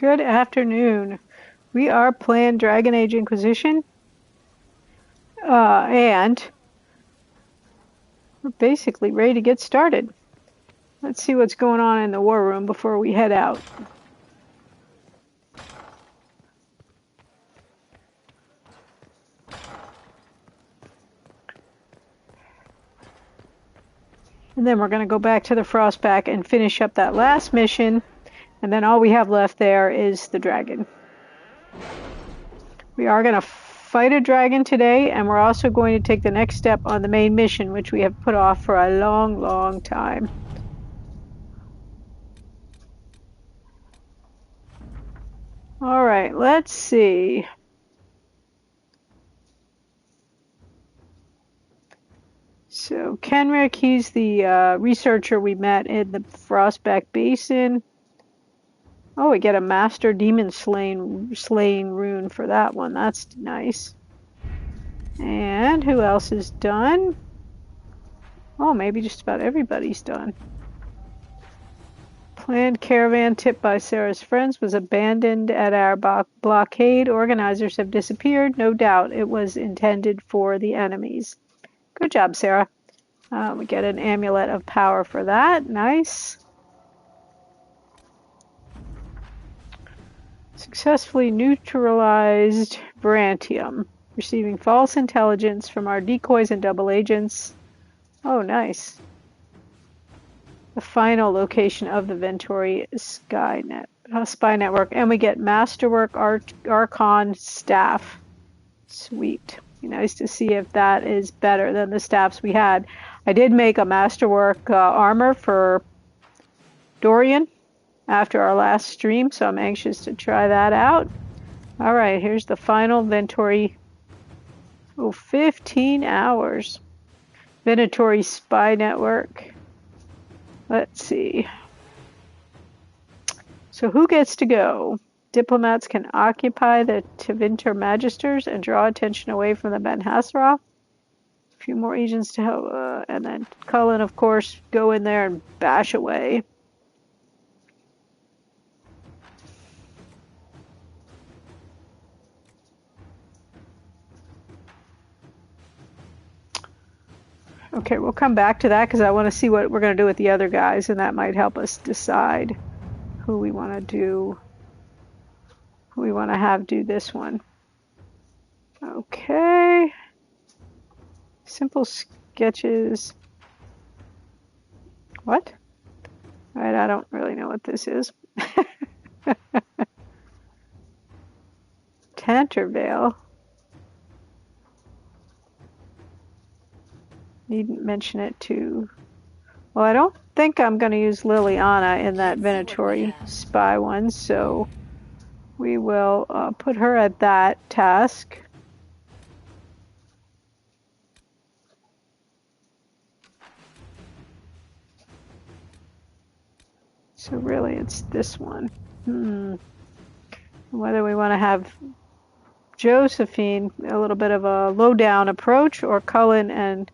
Good afternoon. We are playing Dragon Age Inquisition, and we're basically ready to get started. Let's see what's going on in the war room before we head out. And then we're going to go back to the Frostback and finish up that last mission, and then all we have left there is the dragon. We are going to fight a dragon today, and we're also going to take the next step on the main mission, which we have put off for a long, long time. All right, let's see. So Kenrick, he's the researcher we met in the Frostback Basin. Oh, we get a Master Demon slaying rune for that one. That's nice. And who else is done? Oh, maybe just about everybody's done. Planned caravan tipped by Sarah's friends was abandoned at our blockade. Organizers have disappeared. No doubt it was intended for the enemies. Good job, Sarah. We get an amulet of power for that. Nice. Successfully neutralized Varantium. Receiving false intelligence from our decoys and double agents. Oh, nice. The final location of the Ventori spy network. And we get Masterwork Archon staff. Sweet. Be nice to see if that is better than the staffs we had. I did make a Masterwork armor for Dorian after our last stream, so I'm anxious to try that out. All right, here's the final Ventori. Oh, 15 hours. Ventori spy network. Let's see. So who gets to go? Diplomats can occupy the Tevinter Magisters and draw attention away from the Ben Hassara. A few more agents to help, and then Cullen, of course, go in there and bash away. Okay, we'll come back to that because I want to see what we're going to do with the other guys, and that might help us decide who we want to do, who we want to have do this one. Okay. Simple sketches. What? All right, I don't really know what this is. Tantervale. Needn't mention it too. Well, I don't think I'm going to use Liliana in that Ventori spy one, so we will put her at that task. So really it's this one. Whether we want to have Josephine a little bit of a low-down approach or Cullen and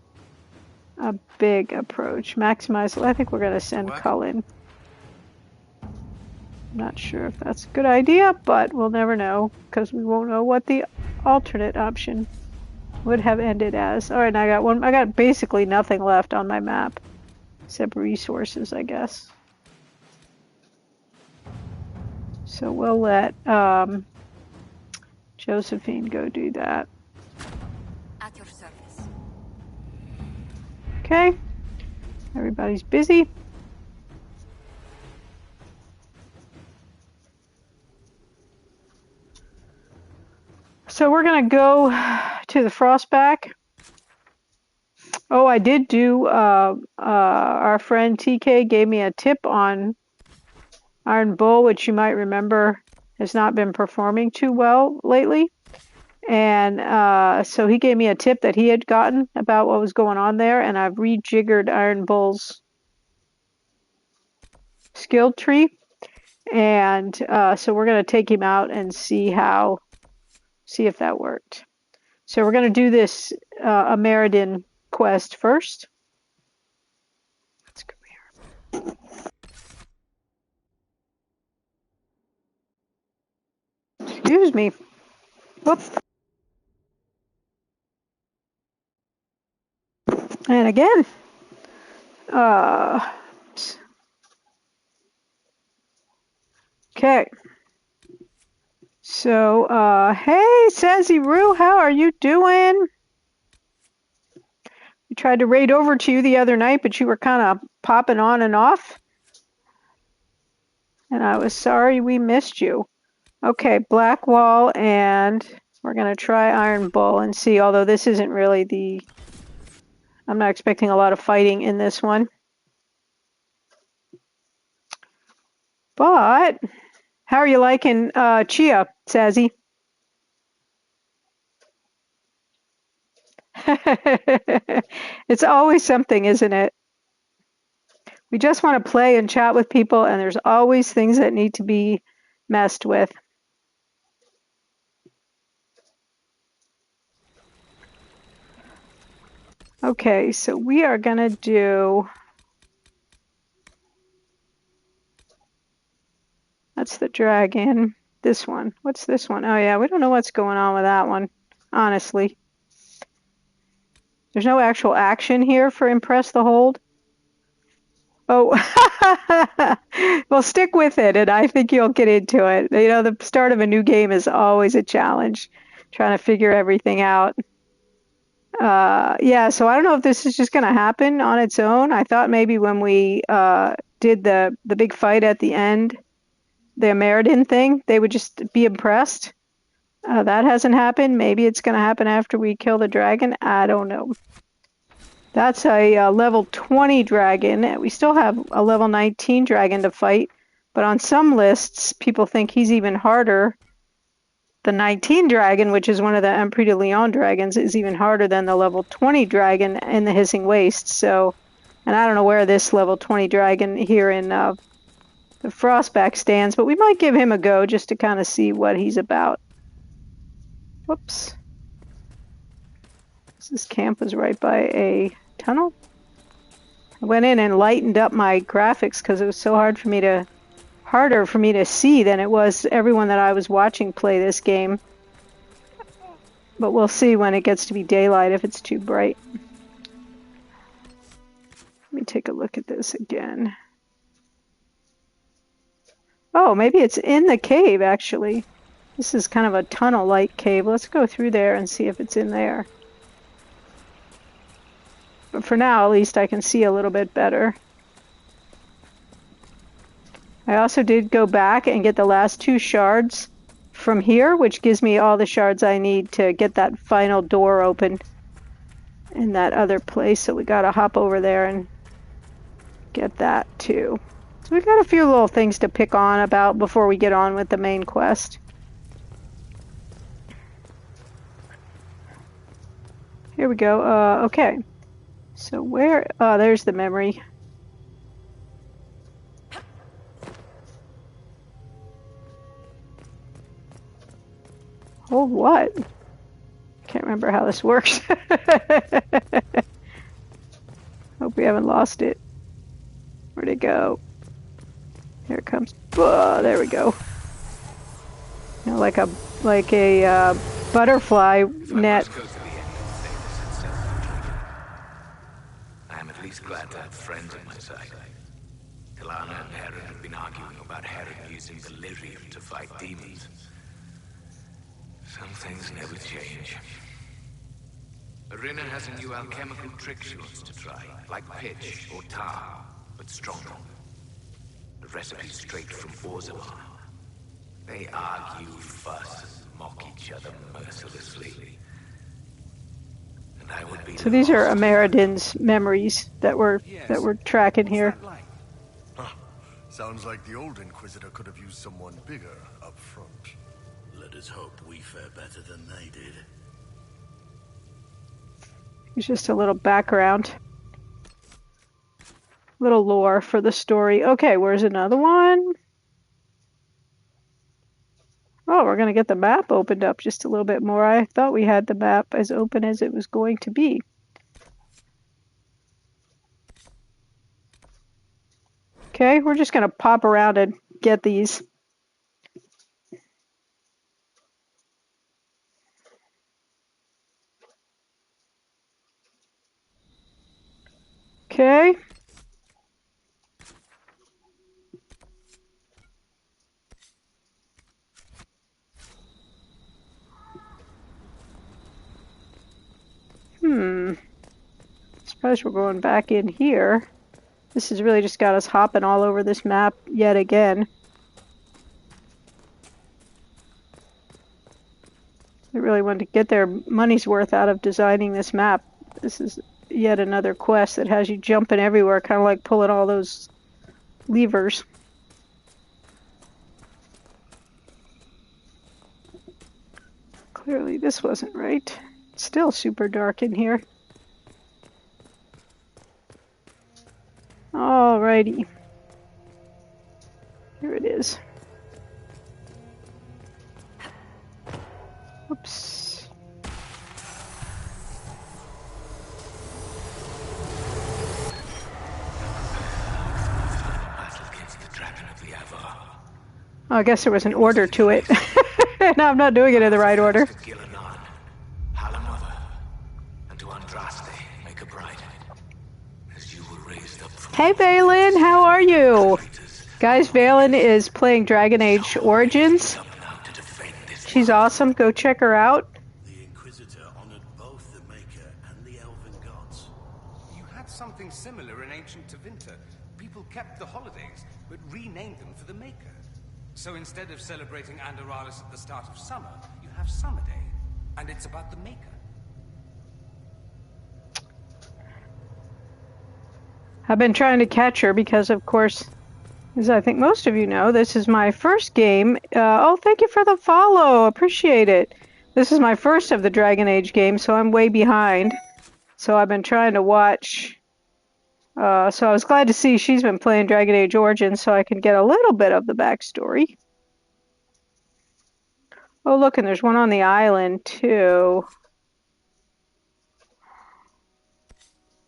a big approach. Maximize. I think we're going to send Cullen. I'm not sure if that's a good idea, but we'll never know because we won't know what the alternate option would have ended as. All right, I got one. I got basically nothing left on my map except resources, I guess. So we'll let Josephine go do that. At your service. Okay, everybody's busy. So we're going to go to the Frostback. Oh, I did do, our friend TK gave me a tip on Iron Bull, which you might remember has not been performing too well lately. And so he gave me a tip that he had gotten about what was going on there, and I've rejiggered Iron Bull's skill tree. And so we're going to take him out and see if that worked. So we're going to do this Ameridan quest first. Let's go here. Excuse me. Whoops. And again. Okay. So, hey, Sassy Roo, how are you doing? We tried to raid over to you the other night, but you were kind of popping on and off. And I was sorry we missed you. Okay, Black Wall, and we're going to try Iron Bull and see, although this isn't really the... I'm not expecting a lot of fighting in this one. But, how are you liking Chia, Sazzy? It's always something, isn't it? We just want to play and chat with people, and there's always things that need to be messed with. Okay, so we are going to do... That's the dragon. This one. What's this one? Oh, yeah, we don't know what's going on with that one, honestly. There's no actual action here for Impress the Hold. Oh, well, stick with it, and I think you'll get into it. You know, the start of a new game is always a challenge, trying to figure everything out. Yeah, so I don't know if this is just going to happen on its own. I thought maybe when we did the big fight at the end, the American thing, they would just be impressed. That hasn't happened. Maybe it's going to happen after we kill the dragon. I don't know. That's a level 20 dragon. We still have a level 19 dragon to fight, but on some lists, people think he's even harder. The 19 dragon, which is one of the Empire de Leon dragons, is even harder than the level 20 dragon in the Hissing Waste. So, and I don't know where this level 20 dragon here in the Frostback stands, but we might give him a go just to kind of see what he's about. Whoops. This camp was right by a tunnel. I went in and lightened up my graphics because it was so harder for me to see than it was everyone that I was watching play this game. But we'll see when it gets to be daylight if it's too bright. Let me take a look at this again. Oh, maybe it's in the cave, actually. This is kind of a tunnel-like cave. Let's go through there and see if it's in there. But for now, at least, I can see a little bit better. I also did go back and get the last 2 shards from here, which gives me all the shards I need to get that final door open in that other place. So we gotta hop over there and get that too. So we've got a few little things to pick on about before we get on with the main quest. Here we go. Okay. So where... Oh, there's the memory. Hold what? Can't remember how this works. Hope we haven't lost it. Where'd it go? Here it comes. There we go. You know, like a butterfly net. I am at least glad to have friends on my side. Kalana and Herod have been arguing about Herod using delirium to fight demons. Some things never change. Arena has a new alchemical trick she wants to try, like pitch or tar, but stronger. The recipe straight from Orzammar. They argue, fuss, and mock each other mercilessly. And I would be... So these are Ameridan's memories that we're tracking here. Huh. Sounds like the old Inquisitor could have used someone bigger up front. Let us hope we fare better than they did. It's just a little background. Little lore for the story. Okay, where's another one? Oh, we're going to get the map opened up just a little bit more. I thought we had the map as open as it was going to be. Okay, we're just going to pop around and get these. Okay. Suppose we're going back in here. This has really just got us hopping all over this map yet again. They really wanted to get their money's worth out of designing this map. This is yet another quest that has you jumping everywhere, kind of like pulling all those levers. Clearly this wasn't right. It's still super dark in here. Alrighty. Here it is. Oops. Oh, I guess there was an order to it. No, I'm not doing it in the right order. Hey Valen, how are you? Guys, Valen is playing Dragon Age Origins. She's awesome. Go check her out. The Inquisitor honored both the Maker and the Elven gods. You had something similar in ancient Tevinter. People kept the holidays, but renamed them for the Maker. So instead of celebrating Andorralis at the start of summer, you have Summer Day, and it's about the Maker. I've been trying to catch her because, of course, as I think most of you know, this is my first game. Oh, thank you for the follow. Appreciate it. This is my first of the Dragon Age games, so I'm way behind. So I've been trying to watch. So I was glad to see she's been playing Dragon Age Origins so I can get a little bit of the backstory. Oh, look, and there's one on the island, too.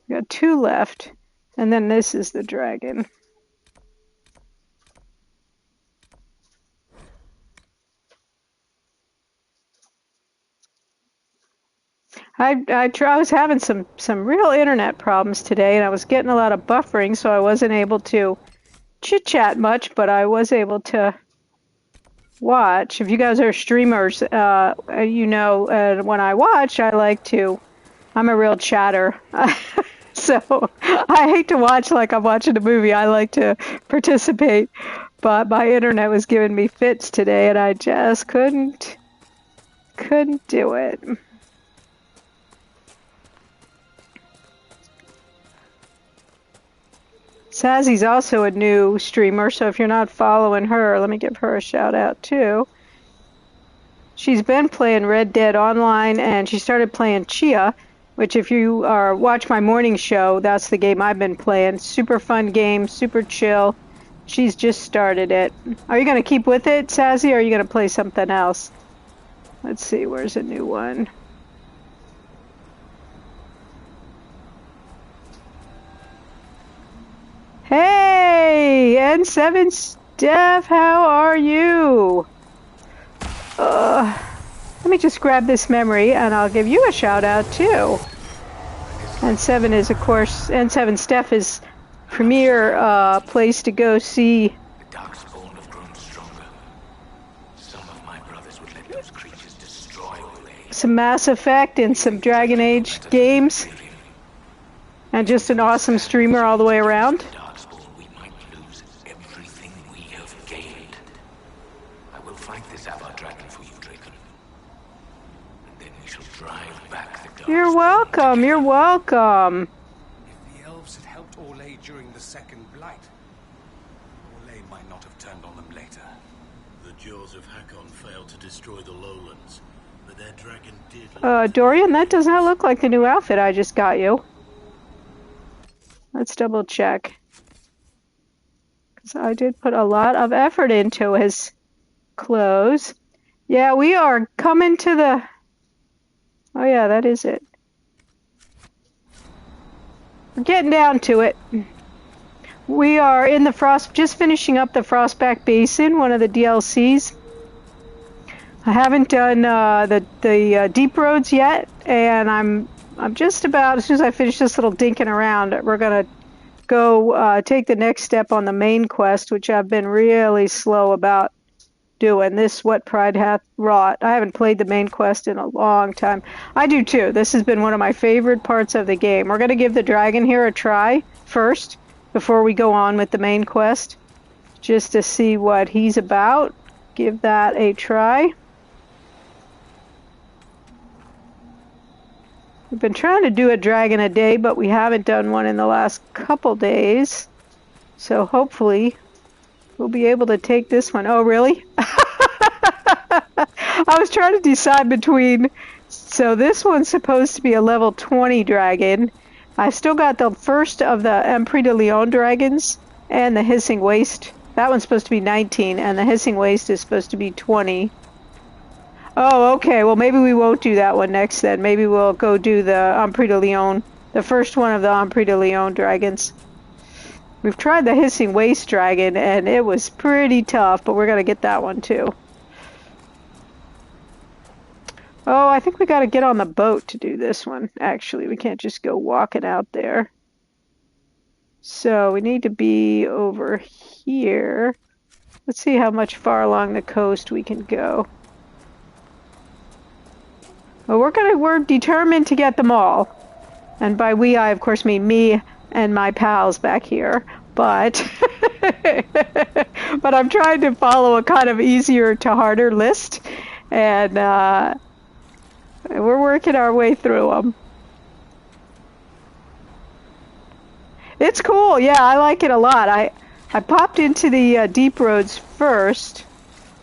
We got 2 left. And then this is the dragon. I was having some real internet problems today, and I was getting a lot of buffering, so I wasn't able to chit-chat much, but I was able to watch. If you guys are streamers, you know, when I watch, I'm a real chatter. So I hate to watch like I'm watching a movie. I like to participate, but my internet was giving me fits today, and I just couldn't do it. Sazzy's also a new streamer, so if you're not following her, let me give her a shout out too. She's been playing Red Dead Online, and she started playing Chia, which if you watch my morning show, that's the game I've been playing. Super fun game, super chill. She's just started it. Are you going to keep with it, Sazzy, or are you going to play something else? Let's see, where's a new one? Hey, N7 Steph, how are you? Let me just grab this memory, and I'll give you a shout out too. N7 is, of course, N7 Steph is premier place to go see. The darkspawn have grown stronger. Some of my brothers would let those creatures destroy all they. Some Mass Effect and some Dragon Age games, and just an awesome streamer all the way around. Darkspawn, we might lose everything we have gained. I will fight this Avar dragon for you, Draken. And then we shall drive back the darkspawn. You're welcome. You're welcome. If the elves had helped Orlais during the Second Blight, Orlais might not have turned on them later. The jaws of Hakon failed to destroy the lowlands, but their dragon did. Dorian, that does not look like the new outfit I just got you. Let's double check. Because I did put a lot of effort into his clothes. Yeah, we are coming to the... Oh yeah, that is it. We're getting down to it. We are in the just finishing up the Frostback Basin, one of the DLCs. I haven't done the deep roads yet, and I'm just about, as soon as I finish this little dinking around, we're gonna go take the next step on the main quest, which I've been really slow about doing. This What Pride Hath Wrought. I haven't played the main quest in a long time. I do too. This has been one of my favorite parts of the game. We're going to give the dragon here a try first before we go on with the main quest, just to see what he's about. Give that a try. We've been trying to do a dragon a day, but we haven't done one in the last couple days. So hopefully we'll be able to take this one. Oh, really? I was trying to decide between... So this one's supposed to be a level 20 dragon. I still got the first of the Empire de Leon dragons and the Hissing Waste. That one's supposed to be 19, and the Hissing Waste is supposed to be 20. Oh, okay. Well, maybe we won't do that one next then. Maybe we'll go do the Empire de Leon, the first one of the Empire de Leon dragons. We've tried the Hissing Waste dragon, and it was pretty tough, but we're going to get that one too. Oh, I think we got to get on the boat to do this one. Actually, we can't just go walking out there. So we need to be over here. Let's see how much far along the coast we can go. Well, we're determined to get them all. And by we, I of course mean me and my pals back here. But but I'm trying to follow a kind of easier to harder list, and we're working our way through them. It's cool, yeah, I like it a lot. I popped into the deep roads first.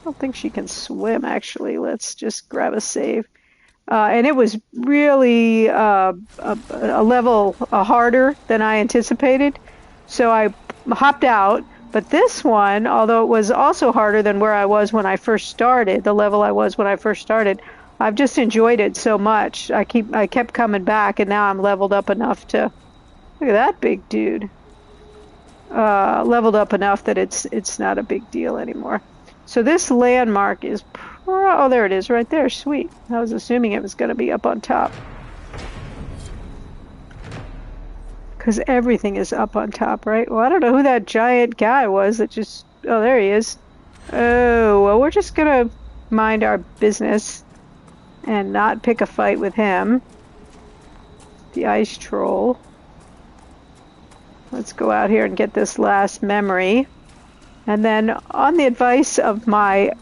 I don't think she can swim, actually. Let's just grab a save. And it was really a level harder than I anticipated. So I hopped out. But this one, although it was also harder than where I was when I first started, the level I was when I first started, I've just enjoyed it so much. I kept coming back, and now I'm leveled up enough to... Look at that big dude. Leveled up enough that it's not a big deal anymore. So this landmark is... Oh, there it is, right there. Sweet. I was assuming it was going to be up on top. Because everything is up on top, right? Well, I don't know who that giant guy was that just... Oh, there he is. Oh, well, we're just going to mind our business and not pick a fight with him. The ice troll. Let's go out here and get this last memory. And then, on the advice of my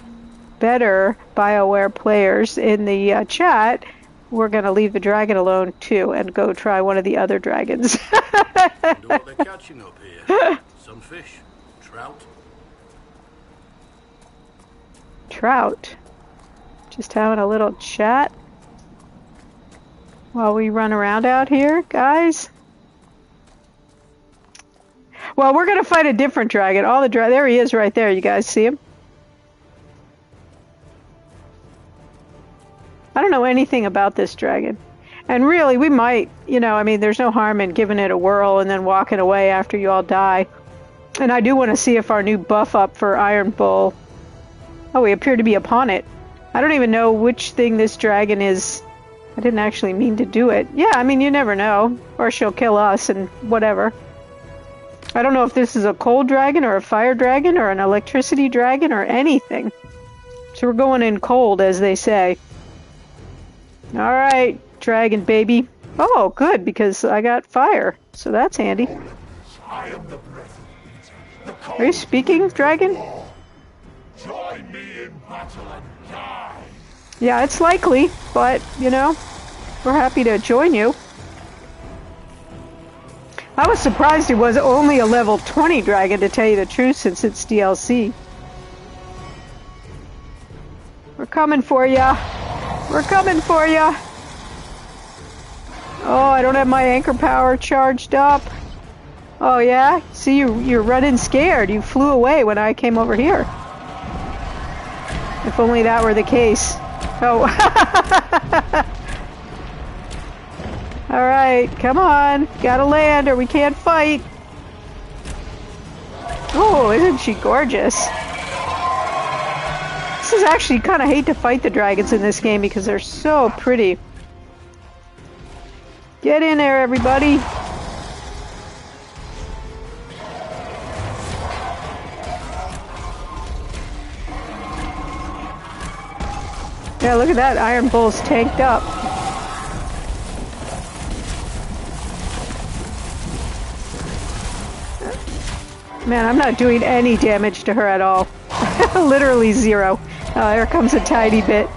better BioWare players in the chat, we're going to leave the dragon alone too and go try one of the other dragons. Wonder what they're catching up here. Some fish. Trout. Trout. Just having a little chat while we run around out here, guys. Well, we're going to fight a different dragon. There he is right there. You guys see him? I don't know anything about this dragon. And really, we might, I mean, there's no harm in giving it a whirl and then walking away after you all die. And I do want to see if our new buff up for Iron Bull... Oh, we appear to be upon it. I don't even know which thing this dragon is. I didn't actually mean to do it. Yeah, I mean, you never know. Or she'll kill us and whatever. I don't know if this is a cold dragon or a fire dragon or an electricity dragon or anything. So we're going in cold, as they say. Alright, dragon baby. Oh, good, because I got fire. So that's handy. Are you speaking, dragon? Join me in battle and die. Yeah, it's likely, but, we're happy to join you. I was surprised it was only a level 20 dragon, to tell you the truth, since it's DLC. We're coming for ya. We're coming for ya. Oh, I don't have my anchor power charged up. Oh, yeah? See, you're running scared. You flew away when I came over here. If only that were the case. Oh. Alright, come on. Gotta land or we can't fight. Oh, isn't she gorgeous? This is actually kind of hate to fight the dragons in this game because they're so pretty. Get in there, everybody. Yeah, look at that. Iron Bull's tanked up. Man, I'm not doing any damage to her at all. Literally zero. There comes a tiny bit.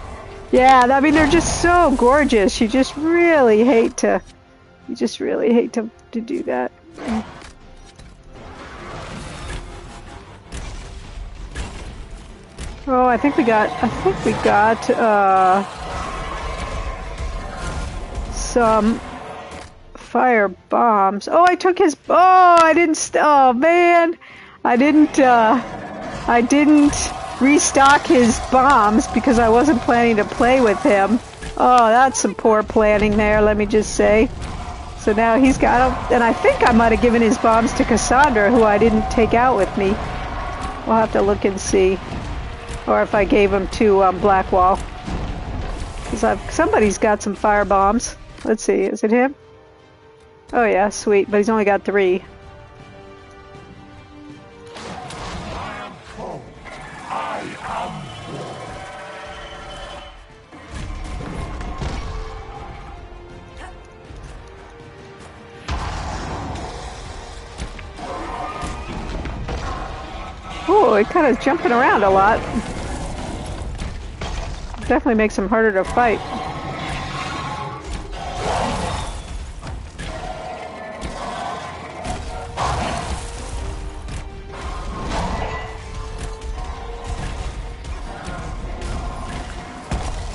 Yeah, I mean, they're just so gorgeous. You just really hate to do that. Oh, I think we got some fire bombs. Oh, I took his, I didn't, oh man. I didn't restock his bombs because I wasn't planning to play with him. Oh, that's some poor planning there, let me just say. So now he's got, and I think I might have given his bombs to Cassandra, who I didn't take out with me. We'll have to look and see. Or if I gave them to Blackwall. Because somebody's got some fire bombs. Let's see, is it him? Oh yeah, sweet, but he's only got 3. I am cold. I am Oh, it kind of jumping around a lot. Definitely makes him harder to fight.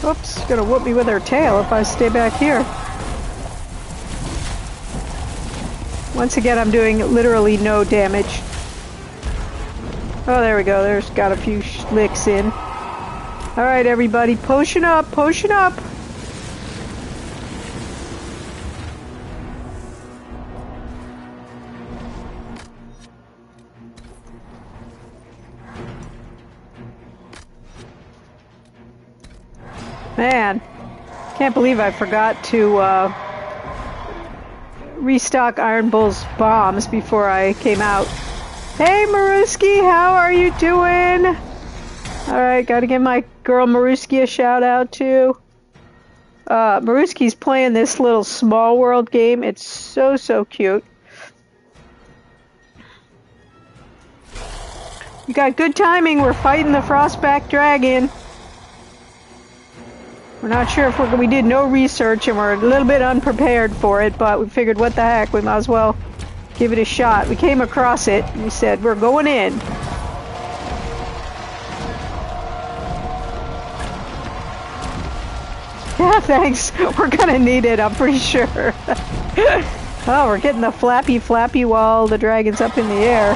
Oops, she's gonna whoop me with her tail if I stay back here. Once again, I'm doing literally no damage. Oh, there we go. There's got a few licks in. Alright, everybody, potion up, potion up! Man, can't believe I forgot to restock Iron Bull's bombs before I came out. Hey, Maruski, how are you doing? Alright, gotta give my girl Maruski a shout out too. Maruski's playing this little small world game. It's so cute. You got good timing. We're fighting the Frostback Dragon. We're not sure if we did no research and we're a little bit unprepared for it, but we figured what the heck, we might as well give it a shot. We came across it and we said, we're going in. Yeah, thanks. We're gonna need it, I'm pretty sure. Oh, we're getting the flappy while the dragon's up in the air.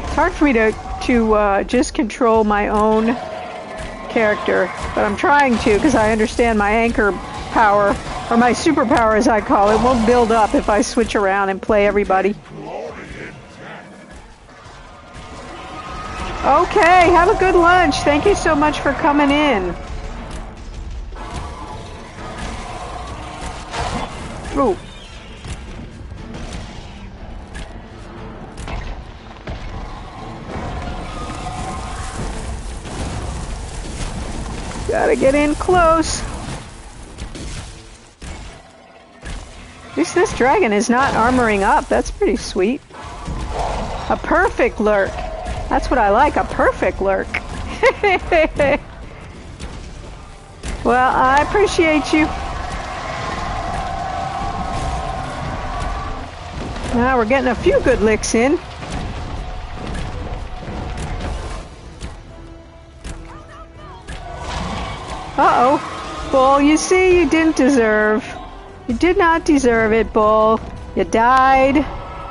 It's hard for me to just control my own character, but I'm trying to because I understand my anchor power, or my superpower as I call it, won't build up if I switch around and play everybody. Okay, have a good lunch. Thank you so much for coming in. Ooh. Gotta get in close. At least this dragon is not armoring up. That's pretty sweet. A perfect lurk. That's what I like, a perfect lurk. Well, I appreciate you. Now we're getting a few good licks in. Uh-oh. Bull, you see, you didn't deserve. You did not deserve it, Bull. You died.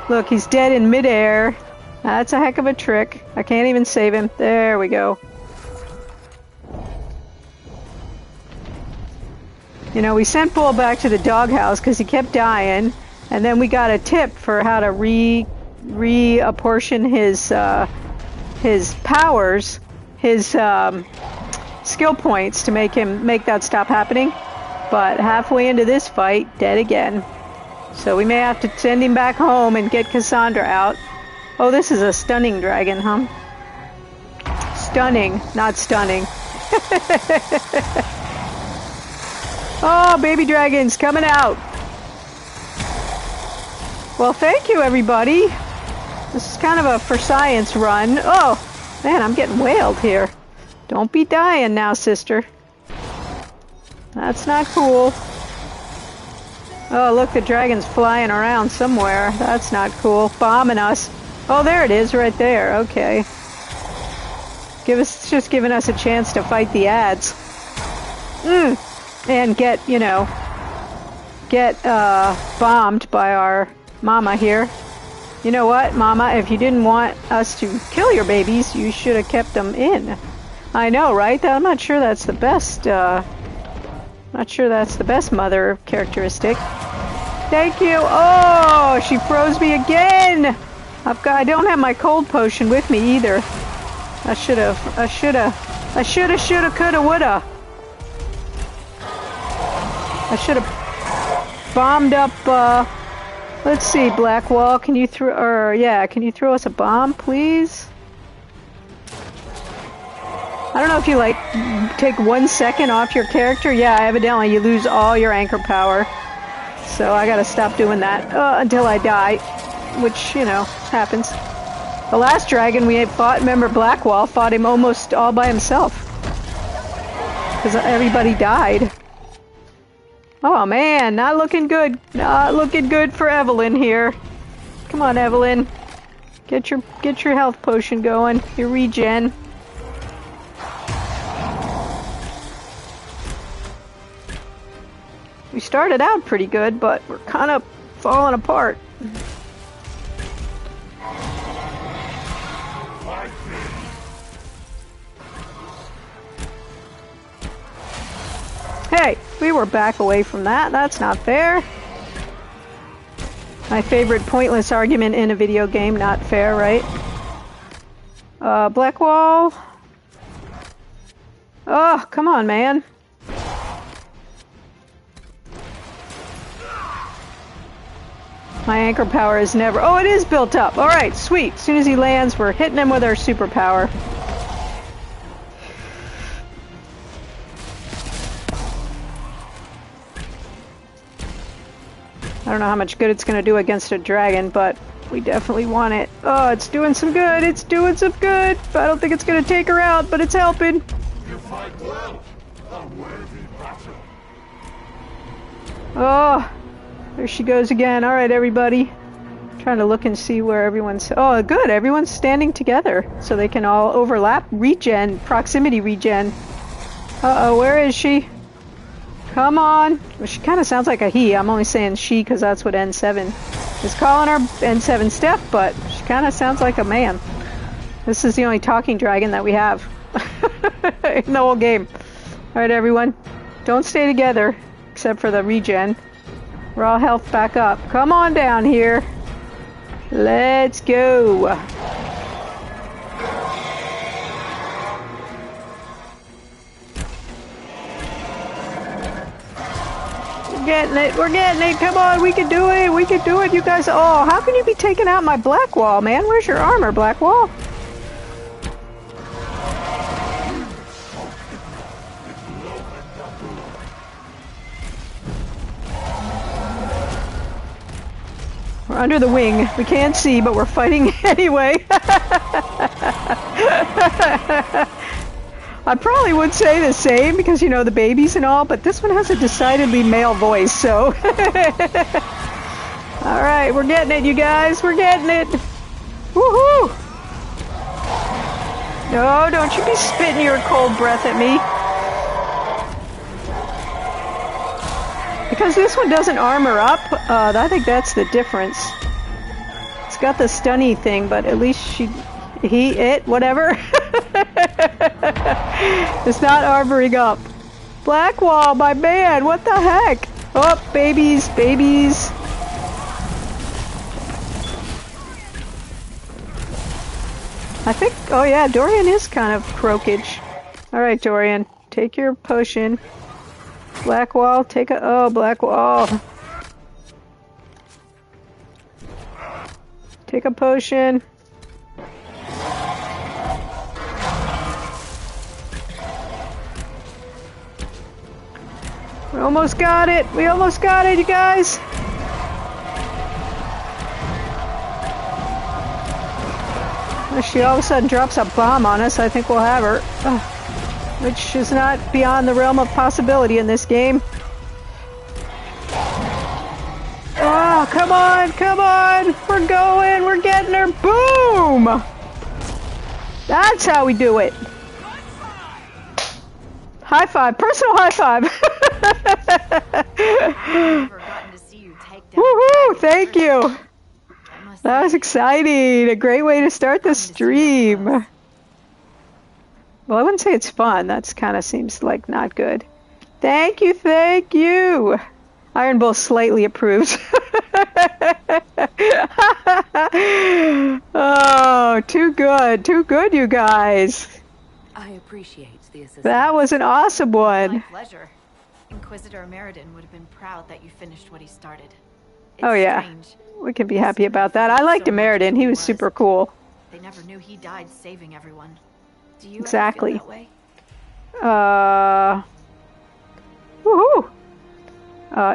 Look, he's dead in midair. That's a heck of a trick. I can't even save him. There we go. You know, we sent Bull back to the doghouse because he kept dying, and then we got a tip for how to reapportion his powers, his skill points to make that stop happening. But halfway into this fight, dead again. So we may have to send him back home and get Cassandra out. Oh, this is a stunning dragon, huh? Stunning, not stunning. Oh, baby dragons coming out. Well, thank you, everybody. This is kind of a for science run. Oh, man, I'm getting whaled here. Don't be dying now, sister. That's not cool. Oh, look, the dragon's flying around somewhere. That's not cool. Bombing us. Oh, there it is, right there. Okay. It's just giving us a chance to fight the ads. And get, you know, bombed by our mama here. You know what, Mama? If you didn't want us to kill your babies, you should have kept them in. I know, right? I'm not sure that's the best, mother characteristic. Thank you. Oh, she froze me again. I don't have my cold potion with me either. I shoulda, coulda, woulda. I shoulda bombed up, let's see, Blackwall, can you throw us a bomb, please? I don't know if you, like, take 1 second off your character. Yeah, evidently you lose all your anchor power. So I gotta stop doing that until I die, which, you know, happens. The last dragon we fought, remember Blackwall, fought him almost all by himself. Because everybody died. Oh man, not looking good. Not looking good for Evelyn here. Come on, Evelyn. Get your health potion going. Your regen. We started out pretty good, but we're kind of falling apart. Hey, we were back away from that. That's not fair. My favorite pointless argument in a video game. Not fair, right? Blackwall. Oh, come on, man. My anchor power is never... Oh, it is built up. Alright, sweet. As soon as he lands, we're hitting him with our superpower. I don't know how much good it's going to do against a dragon, but we definitely want it. Oh, it's doing some good. It's doing some good. I don't think it's going to take her out, but it's helping. You fight well. A worthy battle. Oh, there she goes again. All right, everybody. Trying to look and see where everyone's... Oh, good. Everyone's standing together so they can all overlap. Regen. Proximity regen. Uh-oh, where is she? Come on. Well, she kind of sounds like a he. I'm only saying she because that's what N7 is calling her. N7 Steph, but she kind of sounds like a man. This is the only talking dragon that we have in the whole game. All right, everyone. Don't stay together except for the regen. We're all health back up. Come on down here. Let's go. We're getting it. We're getting it. Come on. We can do it. We can do it. You guys. Oh, how can you be taking out my Blackwall, man? Where's your armor, Blackwall? We're under the wing. We can't see, but we're fighting anyway. I probably would say the same because, you know, the babies and all, but this one has a decidedly male voice, so... Alright, we're getting it, you guys. We're getting it. Woohoo! No, don't you be spitting your cold breath at me. Because this one doesn't armor up, I think that's the difference. It's got the stunny thing, but at least whatever. It's not armoring up. Blackwall, my man, what the heck? Oh, babies, babies. I think, oh yeah, Dorian is kind of croakage. Alright, Dorian, take your potion. Blackwall, take a... Oh, Blackwall. Take a potion. Almost got it. We almost got it, you guys. If she all of a sudden drops a bomb on us, I think we'll have her. Which is not beyond the realm of possibility in this game. Oh, come on, come on. We're going, we're getting her. Boom! That's how we do it. High five, personal high five. Woohoo, thank you. That was exciting. A great way to start the stream. Well, I wouldn't say it's fun. That's kind of seems like not good. Thank you, thank you. Iron Bull slightly approves. Oh, too good, you guys. I appreciate the assistance. That was an awesome one. My pleasure. Inquisitor Meriden would have been proud that you finished what he started. It's Oh yeah, strange. we can be happy about that. I liked Meriden. He was super cool. They never knew he died saving everyone. Do you Exactly. ever feel that way? Woohoo!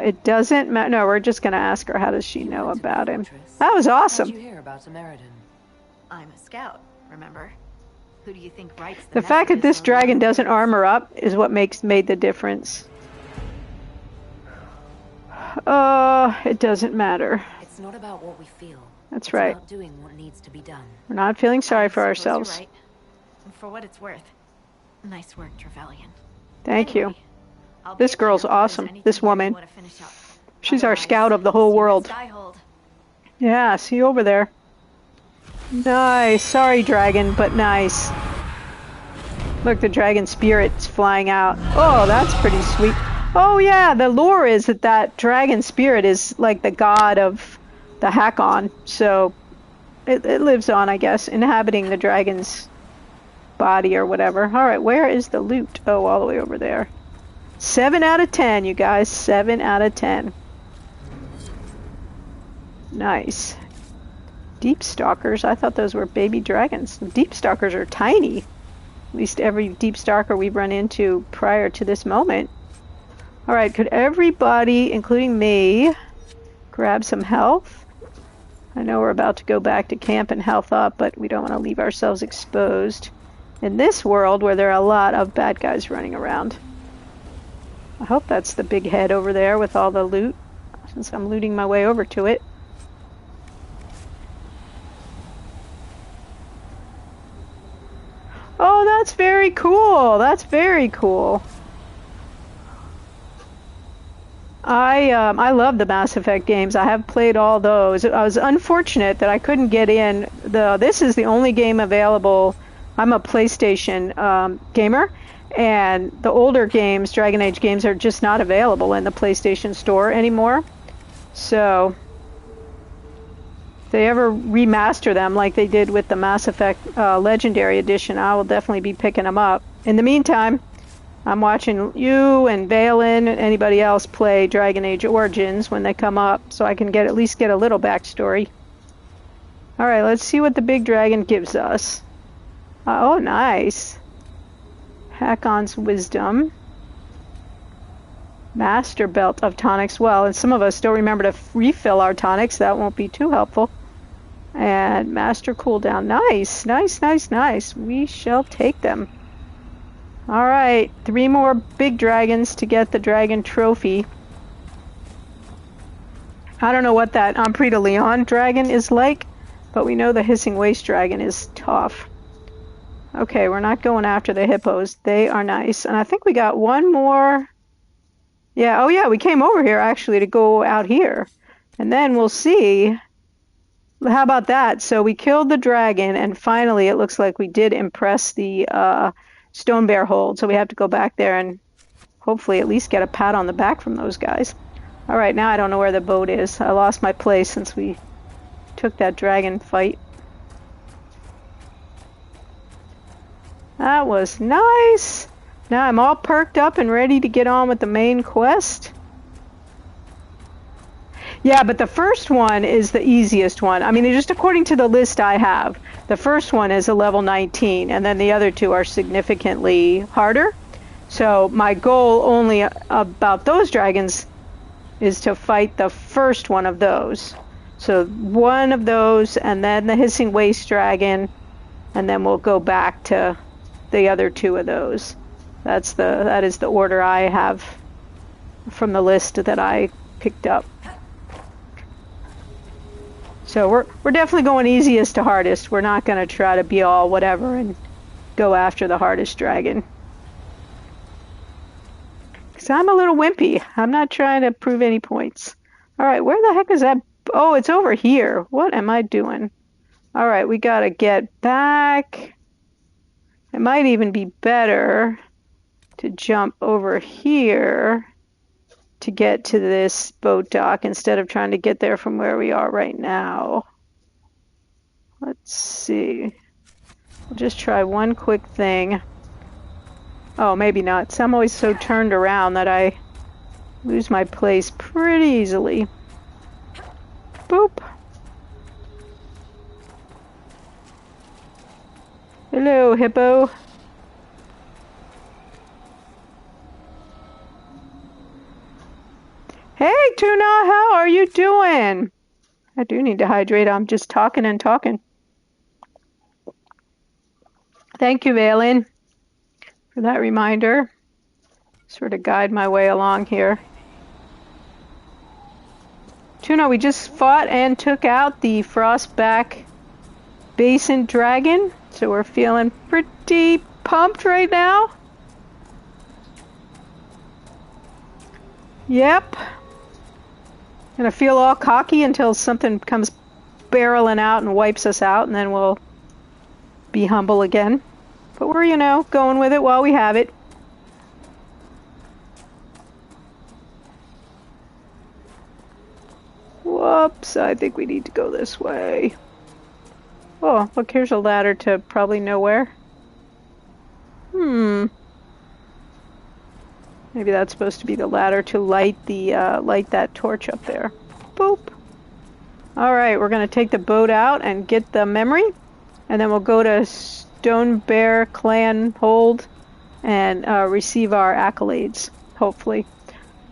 It doesn't matter. No, we're just gonna ask her. How does she know about him? That was How'd awesome. you hear about Samaritan? I'm a scout, remember? Who do you think writes The fact that messages this on dragon the doesn't notes? armor up is what made the difference. It doesn't matter. It's not about what we feel. That's It's right. about doing what needs to be done. We're not feeling sorry for I suppose you're ourselves. right. And for what it's worth, nice work, Trevelyan. Thank you. Anyway, I'll This be at girl's camp if there's awesome. anything This you woman. want to finish up. She's our Otherwise, scout of the whole see you at world. Skyhold. Yeah, see you over there. Nice. Sorry, dragon, but nice. Look, the dragon spirit's flying out. Oh, that's pretty sweet. Oh yeah, the lore is that dragon spirit is like the god of the Hakon, so it lives on, I guess, inhabiting the dragon's body or whatever. Alright, where is the loot? Oh, all the way over there. 7 out of 10, you guys. 7 out of 10. Nice. Deep stalkers. I thought those were baby dragons. Deep stalkers are tiny. At least every deep stalker we've run into prior to this moment. Alright, could everybody, including me, grab some health? I know we're about to go back to camp and health up, but we don't want to leave ourselves exposed in this world where there are a lot of bad guys running around. I hope that's the big head over there with all the loot, since I'm looting my way over to it. Oh, that's very cool. That's very cool. I love the Mass Effect games. I have played all those. I was unfortunate that I couldn't get in. This is the only game available. I'm a PlayStation gamer, and the older games, Dragon Age games, are just not available in the PlayStation Store anymore. So, if they ever remaster them like they did with the Mass Effect Legendary Edition, I will definitely be picking them up. In the meantime, I'm watching you and Valen and anybody else play Dragon Age Origins when they come up, so I can at least get a little backstory. Alright, let's see what the big dragon gives us. Oh, nice. Hakon's Wisdom. Master Belt of Tonics. Well, and some of us don't remember to refill our tonics. That won't be too helpful. And Master Cooldown. Nice, nice, nice, nice. We shall take them. Alright, 3 more big dragons to get the dragon trophy. I don't know what that Ampre de Leon dragon is like, but we know the Hissing Waste dragon is tough. Okay, we're not going after the hippos. They are nice. And I think we got one more. Yeah, oh yeah, we came over here actually to go out here. And then we'll see. How about that? So we killed the dragon, and finally it looks like we did impress the Stone Bear hold, so we have to go back there and hopefully at least get a pat on the back from those guys. Alright, now I don't know where the boat is. I lost my place since we took that dragon fight. That was nice! Now I'm all perked up and ready to get on with the main quest. Yeah, but the first one is the easiest one. I mean, just according to the list I have, the first one is a level 19, and then the other two are significantly harder. So my goal only about those dragons is to fight the first one of those. So one of those, and then the hissing waste dragon, and then we'll go back to the other two of those. That is the order I have from the list that I picked up. So we're definitely going easiest to hardest. We're not going to try to be all whatever and go after the hardest dragon. Because I'm a little wimpy. I'm not trying to prove any points. Alright, where the heck is that? Oh, it's over here. What am I doing? Alright, we got to get back. It might even be better to jump over here to get to this boat dock instead of trying to get there from where we are right now. Let's see. We'll just try one quick thing. Oh, maybe not. So I'm always so turned around that I lose my place pretty easily. Boop. Hello, hippo. Hey, Tuna, how are you doing? I do need to hydrate. I'm just talking and talking. Thank you, Valen, for that reminder. Sort of guide my way along here. Tuna, we just fought and took out the Frostback Basin Dragon, so we're feeling pretty pumped right now. Yep. Gonna feel all cocky until something comes barreling out and wipes us out, and then we'll be humble again. But we're, you know, going with it while we have it. Whoops, I think we need to go this way. Oh, look, here's a ladder to probably nowhere. Maybe that's supposed to be the ladder to light the light that torch up there. Boop. All right, we're gonna take the boat out and get the memory, and then we'll go to Stone Bear Clan Hold and receive our accolades, hopefully,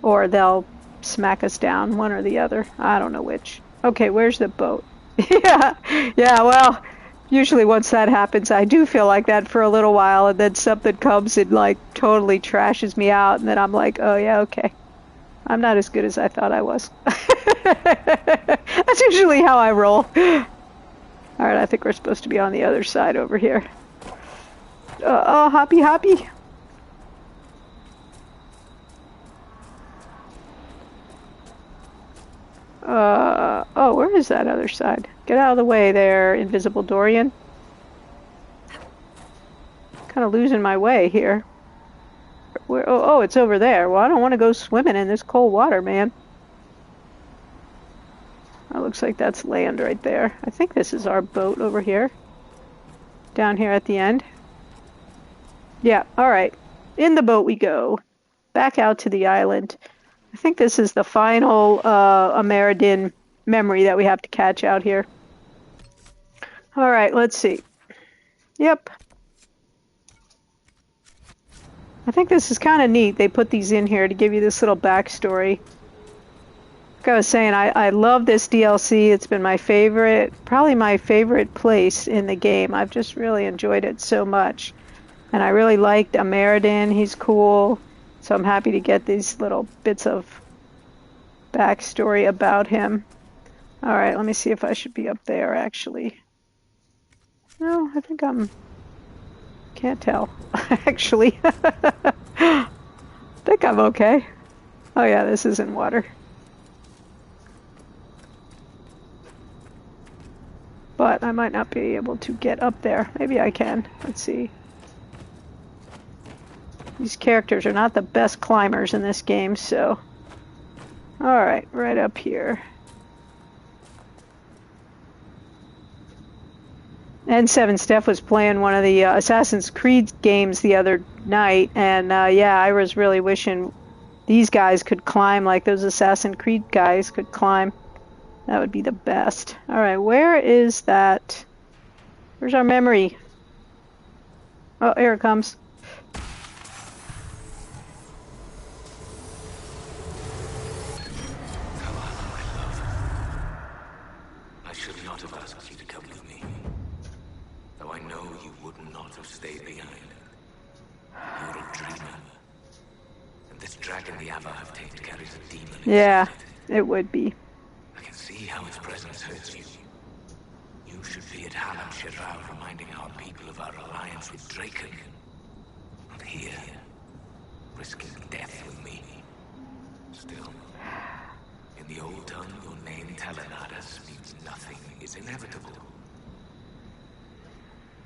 or they'll smack us down, one or the other. I don't know which. Okay, where's the boat? yeah, well, usually once that happens, I do feel like that for a little while, and then something comes and, like, totally trashes me out, and then I'm like, oh, yeah, okay. I'm not as good as I thought I was. That's usually how I roll. Alright, I think we're supposed to be on the other side over here. Oh, hoppy, hoppy. Oh, where is that other side? Get out of the way there, invisible Dorian. Kind of losing my way here. Where, oh, it's over there. Well, I don't want to go swimming in this cold water, man. That looks like that's land right there. I think this is our boat over here. Down here at the end. Yeah, alright. In the boat we go. Back out to the island. I think this is the final Ameridin memory that we have to catch out here. Alright, let's see. Yep. I think this is kind of neat. They put these in here to give you this little backstory. Like I was saying, I love this DLC. It's been my favorite, probably my favorite place in the game. I've just really enjoyed it so much. And I really liked Ameridin. He's cool. So I'm happy to get these little bits of backstory about him. Alright, let me see if I should be up there, actually. No, I think I'm... Can't tell, actually. I think I'm okay. Oh yeah, this is in water. But I might not be able to get up there. Maybe I can. Let's see. These characters are not the best climbers in this game, so... Alright, right up here. N7 Steph was playing one of the Assassin's Creed games the other night, and yeah, I was really wishing these guys could climb like those Assassin's Creed guys could climb. That would be the best. Alright, where is that? Where's our memory? Oh, here it comes. you would not have stayed behind. You're a dreamer. And this dragon the Ava have tamed carries a demon Yeah, inside it. it would be. I can see how its presence hurts you. You should be at Halam Shiral reminding our people of our alliance with Draken. Not here, risking death with me. Still, in the old tongue, your name Telenadas means nothing is inevitable.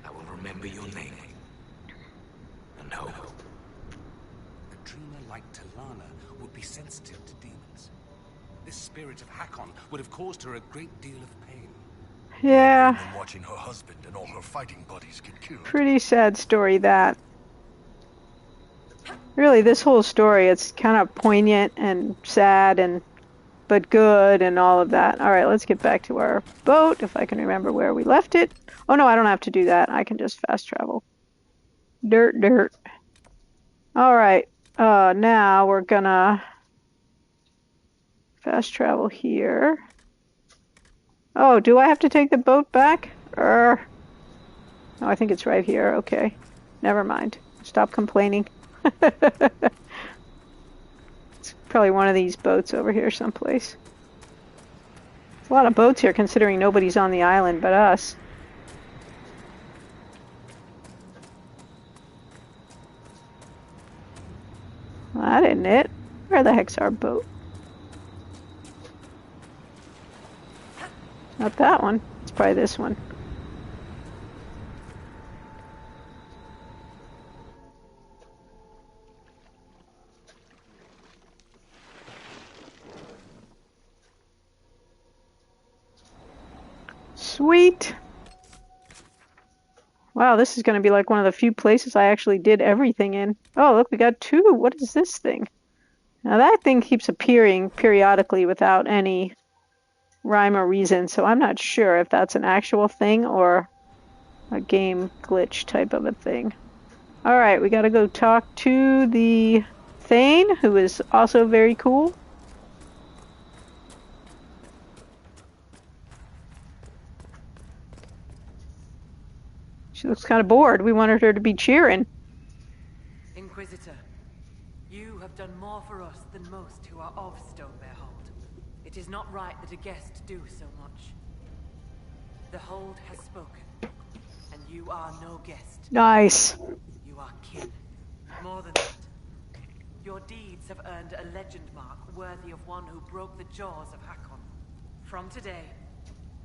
I will remember your name. And hope. A dreamer like Talana would be sensitive to demons. This spirit of Hakon would have caused her a great deal of pain. Yeah. And watching her husband and all her fighting buddies get killed. Pretty sad story, that. Really, this whole story, it's kind of poignant and sad and but good and all of that. All right, let's get back to our boat, if I can remember where we left it. Oh no, I don't have to do that. I can just fast travel. Dirt. All right, now we're gonna fast travel here. Oh, do I have to take the boat back? Oh, I think it's right here. Okay, never mind. Stop complaining. It's probably one of these boats over here someplace. There's a lot of boats here considering nobody's on the island but us. Well, that isn't it. Where the heck's our boat? Not that one. It's probably this one. Sweet. Wow, this is going to be like one of the few places I actually did everything in. Oh, look, we got two. What is this thing? Now that thing keeps appearing periodically without any rhyme or reason, so I'm not sure if that's an actual thing or a game glitch type of a thing. Alright, we gotta go talk to the Thane, who is also very cool. She looks kind of bored. We wanted her to be cheering. Inquisitor, you have done more for us than most who are of Stonebear Hold. It is not right that a guest do so much. The Hold has spoken, and you are no guest. Nice. You are kin. More than that, your deeds have earned a legend mark worthy of one who broke the jaws of Hakon. From today,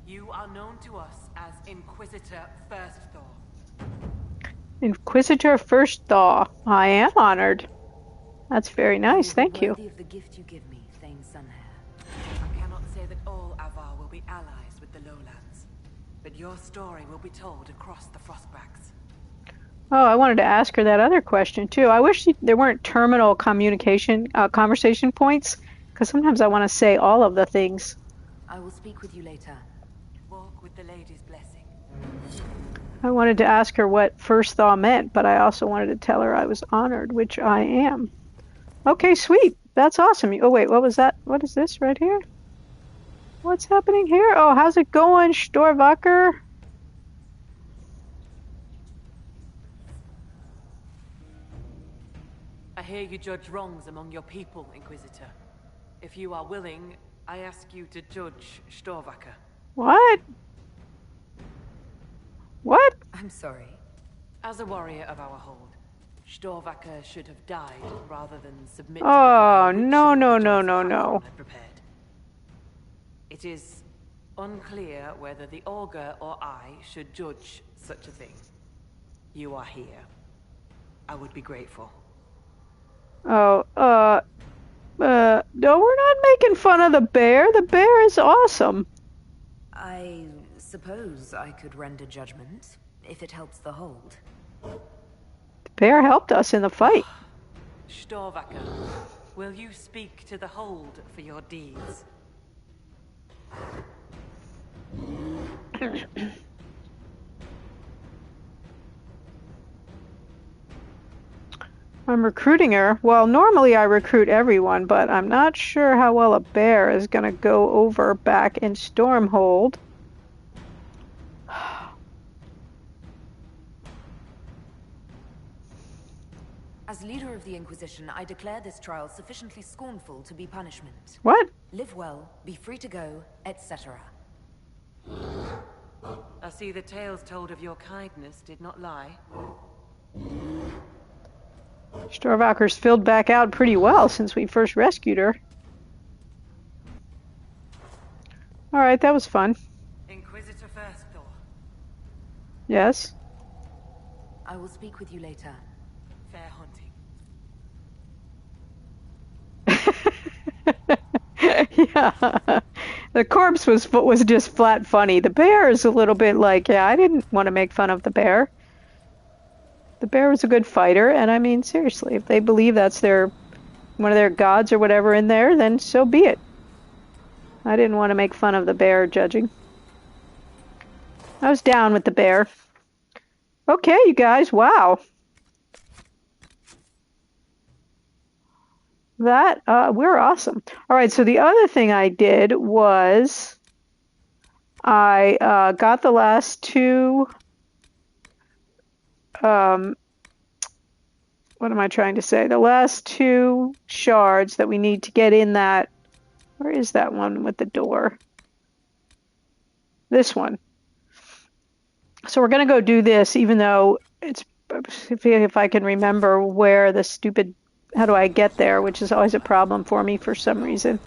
you are known to us as Inquisitor First Thor. Inquisitor First Thaw. I am honored. That's very nice, thank you. Worthy of the gift you give me, Thane Sunhair. I cannot say that all Avar will be allies with the Lowlands, but your story will be told across the Frostbacks. Oh, I wanted to ask her that other question too. I wish there weren't terminal communication conversation points, because sometimes I want to say all of the things. I will speak with you later. Walk with the lady's blessing. I wanted to ask her what First Thaw meant, but I also wanted to tell her I was honored, which I am. Okay, sweet. That's awesome. Oh wait, what was that? What is this right here? What's happening here? Oh, how's it going, Storvacker? I hear you judge wrongs among your people, Inquisitor. If you are willing, I ask you to judge Storvacker. What? What? I'm sorry. As a warrior of our hold, Storvacker should have died rather than submit to Oh, the no, ritual no, the no, Jars no, of no. Hakon had prepared. It is unclear whether the Augur or I should judge such a thing. You are here. I would be grateful. Oh, no, we're not making fun of the bear. The bear is awesome. I suppose I could render judgment, if it helps the hold. The bear helped us in the fight. Storvacker, will you speak to the hold for your deeds? I'm recruiting her. Well, normally I recruit everyone, but I'm not sure how well a bear is going to go over back in Stormhold. As leader of the Inquisition, I declare this trial sufficiently scornful to be punishment. What? Live well, be free to go, etc. I see the tales told of your kindness did not lie. Storvacher's filled back out pretty well since we first rescued her. Alright, that was fun. Inquisitor first, Thor. Yes? I will speak with you later. Fair hunting. Yeah. The corpse was just flat funny. The bear is a little bit like, yeah, I didn't want to make fun of the bear. The bear was a good fighter, and I mean, seriously, if they believe that's one of their gods or whatever in there, then so be it. I didn't want to make fun of the bear judging. I was down with the bear. Okay, you guys, wow. We're awesome. All right, so the other thing I did was I got the last two, what am I trying to say? The last two shards that we need to get in that, where is that one with the door? This one. So we're going to go do this, even though it's, if I can remember where the stupid, how do I get there, which is always a problem for me for some reason.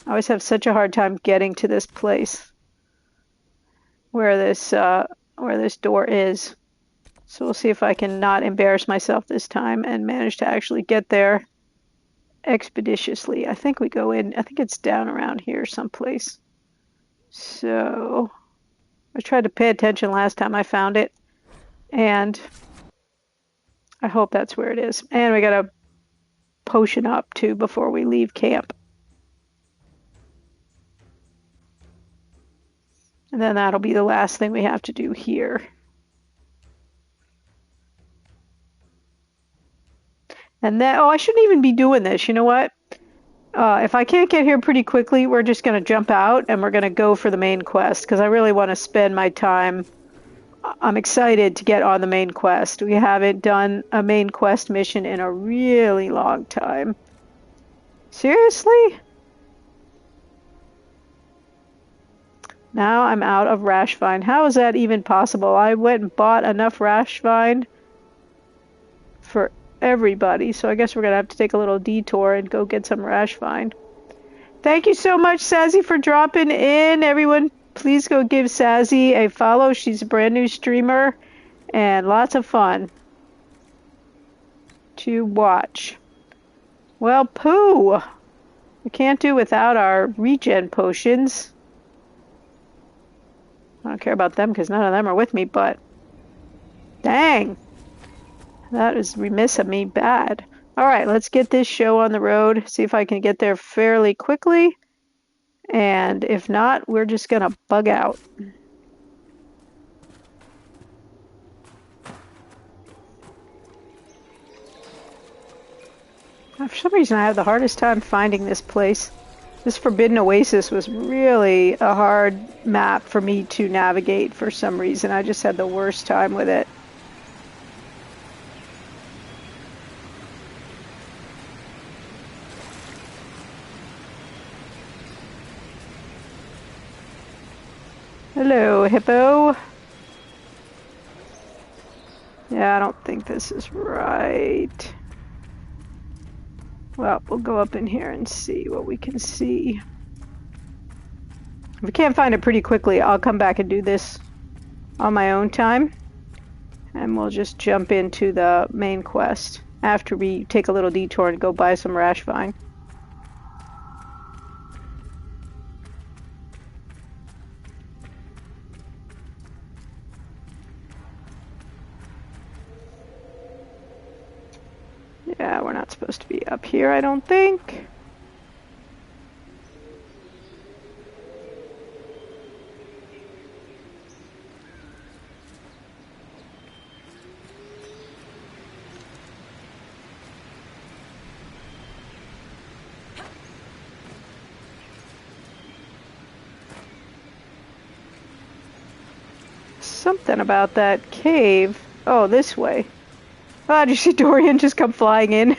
I always have such a hard time getting to this place where this door is. So we'll see if I can not embarrass myself this time and manage to actually get there expeditiously. I think we go in, I think it's down around here someplace. So I tried to pay attention last time I found it, and I hope that's where it is. And we got to potion up too before we leave camp. And then that'll be the last thing we have to do here. And then, oh, I shouldn't even be doing this. You know what? If I can't get here pretty quickly, we're just going to jump out and we're going to go for the main quest, because I really want to spend my time. I'm excited to get on the main quest. We haven't done a main quest mission in a really long time. Seriously? Now I'm out of rash vine. How is that even possible? I went and bought enough rash vine for everybody, so I guess we're gonna have to take a little detour and go get some rash vine. Thank you so much, Sazzy, for dropping in. Everyone, please go give Sazzy a follow. She's a brand new streamer and lots of fun to watch. Well, poo! We can't do without our regen potions. I don't care about them because none of them are with me, but dang. That is remiss of me bad. Alright, let's get this show on the road. See if I can get there fairly quickly. And if not, we're just gonna bug out. For some reason I have the hardest time finding this place. This Forbidden Oasis was really a hard map for me to navigate for some reason. I just had the worst time with it. Hello, hippo. Yeah, I don't think this is right. Well, we'll go up in here and see what we can see. If we can't find it pretty quickly, I'll come back and do this on my own time. And we'll just jump into the main quest after we take a little detour and go buy some rash vine. Yeah, we're not supposed to be up here, I don't think. Something about that cave. Oh, this way. Oh, did you see Dorian just come flying in?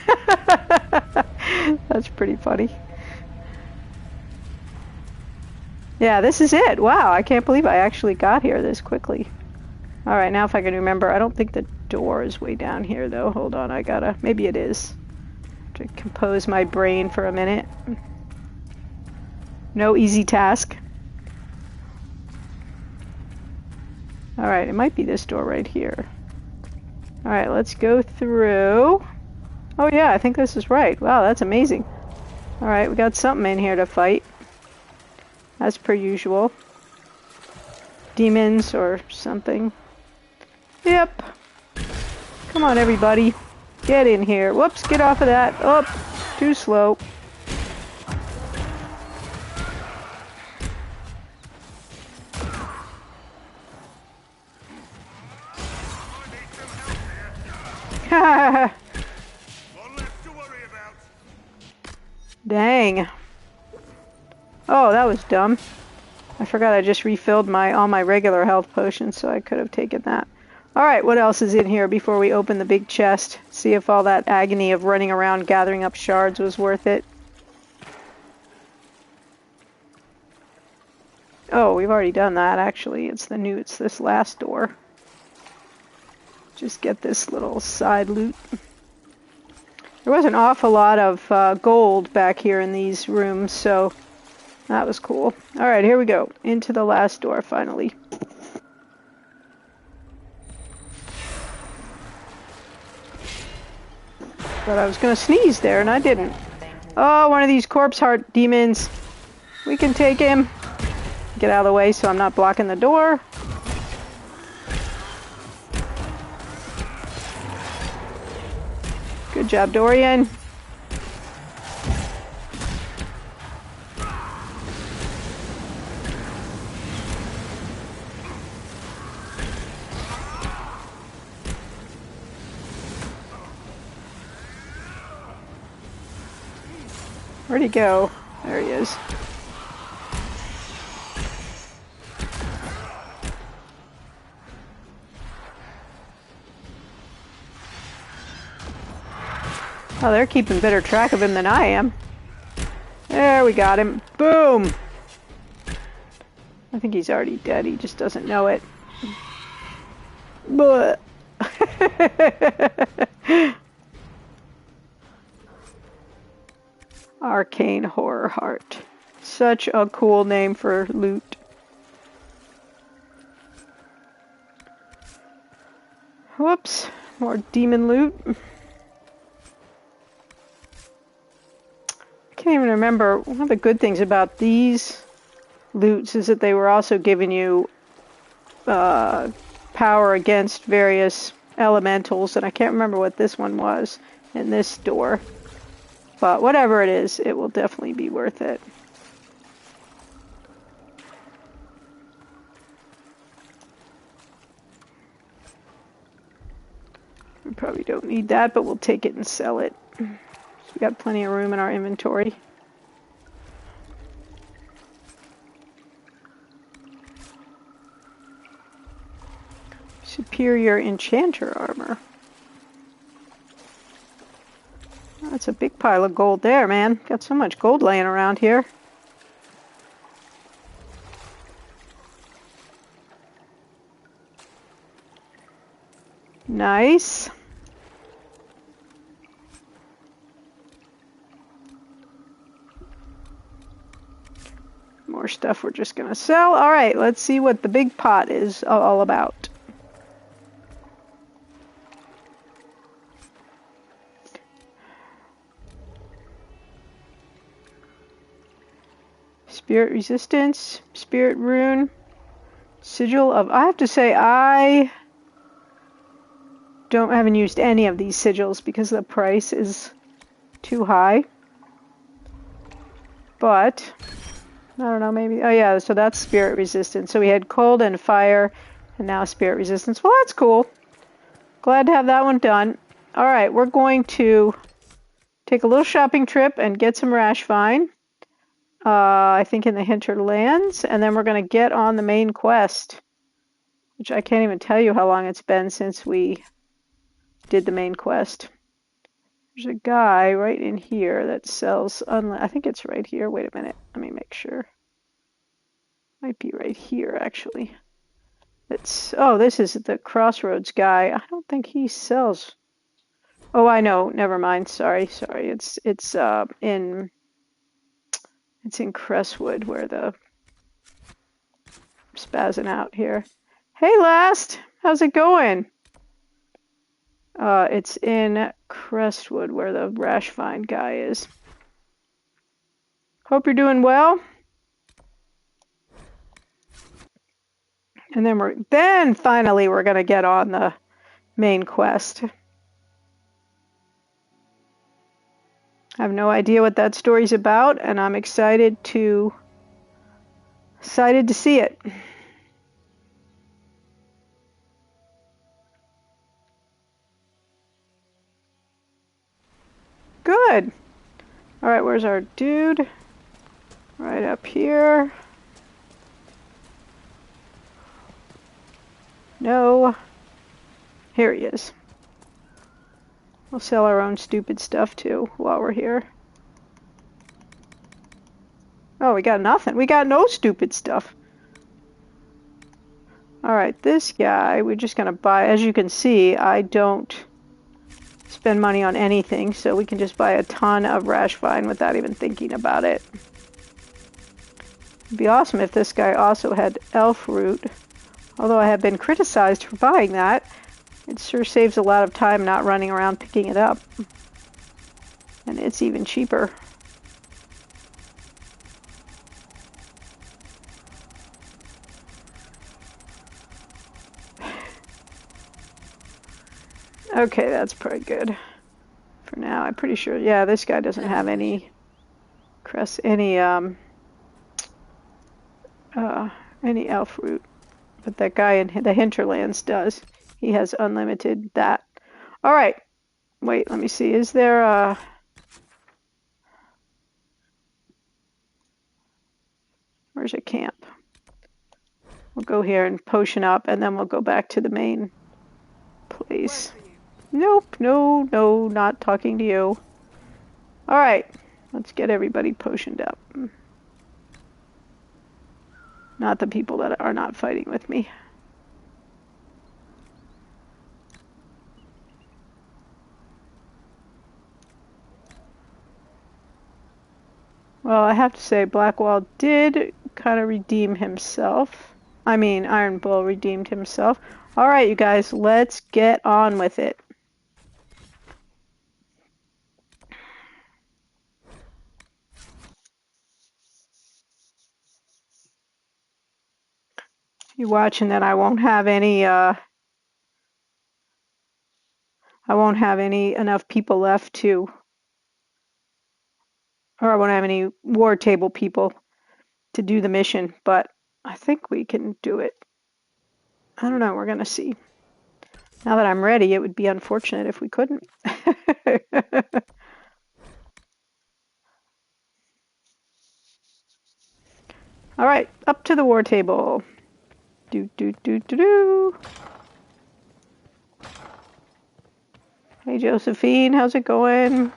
That's pretty funny. Yeah, this is it. Wow, I can't believe I actually got here this quickly. Alright, now if I can remember, I don't think the door is way down here though. Hold on, maybe it is. To compose my brain for a minute. No easy task. Alright, it might be this door right here. Alright, let's go through. Oh yeah, I think this is right. Wow, that's amazing. Alright, we got something in here to fight. As per usual. Demons or something. Yep. Come on, everybody. Get in here. Whoops, get off of that. Oh, too slow. Dang. Oh, that was dumb. I forgot I just refilled all my regular health potions, so I could have taken that. Alright, what else is in here before we open the big chest? See if all that agony of running around gathering up shards was worth it. Oh, we've already done that, actually. It's this last door. Just get this little side loot. There was an awful lot of gold back here in these rooms, so that was cool. Alright, here we go. Into the last door, finally. But I was going to sneeze there, and I didn't. Oh, one of these corpse heart demons. We can take him. Get out of the way so I'm not blocking the door. Good job, Dorian. Where'd he go? There he is. Oh, they're keeping better track of him than I am. There, we got him. Boom! I think he's already dead. He just doesn't know it. But Arcane Horror Heart. Such a cool name for loot. Whoops. More demon loot. I can't even remember. One of the good things about these loots is that they were also giving you power against various elementals, and I can't remember what this one was in this door. But whatever it is, it will definitely be worth it. We probably don't need that, but we'll take it and sell it. We got plenty of room in our inventory. Superior enchanter armor. That's a big pile of gold there, man. Got so much gold laying around here. Nice. More stuff we're just gonna sell. Alright, let's see what the big pot is all about. Spirit resistance, spirit rune, sigil of... I have to say, I haven't used any of these sigils because the price is too high. But, I don't know, maybe... Oh yeah, so that's spirit resistance. So we had cold and fire, and now spirit resistance. Well, that's cool. Glad to have that one done. Alright, we're going to take a little shopping trip and get some rash vine. I think in the hinterlands, and then we're going to get on the main quest, which I can't even tell you how long it's been since we did the main quest. There's a guy right in here that sells I think it's right here. Wait a minute. Let me make sure. Might be right here, actually. Oh, this is the Crossroads guy. I don't think he sells. Oh, I know. Never mind. Sorry. It's in Crestwood where the spazzing out here. Hey, Last. How's it going? It's in Crestwood where the Rash Find guy is. Hope you're doing well. And then finally we're gonna get on the main quest. I have no idea what that story's about, and I'm excited to see it. Good. All right, where's our dude? Right up here. No. Here he is. We'll sell our own stupid stuff too while we're here. Oh, we got nothing. We got no stupid stuff. Alright, this guy, we're just going to buy. As you can see, I don't spend money on anything, so we can just buy a ton of Rash Vine without even thinking about it. It'd be awesome if this guy also had Elf Root. Although I have been criticized for buying that, it sure saves a lot of time not running around picking it up. And it's even cheaper. Okay, that's pretty good. For now, I'm pretty sure. Yeah, this guy doesn't have any elf root, but that guy in the hinterlands does. He has unlimited that. All right. Wait, let me see. Is there where's a camp? We'll go here and potion up, and then we'll go back to the main place. Nope, no, not talking to you. All right, let's get everybody potioned up. Not the people that are not fighting with me. Well, I have to say, Blackwall did kind of redeem himself. I mean, Iron Bull redeemed himself. All right, you guys, let's get on with it. You watching that I won't have any enough people left to, or I won't have any war table people to do the mission, but I think we can do it. I don't know, we're gonna see. Now that I'm ready, it would be unfortunate if we couldn't. All right, up to the war table. Do. Hey, Josephine, how's it going?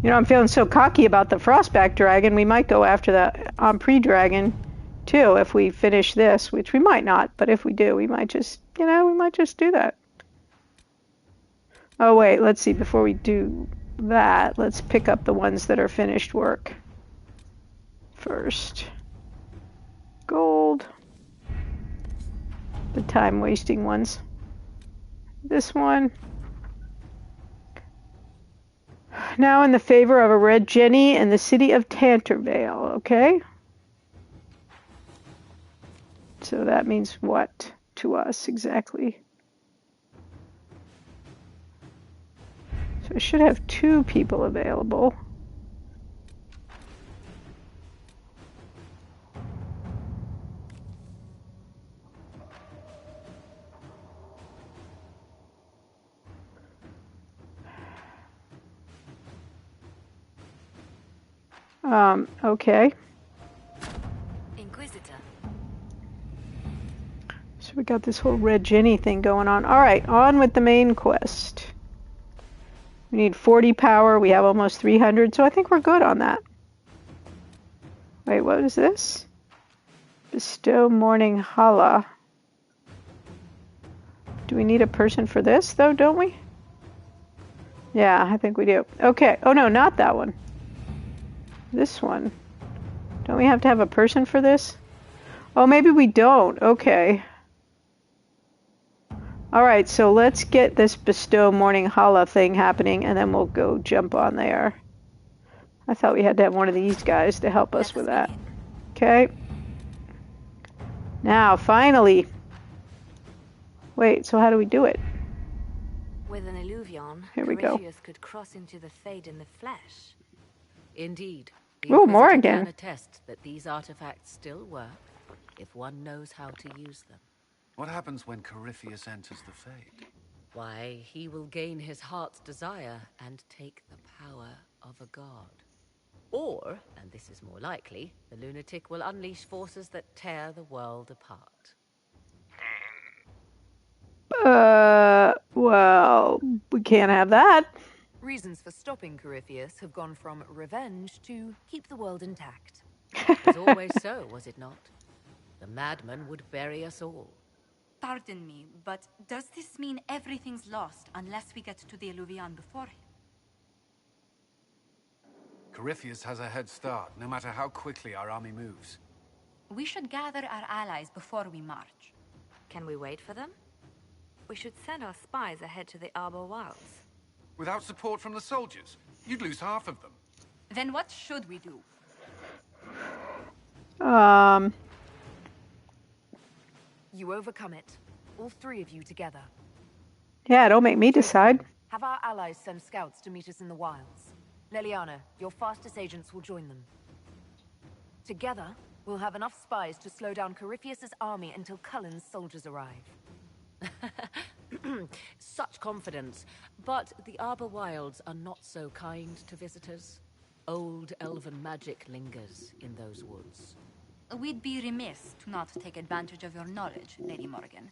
You know, I'm feeling so cocky about the Frostback Dragon, we might go after the Ampre Dragon, too, if we finish this, which we might not, but if we do, we might just, do that. Oh, wait, let's see, before we do that, let's pick up the ones that are finished work first. Gold. The time-wasting ones. This one. Now in the favor of a red Jenny in the city of Tantervale, okay? So that means what to us exactly? So I should have 2 people available. Okay. Inquisitor. So we got this whole Red Jenny thing going on. Alright, on with the main quest. We need 40 power. We have almost 300, so I think we're good on that. Wait, what is this? Bestow Morning Hala. Do we need a person for this, though, don't we? Yeah, I think we do. Okay. Oh, no, not that one. This one. Don't we have to have a person for this? Oh, maybe we don't. Okay. Alright, so let's get this Bestow Morning Hala thing happening, and then we'll go jump on there. I thought we had to have one of these guys to help us with that. Okay. Now, finally. Wait, so how do we do it? With an illuvion, Here we go. Corypheus could cross into the Fade in the flesh. Indeed. Ooh, more Inquisitor again. can attest that these artifacts still work if one knows how to use them. What happens when Corypheus enters the Fade? Why, he will gain his heart's desire and take the power of a god. Or, and this is more likely, the lunatic will unleash forces that tear the world apart. Well, we can't have that. Reasons for stopping Corypheus have gone from revenge to keep the world intact. It was always so, was it not? The madman would bury us all. Pardon me, but does this mean everything's lost unless we get to the Illuvian before him? Corypheus has a head start, no matter how quickly our army moves. We should gather our allies before we march. Can we wait for them? We should send our spies ahead to the Arbor Wilds. Without support from the soldiers, you'd lose half of them. Then what should we do? You overcome it. All three of you together. Yeah, don't make me decide. Have our allies send scouts to meet us in the wilds. Leliana, your fastest agents will join them. Together, we'll have enough spies to slow down Corypheus' army until Cullen's soldiers arrive. Such confidence. But the Arbor Wilds are not so kind to visitors. Old elven magic lingers in those woods. We'd be remiss to not take advantage of your knowledge, Lady Morgan.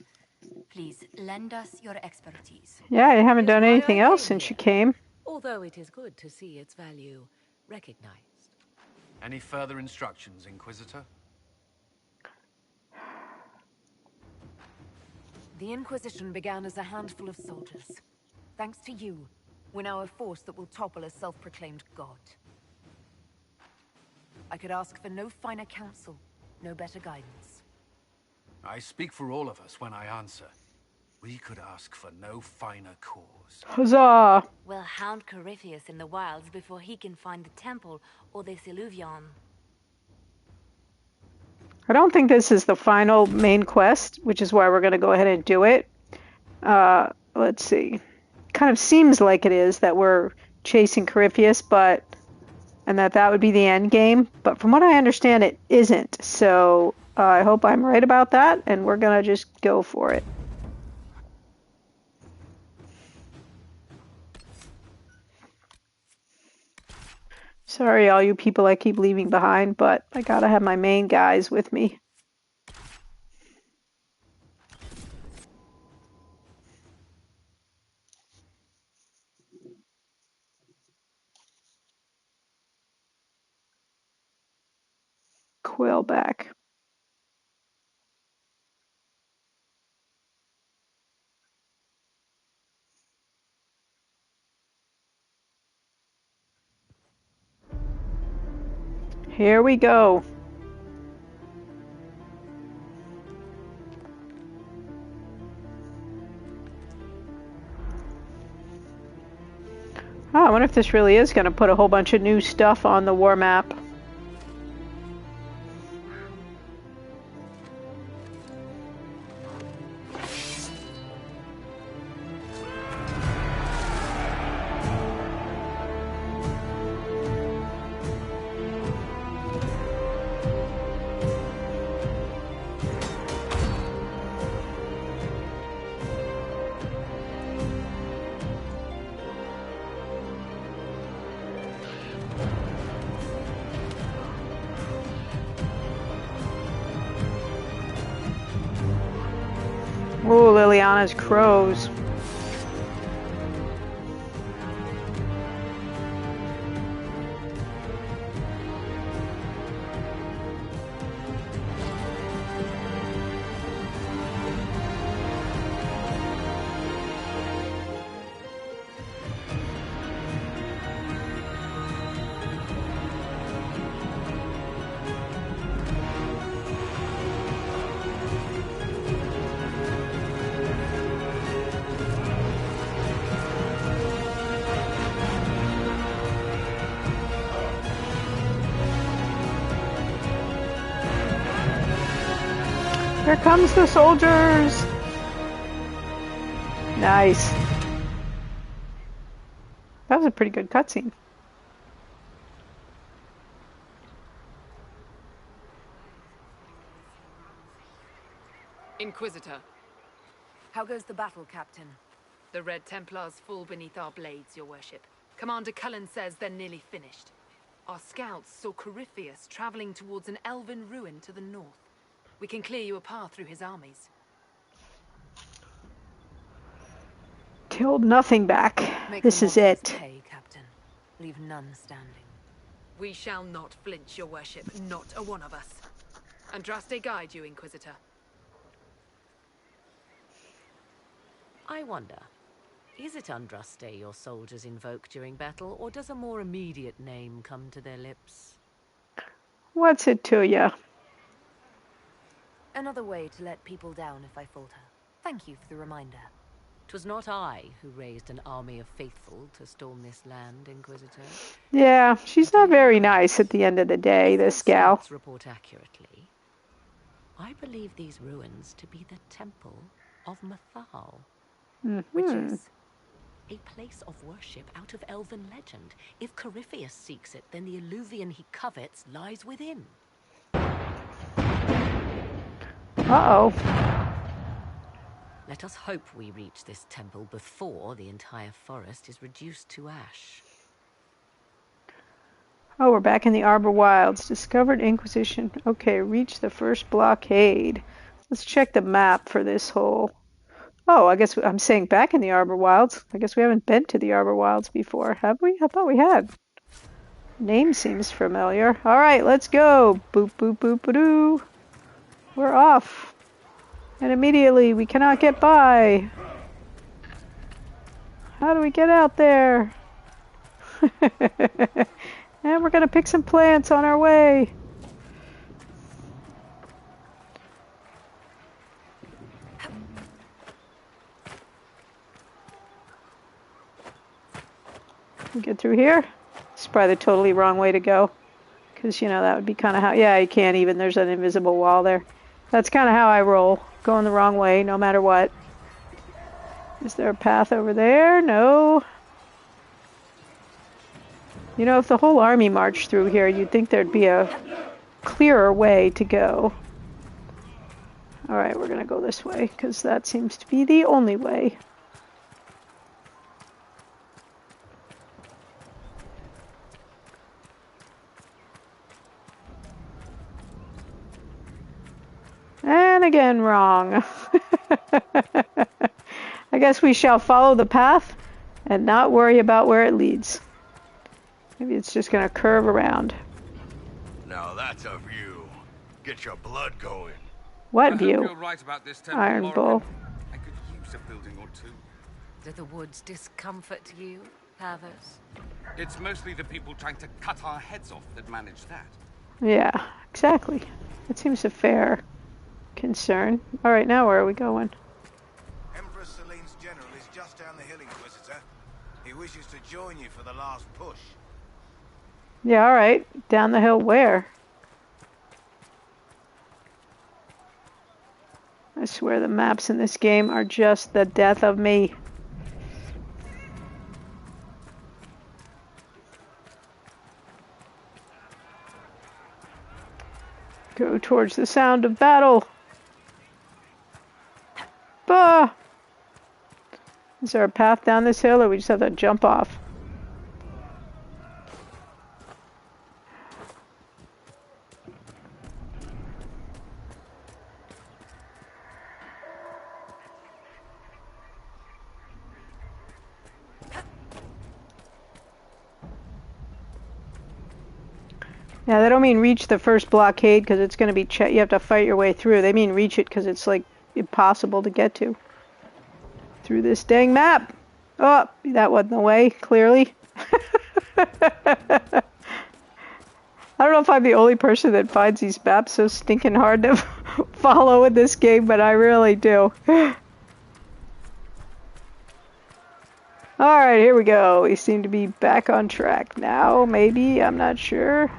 Please, lend us your expertise. Yeah, I haven't done Here's why anything I else came since you here. came. Although it is good to see its value recognized. Any further instructions, Inquisitor? The Inquisition began as a handful of soldiers. Thanks to you, we're now a force that will topple a self-proclaimed god. I could ask for no finer counsel, no better guidance. I speak for all of us when I answer. We could ask for no finer cause. Huzzah! We'll hound Corypheus in the wilds before he can find the temple or this illuvion. I don't think this is the final main quest, which is why we're going to go ahead and do it. Let's see. Kind of seems like it is that we're chasing Corypheus, and that would be the end game. But from what I understand, it isn't. So I hope I'm right about that, and we're going to just go for it. Sorry, all you people I keep leaving behind, but I gotta have my main guys with me. Quill back. Here we go. Oh, I wonder if this really is going to put a whole bunch of new stuff on the war map. Oh, Liliana's crows. Here comes the soldiers! Nice. That was a pretty good cutscene. Inquisitor, How goes the battle, Captain? the Red Templars fall beneath our blades, your worship. Commander Cullen says they're nearly finished. Our scouts saw Corypheus traveling towards an elven ruin to the north. We can clear you a path through his armies. They hold nothing back. Make This the is monsters it. pay, Captain. Leave none standing. We shall not flinch, your worship, not a one of us. Andraste guide you, Inquisitor. I wonder, is it Andraste your soldiers invoke during battle, or does a more immediate name come to their lips? What's it to ya? Another way to let people down if I falter. Thank you for the reminder. 'Twas not I who raised an army of faithful to storm this land, Inquisitor. Yeah, she's not very nice at the end of the day, this gal. Scouts report accurately. I believe these ruins to be the Temple of Mathal, which is a place of worship out of elven legend. If Corypheus seeks it, then the alluvion he covets lies within. Uh-oh. Let us hope we reach this temple before the entire forest is reduced to ash. Oh, we're back in the Arbor Wilds. Discovered Inquisition. Okay, reach the first blockade. Let's check the map for this whole... Oh, I guess I'm saying back in the Arbor Wilds. I guess we haven't been to the Arbor Wilds before, have we? I thought we had. Name seems familiar. All right, let's go. Boop, boop, boop, ba-doo. We're off. And immediately we cannot get by. How do we get out there? And we're going to pick some plants on our way. Get through here. It's probably the totally wrong way to go. Because, you know, that would be kind of how... Yeah, you can't even. There's an invisible wall there. That's kind of how I roll. Going the wrong way, no matter what. Is there a path over there? No. You know, if the whole army marched through here, you'd think there'd be a clearer way to go. Alright, we're going to go this way, because that seems to be the only way. And again, wrong. I guess we shall follow the path and not worry about where it leads. Maybe it's just going to curve around. Now that's a view. Get your blood going. What I view? hope you're right about this temple, Iron Morrigan. Bull. I could use a building or two. Do the woods discomfort you, Havers? It's mostly the people trying to cut our heads off that manage that. Yeah, exactly. It seems a fair concern. Alright, now where are we going? Empress Celine's general is just down the hill, Inquisitor. He wishes to join you for the last push. Yeah, alright. Down the hill where? I swear the maps in this game are just the death of me. Go towards the sound of battle. Bah! Is there a path down this hill, or we just have to jump off? Yeah, they don't mean reach the first blockade because it's going to be you have to fight your way through. They mean reach it because it's like impossible to get to through this dang map. Oh, that wasn't the way, clearly. I don't know if I'm the only person that finds these maps so stinking hard to follow in this game, but I really do. Alright, here we go. We seem to be back on track now, maybe. I'm not sure.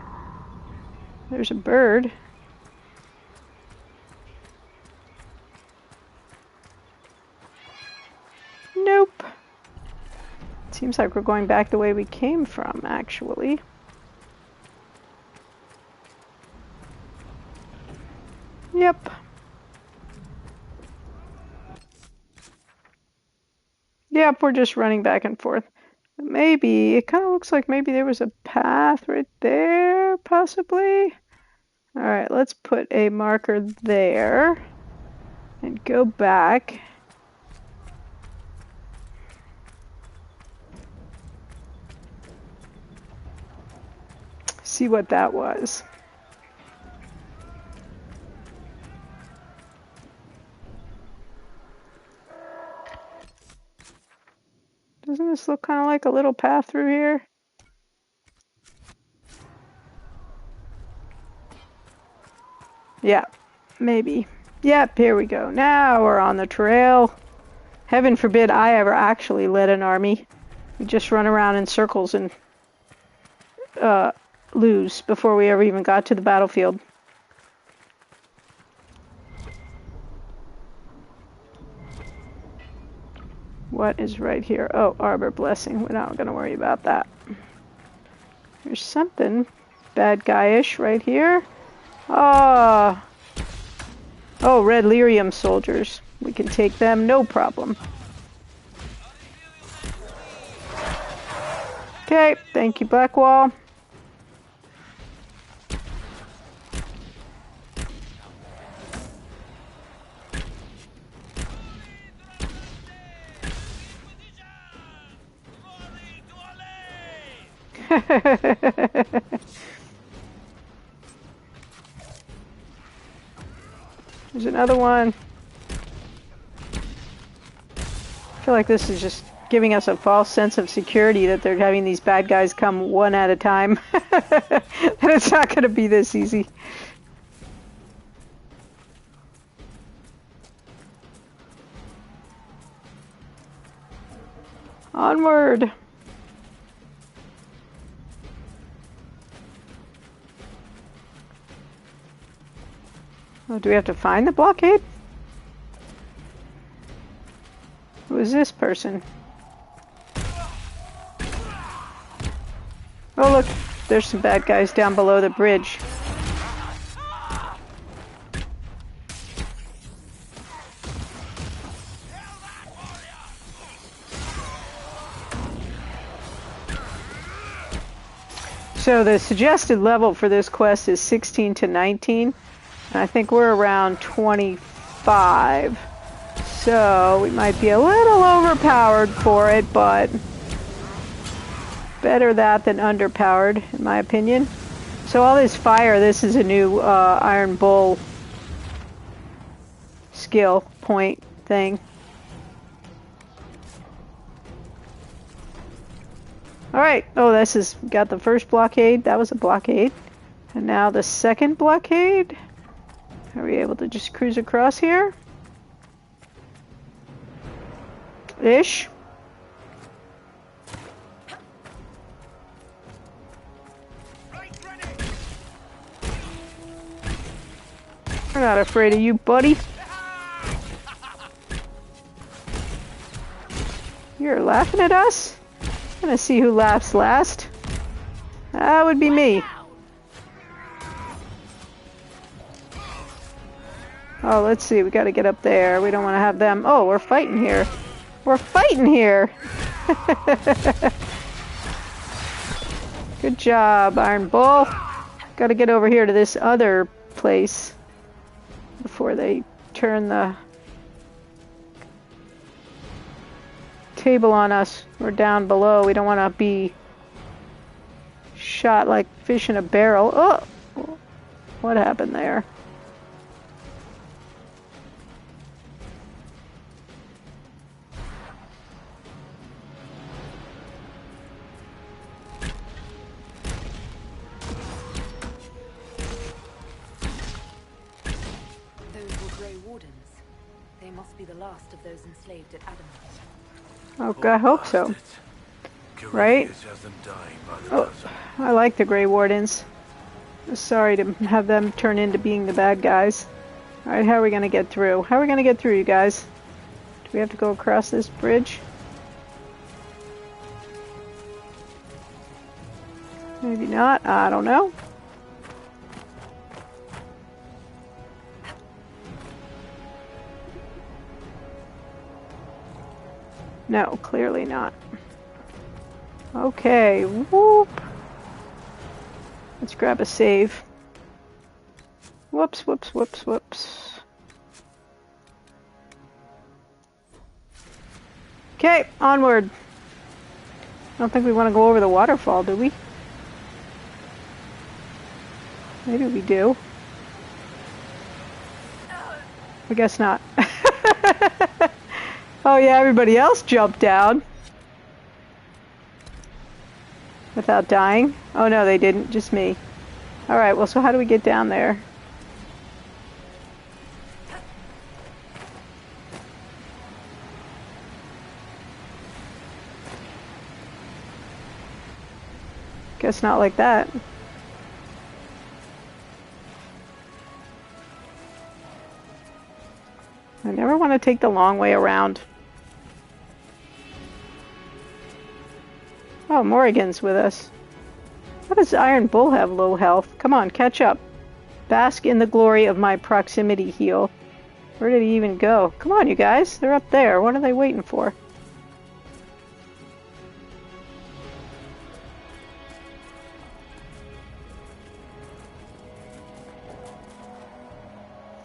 There's a bird. Nope. Seems like we're going back the way we came from, actually. Yep. Yep, we're just running back and forth. Maybe, it kind of looks like maybe there was a path right there, possibly. Alright, let's put a marker there and go back. See what that was. Doesn't this look kind of like a little path through here? Yeah, maybe. Yep, here we go. Now we're on the trail. Heaven forbid I ever actually led an army. We just run around in circles and lose before we ever even got to the battlefield. What is right here? Oh, Arbor Blessing. We're not going to worry about that. There's something bad guy-ish right here. Ah. Oh, Red Lyrium soldiers. We can take them, no problem. Okay, thank you, Blackwall. There's another one. I feel like this is just giving us a false sense of security that they're having these bad guys come one at a time. And it's not going to be this easy. Onward! Oh, do we have to find the blockade? Who is this person? Oh look, there's some bad guys down below the bridge. So the suggested level for this quest is 16 to 19. And I think we're around 25. So we might be a little overpowered for it, but better that than underpowered, in my opinion. So all this fire, this is a new Iron Bull skill point thing. Alright, oh, this is, got the first blockade. That was a blockade. And now the second blockade. Are we able to just cruise across here? Ish. We're not afraid of you, buddy. You're laughing at us? I'm gonna see who laughs last. That would be me. Oh, let's see. We gotta get up there. We don't want to have them. Oh, we're fighting here. We're fighting here. Good job, Iron Bull. Gotta get over here to this other place before they turn the table on us. We're down below. We don't want to be shot like fish in a barrel. Oh! What happened there? They must be the last of those enslaved at Adamant. Oh, I hope so. Right? Oh, I like the Grey Wardens. Sorry to have them turn into being the bad guys. Alright, how are we going to get through? How are we going to get through, you guys? Do we have to go across this bridge? Maybe not. I don't know. No, clearly not. Okay, whoop. Let's grab a save. Whoops, whoops, whoops, whoops. Okay, onward. I don't think we want to go over the waterfall, do we? Maybe we do. I guess not. Oh yeah, everybody else jumped down. Without dying? Oh no, they didn't, just me. Alright, well, so how do we get down there? Guess not like that. I never want to take the long way around. Oh, Morrigan's with us. How does Iron Bull have low health? Come on, catch up. Bask in the glory of my proximity heal. Where did he even go? Come on, you guys. They're up there. What are they waiting for?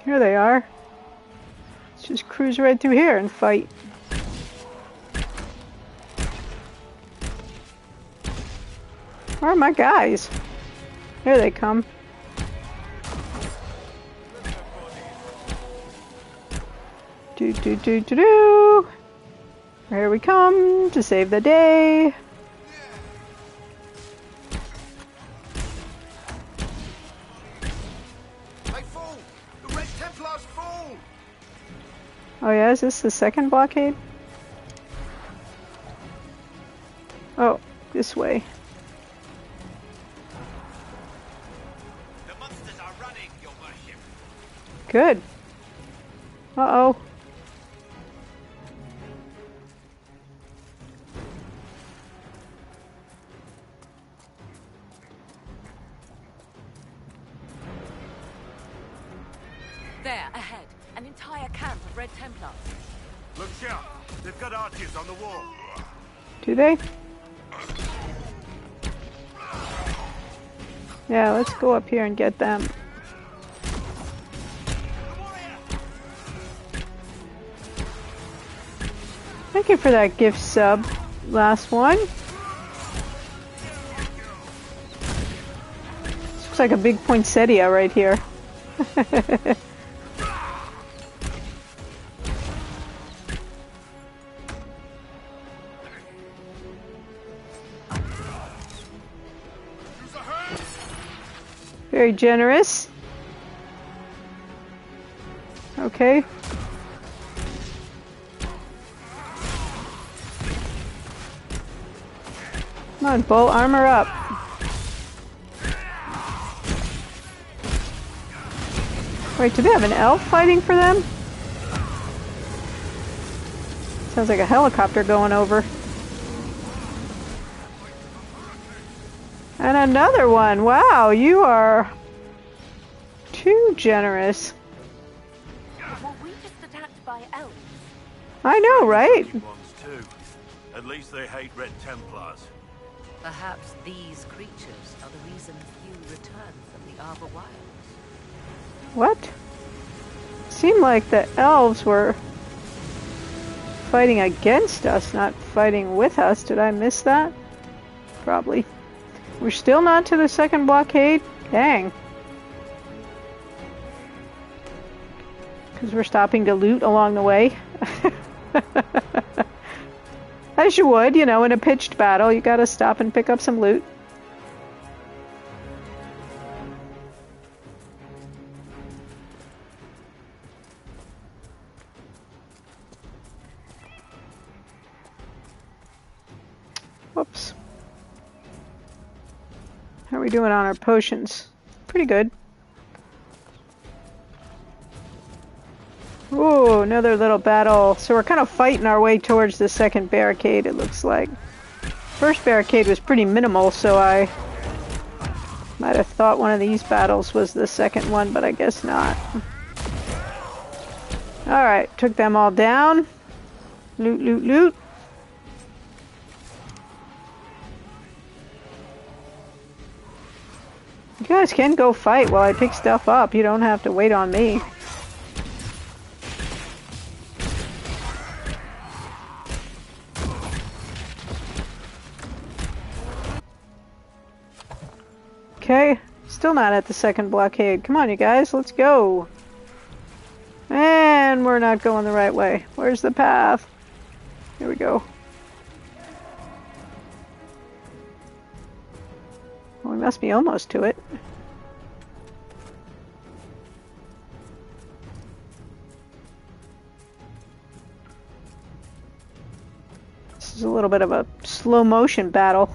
Here they are. Let's just cruise right through here and fight. Where are my guys? Here they come. Do do do do do. Here we come to save the day. They fall. The Red Templars fall. Oh yeah, is this the second blockade? Oh, this way. Good. Uh-oh. There, ahead. An entire camp of Red Templars. Look out! They've got archers on the wall. Do they? Yeah, let's go up here and get them. Thank you for that gift sub. Last one. This looks like a big poinsettia right here. Very generous. Okay. Come on, Bull, armor up. Wait, do they have an elf fighting for them? Sounds like a helicopter going over. And another one. Wow, you are too generous. Were we just attacked by elves? I know, right? Ones too. At least they hate Red Templars. Perhaps these creatures are the reason few return from the Arbor Wilds. What? Seemed like the elves were fighting against us, not fighting with us. Did I miss that? Probably. We're still not to the second blockade? Dang. Because we're stopping to loot along the way. As you would, you know, in a pitched battle, you gotta stop and pick up some loot. Whoops. How are we doing on our potions? Pretty good. Ooh, another little battle. So we're kind of fighting our way towards the second barricade, it looks like. First barricade was pretty minimal, so I might have thought one of these battles was the second one, but I guess not. Alright, took them all down. Loot, loot, loot. You guys can go fight while I pick stuff up. You don't have to wait on me. Okay, still not at the second blockade. Come on, you guys, let's go. And we're not going the right way. Where's the path? Here we go. Well, we must be almost to it. This is a little bit of a slow motion battle.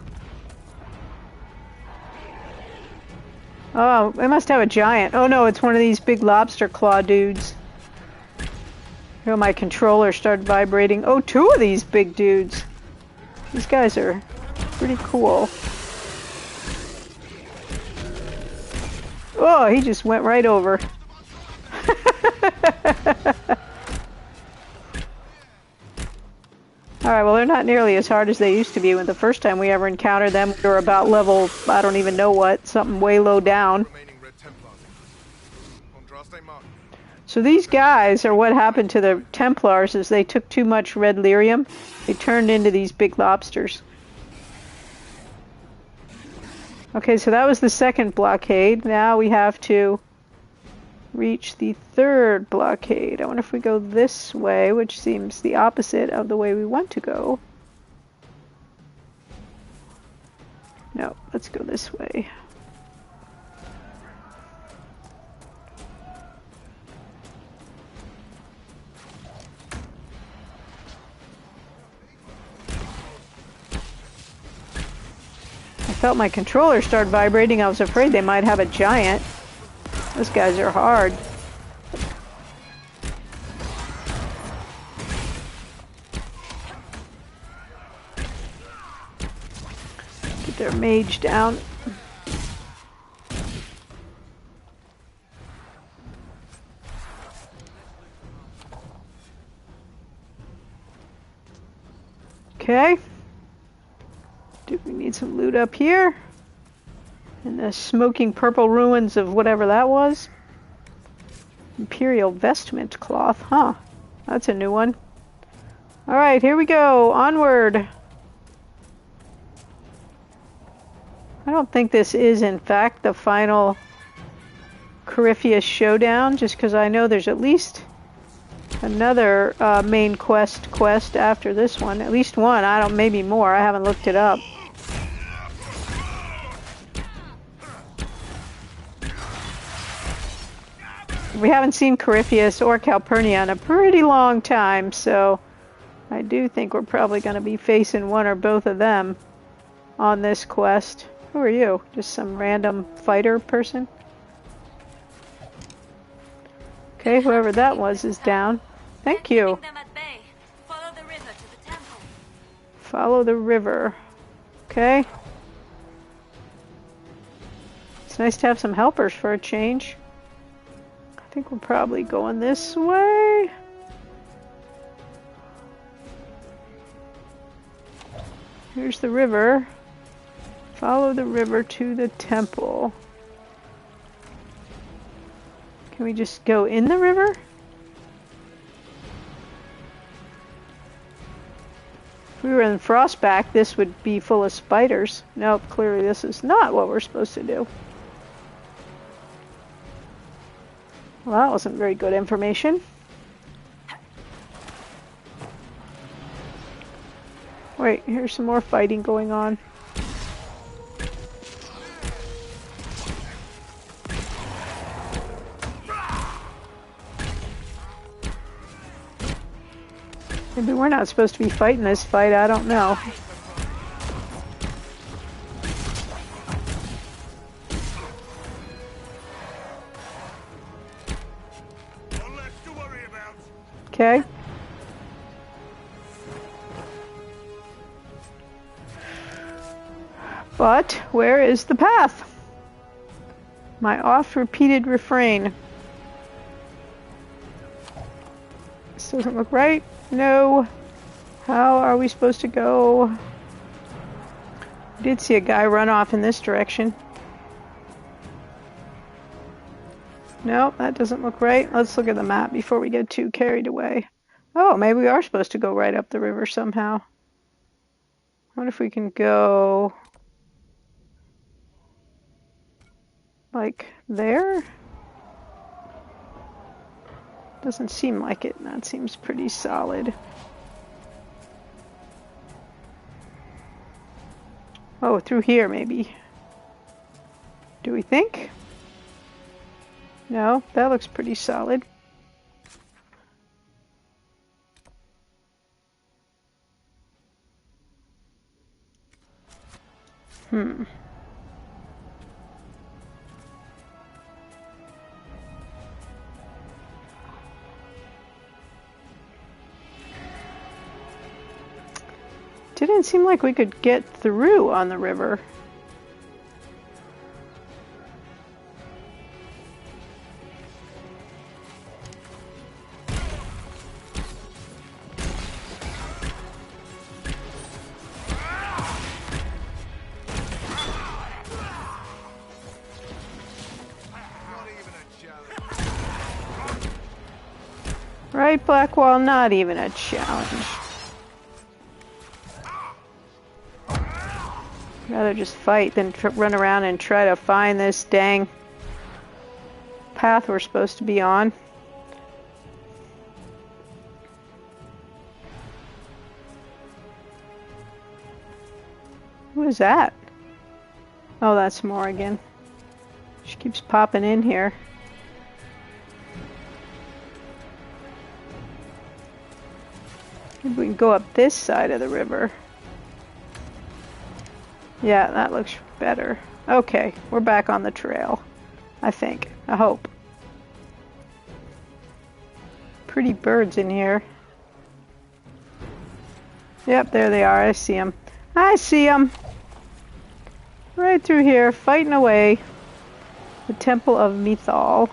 Oh, it must have a giant. Oh no, it's one of these big lobster claw dudes. Oh, my controller started vibrating. Oh, two of these big dudes. These guys are pretty cool. Oh, he just went right over. Alright, well, they're not nearly as hard as they used to be. When the first time we ever encountered them, we were about level, I don't even know what, something way low down. So these guys are what happened to the Templars is they took too much red lyrium. They turned into these big lobsters. Okay, so that was the second blockade. Now we have to reach the third blockade. I wonder if we go this way, which seems the opposite of the way we want to go. No, let's go this way. I felt my controller start vibrating. I was afraid they might have a giant. Those guys are hard. Get their mage down. Okay. Do we need some loot up here? In the smoking purple ruins of whatever that was. Imperial vestment cloth, huh? That's a new one. Alright, here we go. Onward. I don't think this is, in fact, the final Corypheus showdown, just because I know there's at least another main quest after this one. At least one. I don't, maybe more. I haven't looked it up. We haven't seen Corypheus or Calpurnia in a pretty long time, so I do think we're probably going to be facing one or both of them on this quest. Who are you? Just some random fighter person? Okay, whoever that was is down. Thank you. Follow the river to the temple. Follow the river. Okay. It's nice to have some helpers for a change. I think we're probably going this way. Here's the river. Follow the river to the temple. Can we just go in the river? If we were in Frostback, this would be full of spiders. Nope, clearly this is not what we're supposed to do. Well, that wasn't very good information. Wait, here's some more fighting going on. Maybe we're not supposed to be fighting this fight, I don't know. Okay. But where is the path? My oft-repeated refrain. This doesn't look right. No. How are we supposed to go? I did see a guy run off in this direction. No, that doesn't look right. Let's look at the map before we get too carried away. Oh, maybe we are supposed to go right up the river somehow. I wonder if we can go like there? Doesn't seem like it. That seems pretty solid. Oh, through here maybe. Do we think? No, that looks pretty solid. Didn't seem like we could get through on the river. Right, Blackwall, not even a challenge. Rather just fight than run around and try to find this dang path we're supposed to be on. Who is that? Oh, that's Morrigan. She keeps popping in here. Maybe we can go up this side of the river. Yeah, that looks better. Okay, we're back on the trail. I think. I hope. Pretty birds in here. Yep, there they are. I see them. I see them! Right through here, fighting away. The Temple of Mythal.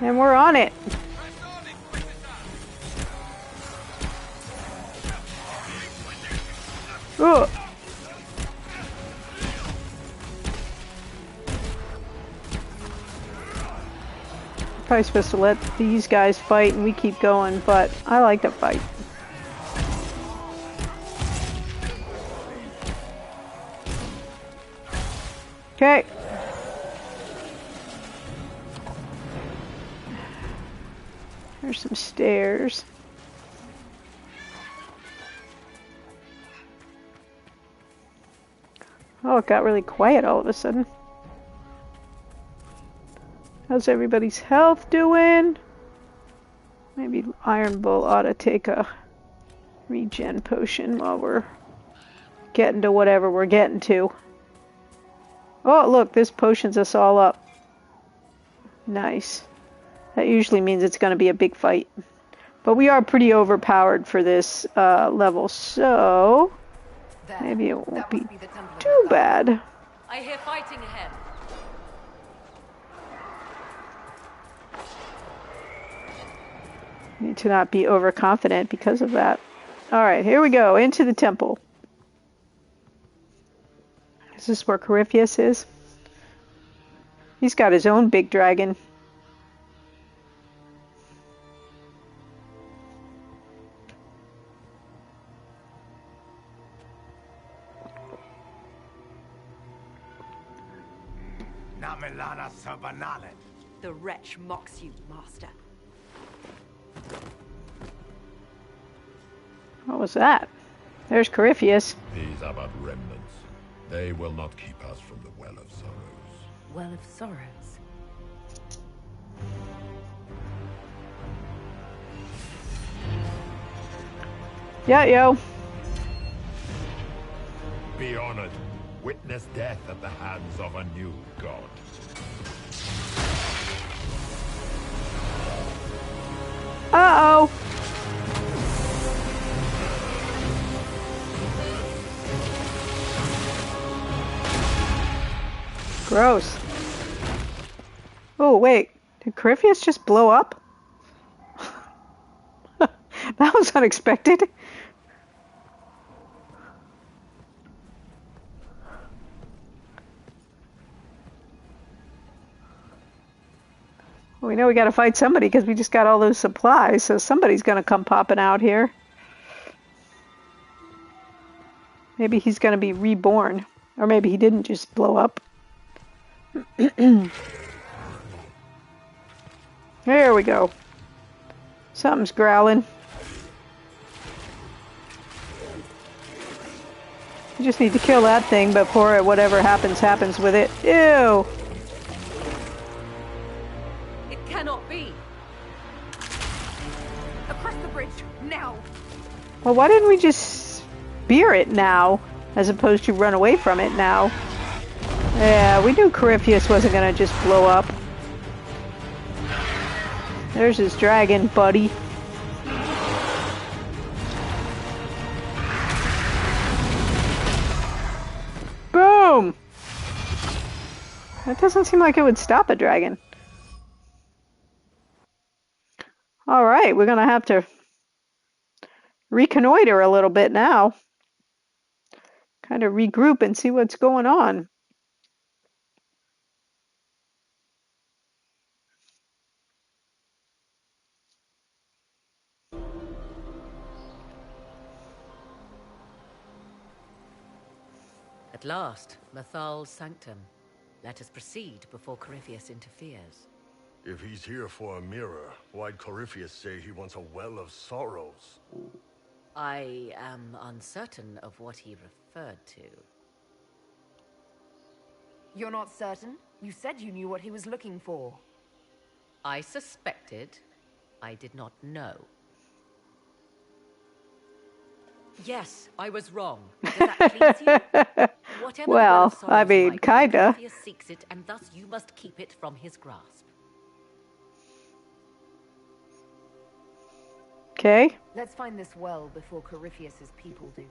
And we're on it! Ugh. Probably supposed to let these guys fight and we keep going, but I like to fight. Okay. There's some stairs. Oh, it got really quiet all of a sudden. How's everybody's health doing? Maybe Iron Bull ought to take a regen potion while we're getting to whatever we're getting to. Oh, look, this potions us all up. Nice. That usually means it's going to be a big fight. But we are pretty overpowered for this level, so maybe it won't be too bad. I hear fighting ahead. Need to not be overconfident because of that. Alright, here we go, into the temple. Is this where Corypheus is? He's got his own big dragon. Namilana Sabanale. The wretch mocks you, Master. What was that? There's Corypheus. These are but remnants. They will not keep us from the Well of Sorrows. Well of Sorrows. Yeah, yo. Be honored. Witness death at the hands of a new god. Uh-oh. Gross. Oh, wait. Did Corypheus just blow up? That was unexpected. We know we gotta fight somebody because we just got all those supplies, so somebody's gonna come popping out here. Maybe he's gonna be reborn. Or maybe he didn't just blow up. There we go. Something's growling. You just need to kill that thing before whatever happens with it. Ew! It cannot be. Across the bridge, now. Well, why didn't we just spear it now, as opposed to run away from it now? Yeah, we knew Corypheus wasn't gonna just blow up. There's his dragon, buddy. Boom! That doesn't seem like it would stop a dragon. Alright, we're gonna have to reconnoiter a little bit now. Kind of regroup and see what's going on. At last, Mathal's sanctum. Let us proceed before Corypheus interferes. If he's here for a mirror, why'd Corypheus say he wants a Well of Sorrows? I am uncertain of what he referred to. You're not certain? You said you knew what he was looking for. I suspected. I did not know. Yes, I was wrong. Does that please you? Whatever Well, the Well of Sorrows I mean, might be, kinda. Corypheus seeks it, and thus you must keep it from his grasp. Okay. Let's find this well before Corypheus's people do.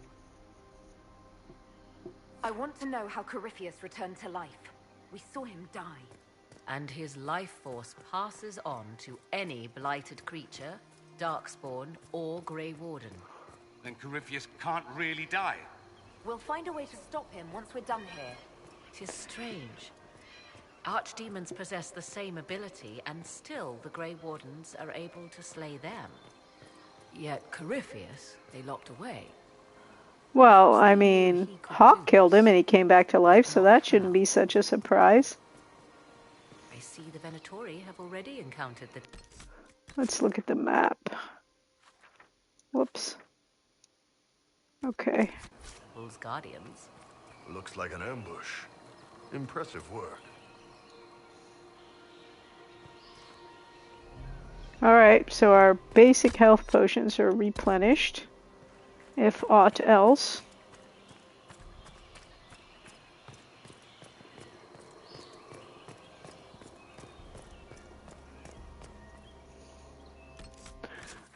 I want to know how Corypheus returned to life. We saw him die. And his life force passes on to any blighted creature, darkspawn, or Grey Warden. Then Corypheus can't really die. We'll find a way to stop him once we're done here. 'Tis strange. Archdemons possess the same ability, and still the Grey Wardens are able to slay them. Yet Corypheus, they locked away. Well, I mean, Hawk killed him and he came back to life, so that shouldn't be such a surprise. I see the Venatori have already encountered the... Let's look at the map. Whoops. Okay. Temple's guardians. Looks like an ambush. Impressive work. Alright, so our basic health potions are replenished, if aught else.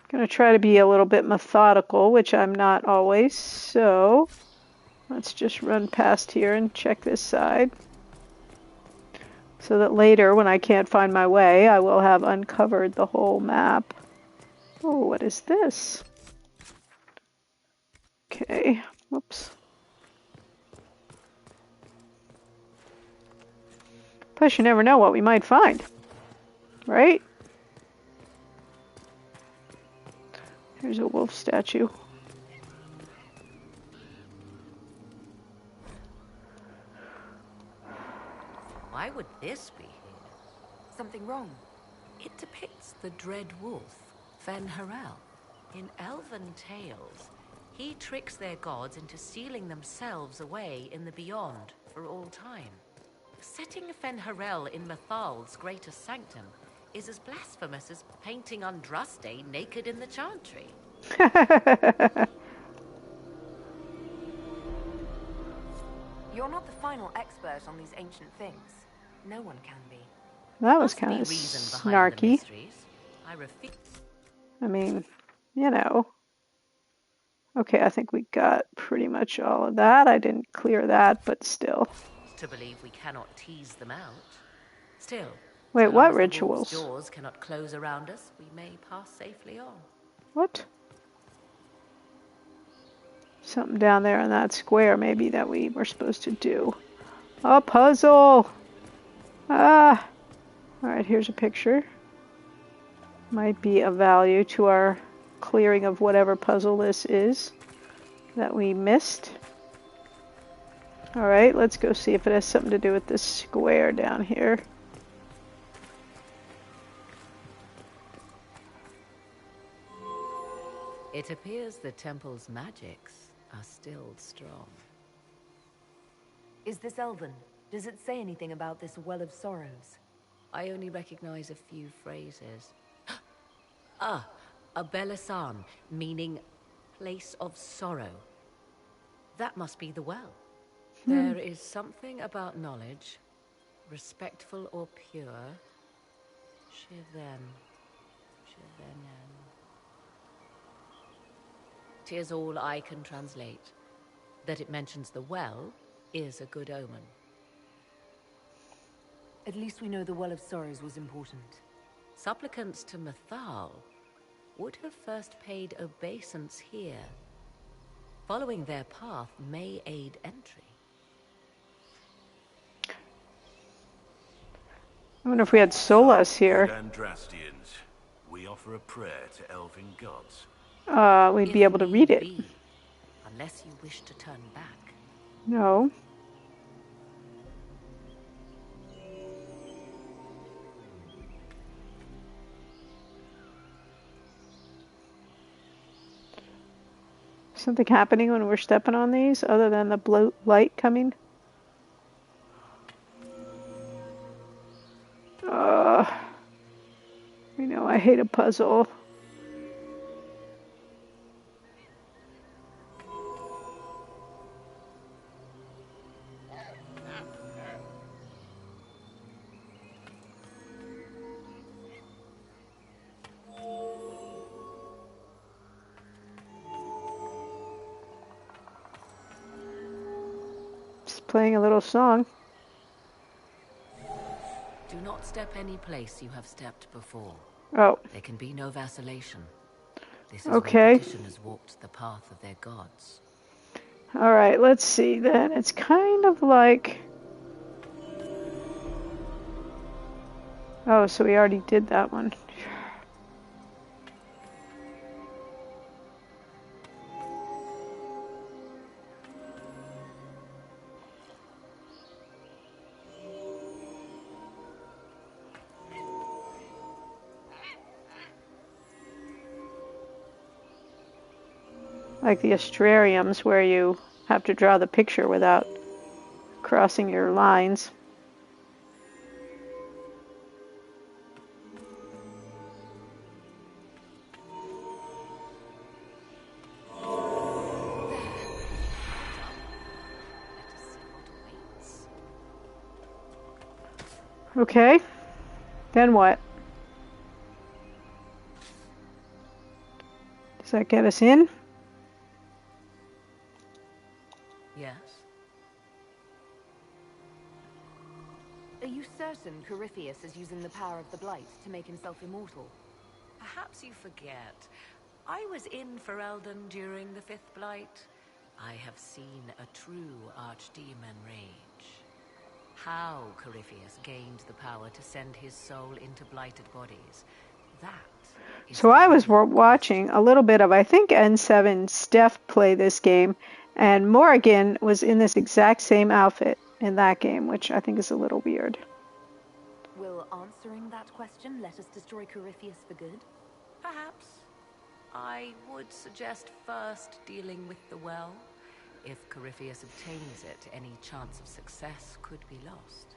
Gonna try to be a little bit methodical, which I'm not always, so let's just run past here and check this side. So that later, when I can't find my way, I will have uncovered the whole map. Oh, what is this? Okay, whoops. Plus, you never know what we might find, right? There's a wolf statue. Why would this be here? Something wrong? It depicts the dread wolf, Fen-Harel. In elven tales, he tricks their gods into sealing themselves away in the beyond for all time. Setting Fen-Harel in Mathal's greatest sanctum is as blasphemous as painting Andraste naked in the chantry. You're not the final expert on these ancient things. No one can be. That was kind of snarky. I mean, you know. Okay, I think we got pretty much all of that. I didn't clear that, but still. To believe we cannot tease them out. Still, wait, so what rituals? The doors cannot close around us, we may pass safely on. What? Something down there in that square, maybe, that we were supposed to do. A puzzle! Ah! Alright, here's a picture. Might be of value to our clearing of whatever puzzle this is that we missed. Alright, let's go see if it has something to do with this square down here. It appears the temple's magics are still strong. Is this Elven? Does it say anything about this Well of Sorrows? I only recognize a few phrases. Ah, a Belisan, meaning place of sorrow. That must be the well. There is something about knowledge, respectful or pure. Shiven. Shivenen. 'Tis all I can translate. That it mentions the well is a good omen. At least we know the Well of Sorrows was important. Supplicants to Mathal would have first paid obeisance here. Following their path may aid entry. I wonder if we had Solas here. Andrastians, we offer a prayer to elven gods. We'd be able to read it. Unless you wish to turn back. No. Something happening when we're stepping on these other than the light coming? You know, I hate a puzzle. Playing a little song. Do not step any place you have stepped before. Oh. There can be no vacillation. This is okay. Where tradition walked the path of their gods. Alright, let's see then. It's kind of like... Oh, so we already did that one. Like the astrariums where you have to draw the picture without crossing your lines. Okay, then what? Does that get us in? Yes. Are you certain Corypheus is using the power of the Blight to make himself immortal? Perhaps you forget. I was in Ferelden during the Fifth Blight. I have seen a true archdemon rage. How Corypheus gained the power to send his soul into blighted bodies. That is so I was watching a little bit of, I think N7 Steph play this game, and Morrigan was in this exact same outfit in that game, which I think is a little weird. that question, let us destroy Corypheus for good? Perhaps. I would suggest first dealing with the well. If Corypheus obtains it, any chance of success could be lost.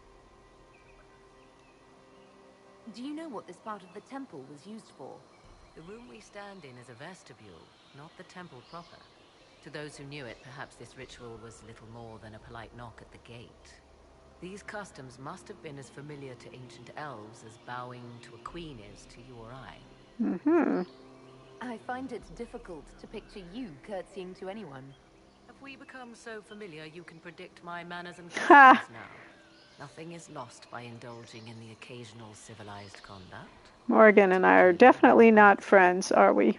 Do you know what this part of the temple was used for? The room we stand in is a vestibule, not the temple proper. To those who knew it, perhaps this ritual was little more than a polite knock at the gate. These customs must have been as familiar to ancient elves as bowing to a queen is to you or I. Mm-hmm. I find it difficult to picture you curtsying to anyone. Have we become so familiar you can predict my manners and customs now? Nothing is lost by indulging in the occasional civilized conduct. Morgan and I are definitely not friends, are we?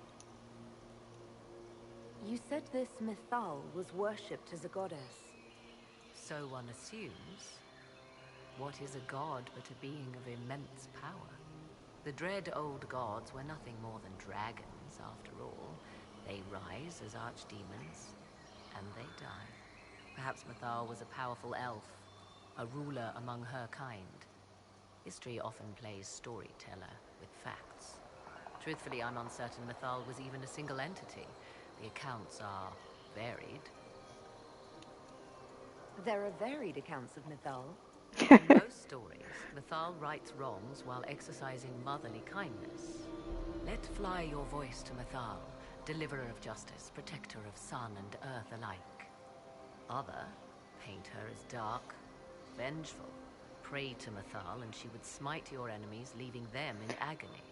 You said this Mythal was worshipped as a goddess. So one assumes. What is a god but a being of immense power? The dread old gods were nothing more than dragons, after all. They rise as archdemons, and they die. Perhaps Mythal was a powerful elf, a ruler among her kind. History often plays storyteller with facts. Truthfully, I'm uncertain Mythal was even a single entity. The accounts are varied. There are varied accounts of Mythal. In most stories, Mythal rights wrongs while exercising motherly kindness. Let fly your voice to Mythal, deliverer of justice, protector of sun and earth alike. Other paint her as dark, vengeful. Pray to Mythal and she would smite your enemies, leaving them in agony.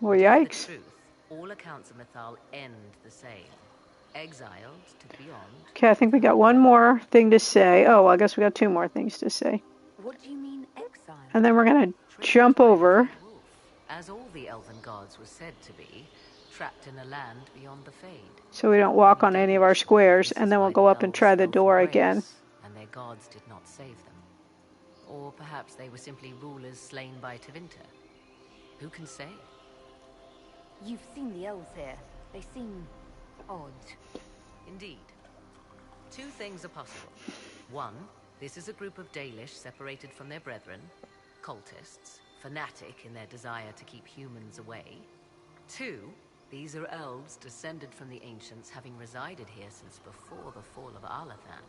Well, yikes. The truth, all accounts of Mythal end the same. Exiled to beyond. Okay, I think we got one more thing to say. Oh, well, I guess we got two more things to say. What do you mean exile? And then we're going to jump over. As all the elven gods were said to be, trapped in a land beyond the Fade. So we don't walk on any of our squares, and then we'll go up and try the door again. And their gods did not save them. Or perhaps they were simply rulers slain by Tevinter. Who can say? You've seen the elves here. They seem odd. Indeed. Two things are possible. One, this is a group of Dalish separated from their brethren, cultists, fanatic in their desire to keep humans away. Two, these are elves descended from the ancients, having resided here since before the fall of Arlathan.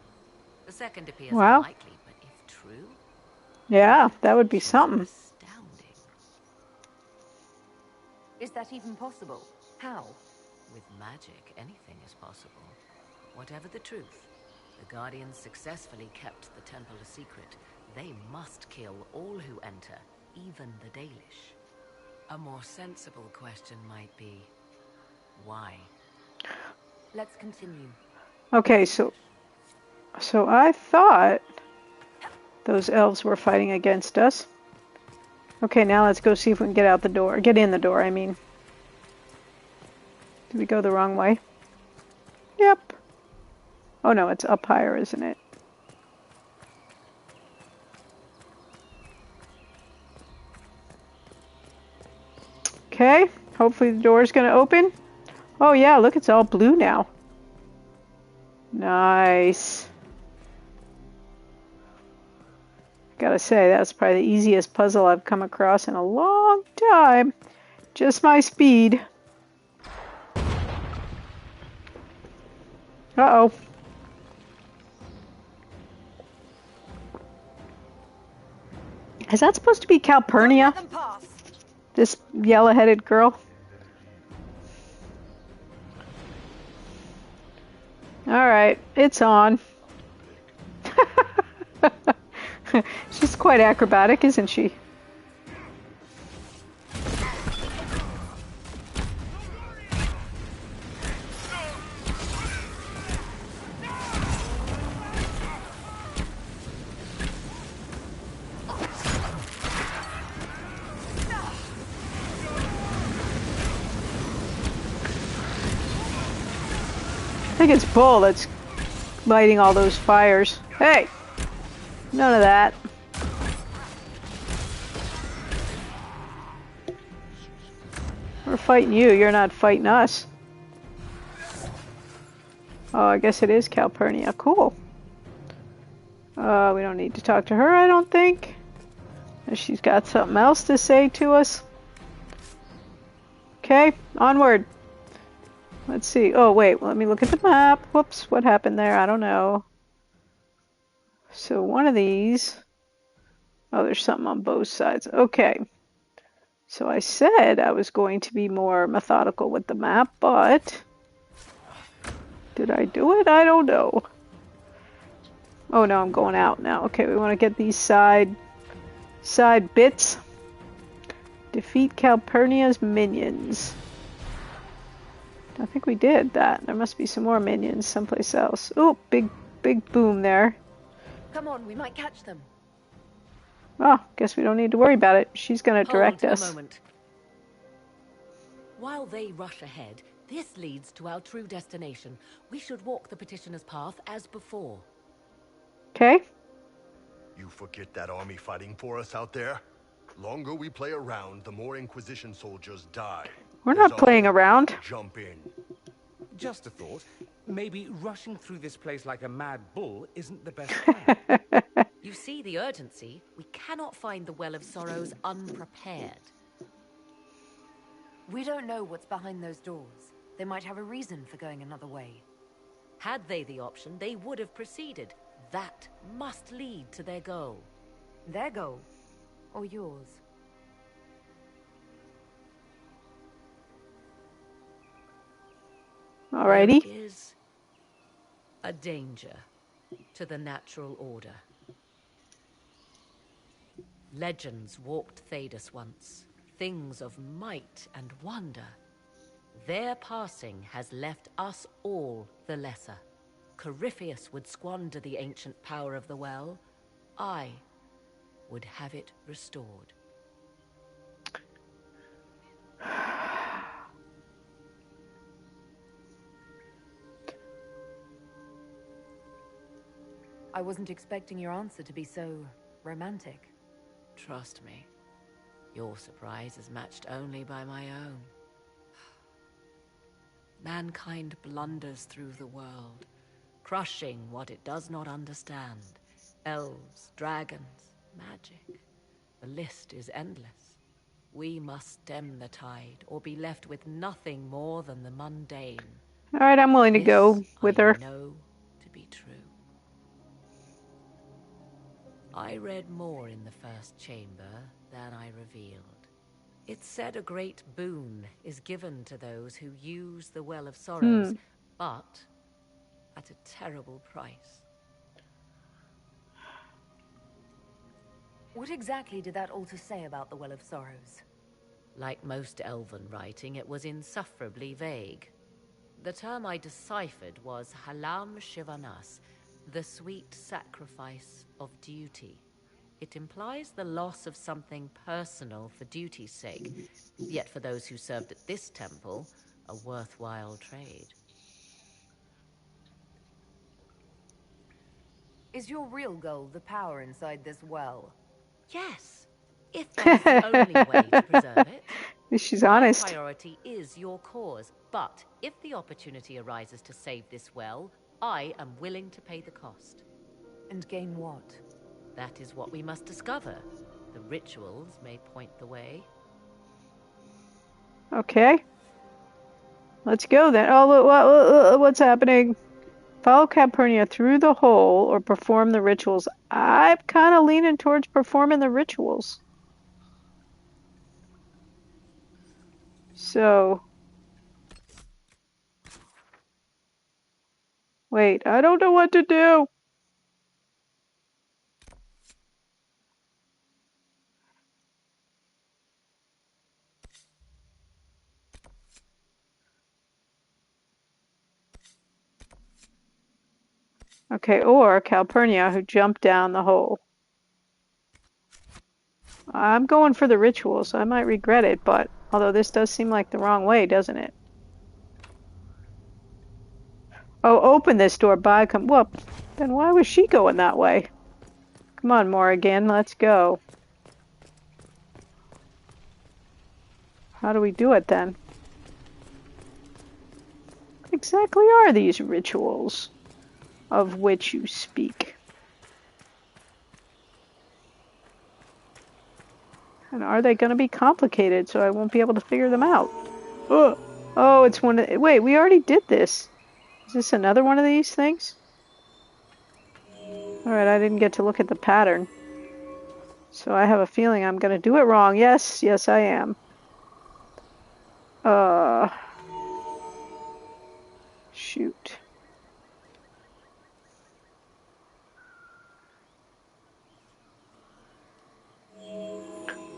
The second appears unlikely, but if true... Yeah, that would be something. Astounding. Is that even possible? How? With magic, anything is possible. Whatever the truth, the Guardians successfully kept the temple a secret. They must kill all who enter, even the Dalish. A more sensible question might be, why? Let's continue. Okay, so I thought those elves were fighting against us. Okay, now let's go see if we can get out the door. Get in the door, I mean. Did we go the wrong way? Yep. Oh no, it's up higher, isn't it? Okay, hopefully the door's gonna open. Oh yeah, look, it's all blue now. Nice. Gotta say, that's probably the easiest puzzle I've come across in a long time. Just my speed. Uh-oh. Is that supposed to be Calpurnia? This yellow-headed girl? Alright, it's on. She's quite acrobatic, isn't she? I think it's Bull that's lighting all those fires. Hey! None of that. We're fighting you, you're not fighting us. Oh, I guess it is Calpurnia. Cool. We don't need to talk to her, I don't think. She's got something else to say to us. Okay, onward. Let's see. Oh, wait, let me look at the map. Whoops, what happened there? I don't know. So one of these... Oh, there's something on both sides. Okay. So I said I was going to be more methodical with the map, but... Did I do it? I don't know. Oh, no, I'm going out now. Okay, we want to get these side bits. Defeat Calpurnia's minions. I think we did that. There must be some more minions someplace else. Oh, big boom there. Come on, we might catch them. Oh, guess we don't need to worry about it. She's going to direct us. A moment. While they rush ahead, this leads to our true destination. We should walk the petitioner's path as before. Okay. You forget that army fighting for us out there? Longer we play around, the more Inquisition soldiers die. We're not playing around. Jump in. Just a thought. Maybe rushing through this place like a mad bull isn't the best plan. You see the urgency? We cannot find the Well of Sorrows unprepared. We don't know what's behind those doors. They might have a reason for going another way. Had they the option, they would have proceeded. That must lead to their goal. Their goal? Or yours? Alrighty. There is a danger to the natural order. Legends walked Thedas once, things of might and wonder. Their passing has left us all the lesser. Corypheus would squander the ancient power of the well. I would have it restored. I wasn't expecting your answer to be so romantic. Trust me, your surprise is matched only by my own. Mankind blunders through the world, crushing what it does not understand. Elves, dragons, magic. The list is endless. We must stem the tide, or be left with nothing more than the mundane. Alright, I'm willing to go with her. I know to be true. I read more in the first chamber than I revealed. It said a great boon is given to those who use the Well of Sorrows, but at a terrible price. What exactly did that altar say about the Well of Sorrows? Like most elven writing, it was insufferably vague. The term I deciphered was Halam Shivanas, the sweet sacrifice of duty. It implies the loss of something personal for duty's sake, yet for those who served at this temple, a worthwhile trade. Is your real goal the power inside this well? Yes, if that's the only way to preserve it. She's honest. My priority is your cause, but if the opportunity arises to save this well, I am willing to pay the cost. And gain what? That is what we must discover. The rituals may point the way. Okay. Let's go then. Oh, what's happening? Follow Calpurnia through the hole or perform the rituals. I'm kind of leaning towards performing the rituals. So... Wait, I don't know what to do. Okay, or Calpurnia, who jumped down the hole. I'm going for the rituals. I might regret it, but although this does seem like the wrong way, doesn't it? Oh, open this door, by come. Whoop. Then why was she going that way? Come on, Morrigan, let's go. How do we do it then? What exactly are these rituals of which you speak? And are they going to be complicated so I won't be able to figure them out? Ugh. Oh, it's one of... Wait, we already did this. Is this another one of these things? Alright, I didn't get to look at the pattern. So I have a feeling I'm going to do it wrong. Yes, yes I am. Shoot.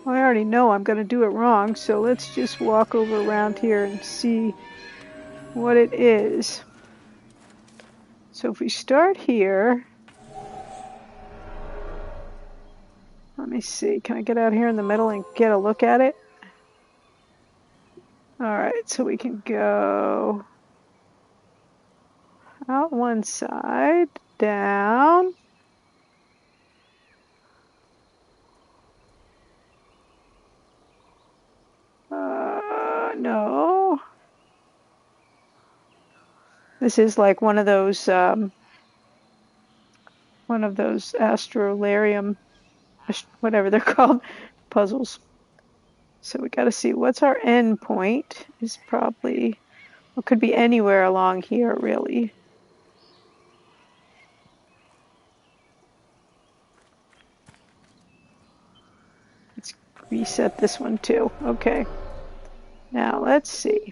Well, I already know I'm going to do it wrong, so let's just walk over around here and see what it is. So if we start here... Let me see. Can I get out here in the middle and get a look at it? Alright, so we can go out one side, down. No. This is like one of those astrolarium, whatever they're called, puzzles. So we got to see what's our end point. Is probably, well, could be anywhere along here, really. Let's reset this one too. Okay. Now let's see.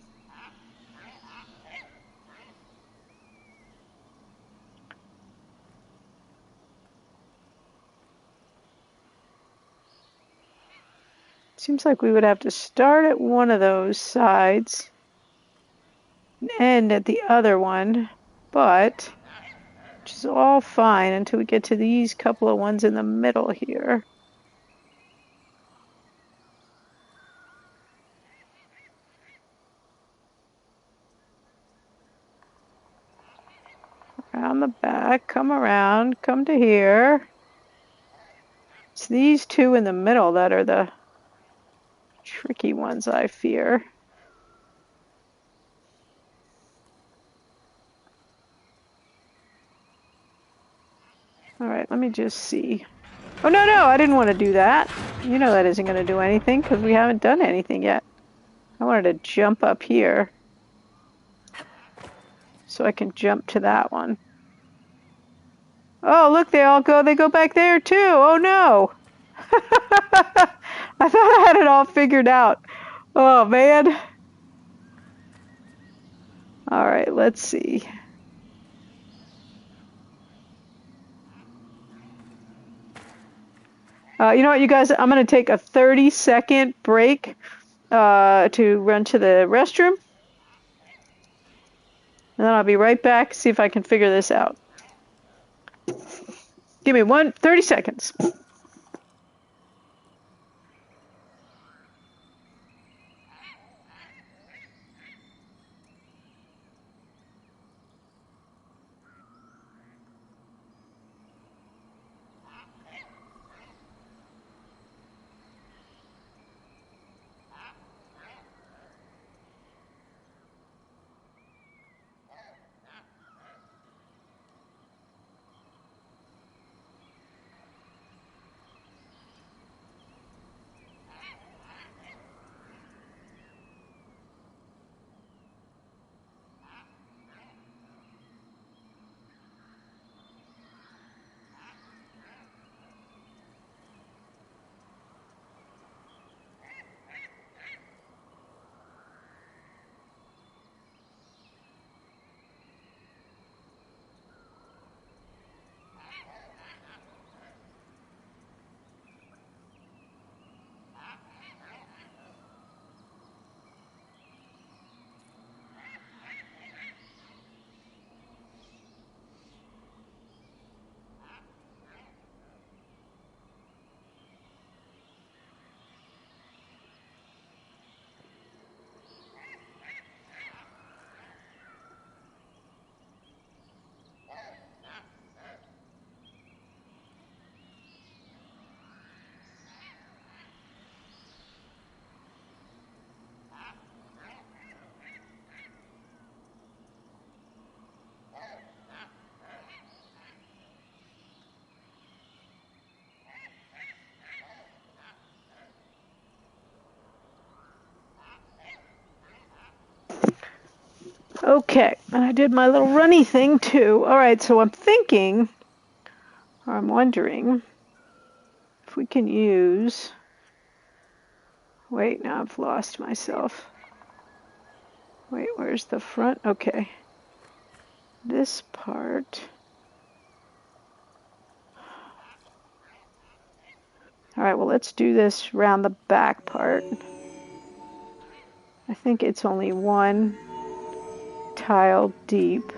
Seems like we would have to start at one of those sides and end at the other one, but which is all fine until we get to these couple of ones in the middle here. Around the back, come around, come to here. It's these two in the middle that are the tricky ones, I fear. Alright, let me just see. Oh, no, I didn't want to do that. You know that isn't going to do anything because we haven't done anything yet. I wanted to jump up here so I can jump to that one. Oh, look, they go back there too. Oh, no. I thought I had it all figured out. Oh, man. Alright, let's see. You know what, you guys? I'm going to take a 30-second break to run to the restroom. And then I'll be right back, see if I can figure this out. Give me 30 seconds. Okay, and I did my little runny thing too. Alright, so I'm thinking, or I'm wondering, if we can use... Wait, now I've lost myself. Wait, where's the front? Okay. This part... Alright, well let's do this around the back part. I think it's only one tile deep.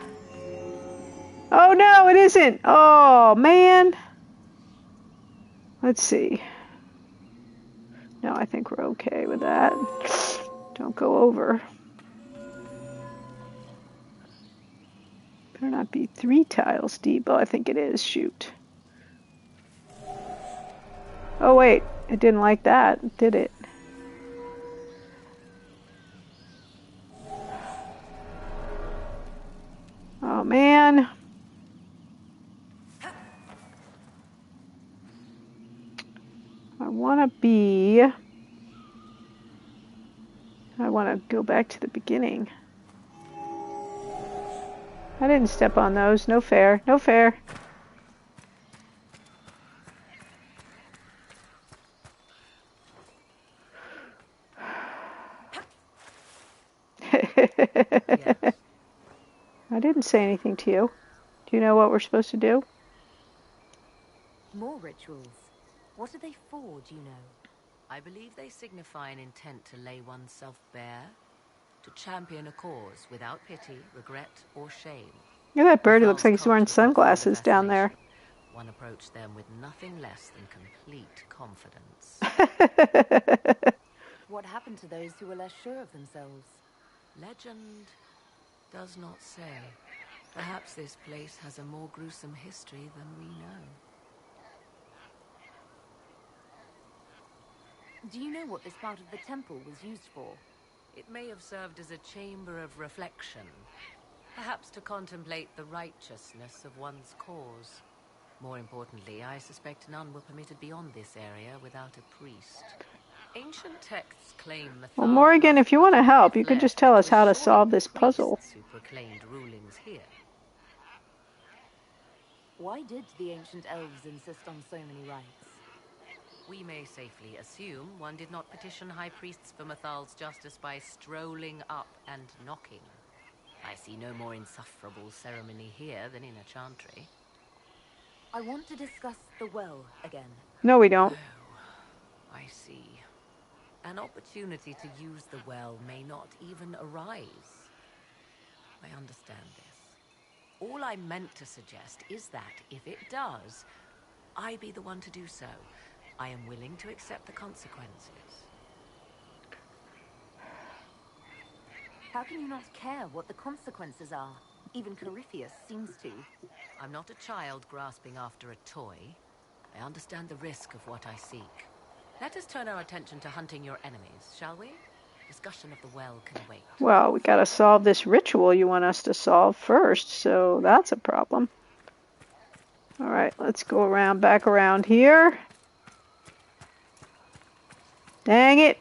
Oh no, it isn't! Oh man! Let's see. No, I think we're okay with that. Don't go over. Better not be 3 tiles deep. Oh, I think it is. Shoot. Oh wait, it didn't like that, did it? Oh man. I want to go back to the beginning. I didn't step on those. No fair. No fair. Yes. I didn't say anything to you. Do you know what we're supposed to do? More rituals. What are they for, do you know? I believe they signify an intent to lay oneself bare, to champion a cause without pity, regret, or shame. Look at that bird. It looks Themselves like he's wearing conscious of their sunglasses down there. fascination. One approached them with nothing less than complete confidence. What happened to those who were less sure of themselves? Legend does not say. Perhaps this place has a more gruesome history than we know. Do you know what this part of the temple was used for? It may have served as a chamber of reflection, perhaps to contemplate the righteousness of one's cause. More importantly, I suspect none were permitted beyond this area without a priest. Ancient texts claim Well, Morrigan, if you want to help, you could just tell us how to solve this puzzle. Who proclaimed rulings here. Why did the ancient elves insist on so many rites? We may safely assume one did not petition high priests for Mathal's justice by strolling up and knocking. I see no more insufferable ceremony here than in a chantry. I want to discuss the well again. No, we don't. Oh, I see. An opportunity to use the well may not even arise. I understand this. All I meant to suggest is that, if it does, I be the one to do so. I am willing to accept the consequences. How can you not care what the consequences are? Even Corypheus seems to. I'm not a child grasping after a toy. I understand the risk of what I seek. Let us turn our attention to hunting your enemies, shall we? Discussion of the well can wait. Well, we gotta solve this ritual you want us to solve first, so that's a problem. Alright, let's go around, back around here. Dang it!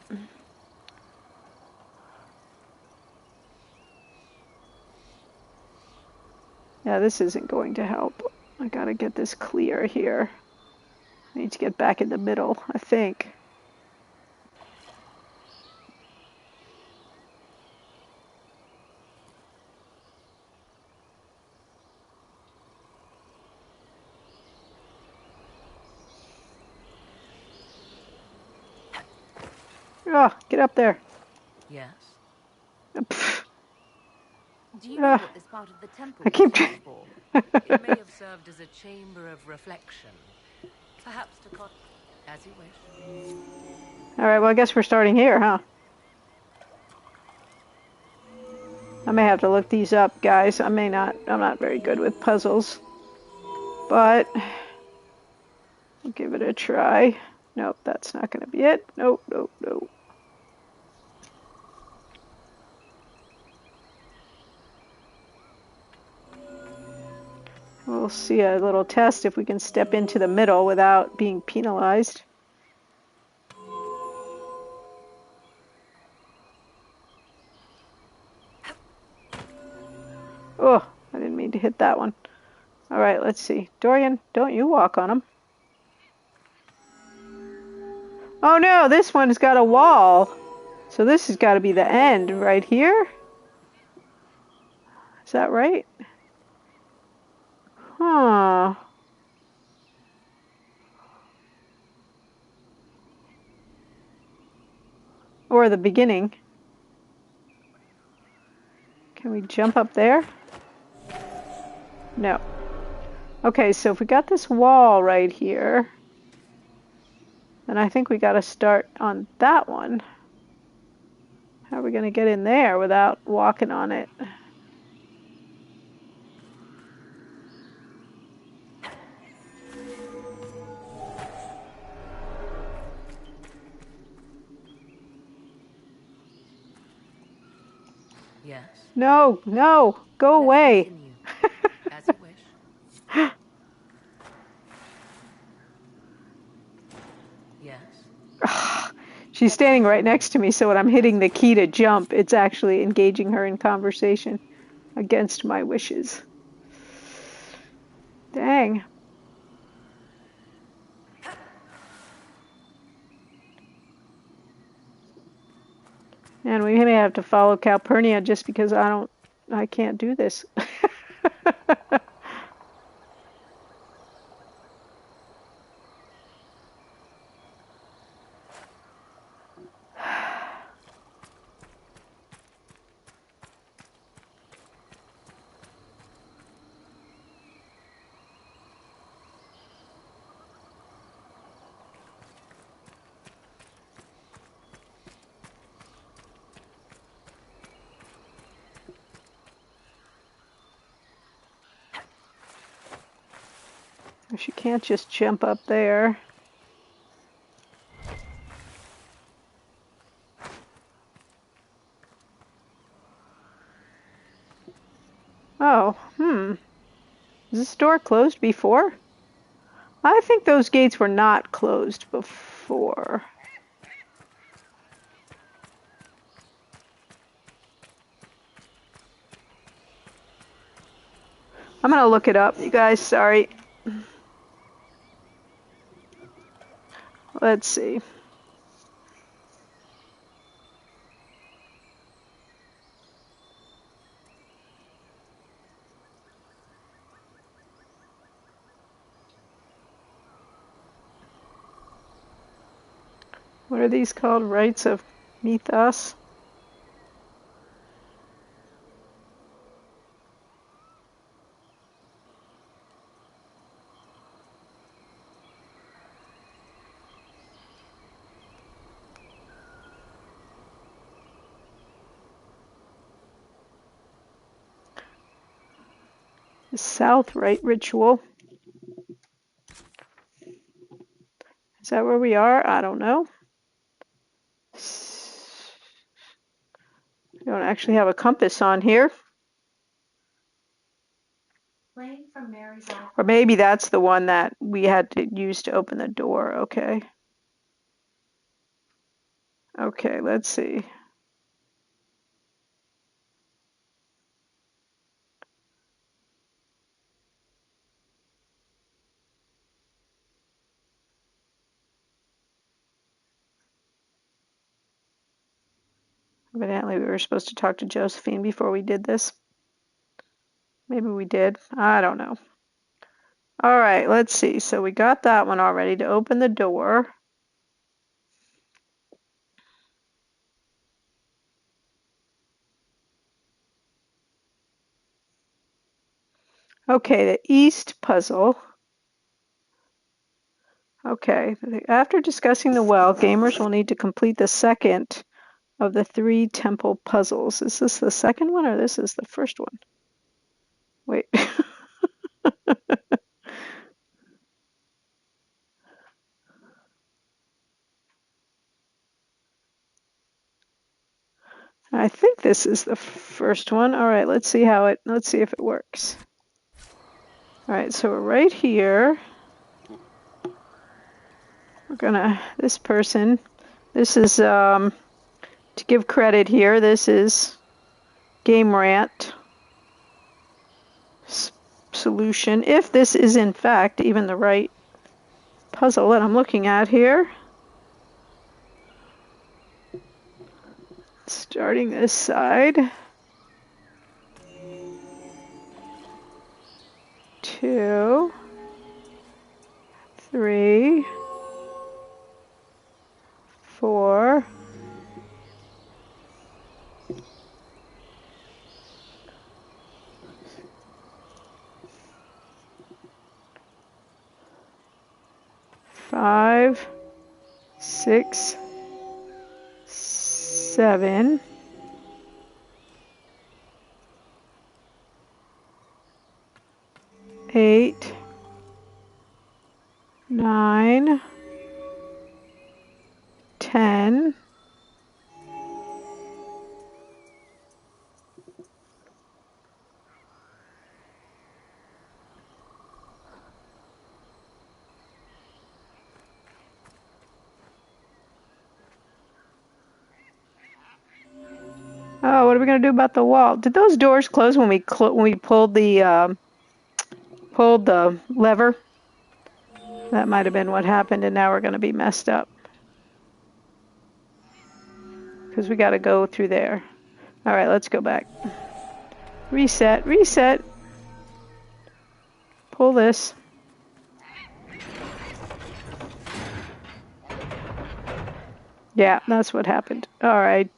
Yeah, this isn't going to help. I gotta get this clear here. I need to get back in the middle, I think. Oh, get up there. Yes? Do you know what this part of the temple I keep was used for? It may have served as a chamber of reflection. Perhaps to as you wish. Alright, well I guess we're starting here, huh? I may have to look these up, guys. I'm not very good with puzzles. But I'll give it a try. Nope, that's not gonna be it. Nope, nope, nope. We'll see a little test if we can step into the middle without being penalized. Oh, I didn't mean to hit that one. All right, let's see. Dorian, don't you walk on them. Oh no, this one's got a wall. So this has got to be the end right here. Is that right? Huh. Or the beginning. Can we jump up there? No. Okay, so if we got this wall right here, then I think we got to start on that one. How are we going to get in there without walking on it? Yes. No, no, go away. As you wish. Yes. She's standing right next to me, so when I'm hitting the key to jump, it's actually engaging her in conversation against my wishes. Dang. And we may have to follow Calpurnia just because I can't do this. She can't just jump up there. Oh, Is this door closed before? I think those gates were not closed before. I'm gonna look it up, you guys, sorry. Let's see. What are these called? Rites of Mythos? The South Rite Ritual. Is that where we are? I don't know. We don't actually have a compass on here. Or maybe that's the one that we had to use to open the door. Okay. Okay, let's see. Evidently, we were supposed to talk to Josephine before we did this. Maybe we did. I don't know. All right, let's see. So we got that one already to open the door. Okay, the East puzzle. Okay, after discussing the well, gamers will need to complete the second of the 3 temple puzzles. Is this the second one or this is the first one? Wait. I think this is the first one. All right, let's see if it works. All right, so we're right here. This person, this is, to give credit here, this is Game Rant. solution, if this is in fact even the right puzzle that I'm looking at here. Starting this side. 2, 3, 4, 5, 6, 7, 8, 9, 10, 'Oh, what are we going to do about the wall? Did those doors close when we pulled the lever? That might have been what happened, and now we're going to be messed up. Because we got to go through there. All right, let's go back. Reset, reset. Pull this. Yeah, that's what happened. All right,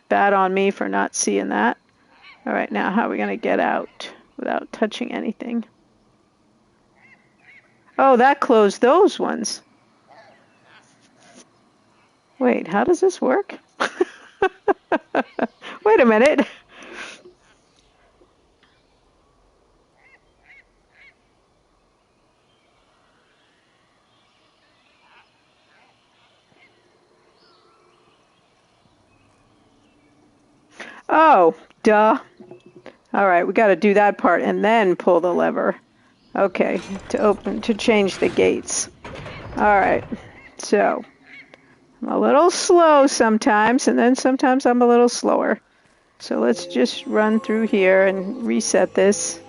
bad on me for not seeing that. All right, now how are we going to get out without touching anything? Oh, that closed those ones. Wait, how does this work? Wait a minute. Oh, duh. All right, we got to do that part and then pull the lever. Okay, to change the gates. All right, so I'm a little slow sometimes, and then sometimes I'm a little slower. So let's just run through here and reset this.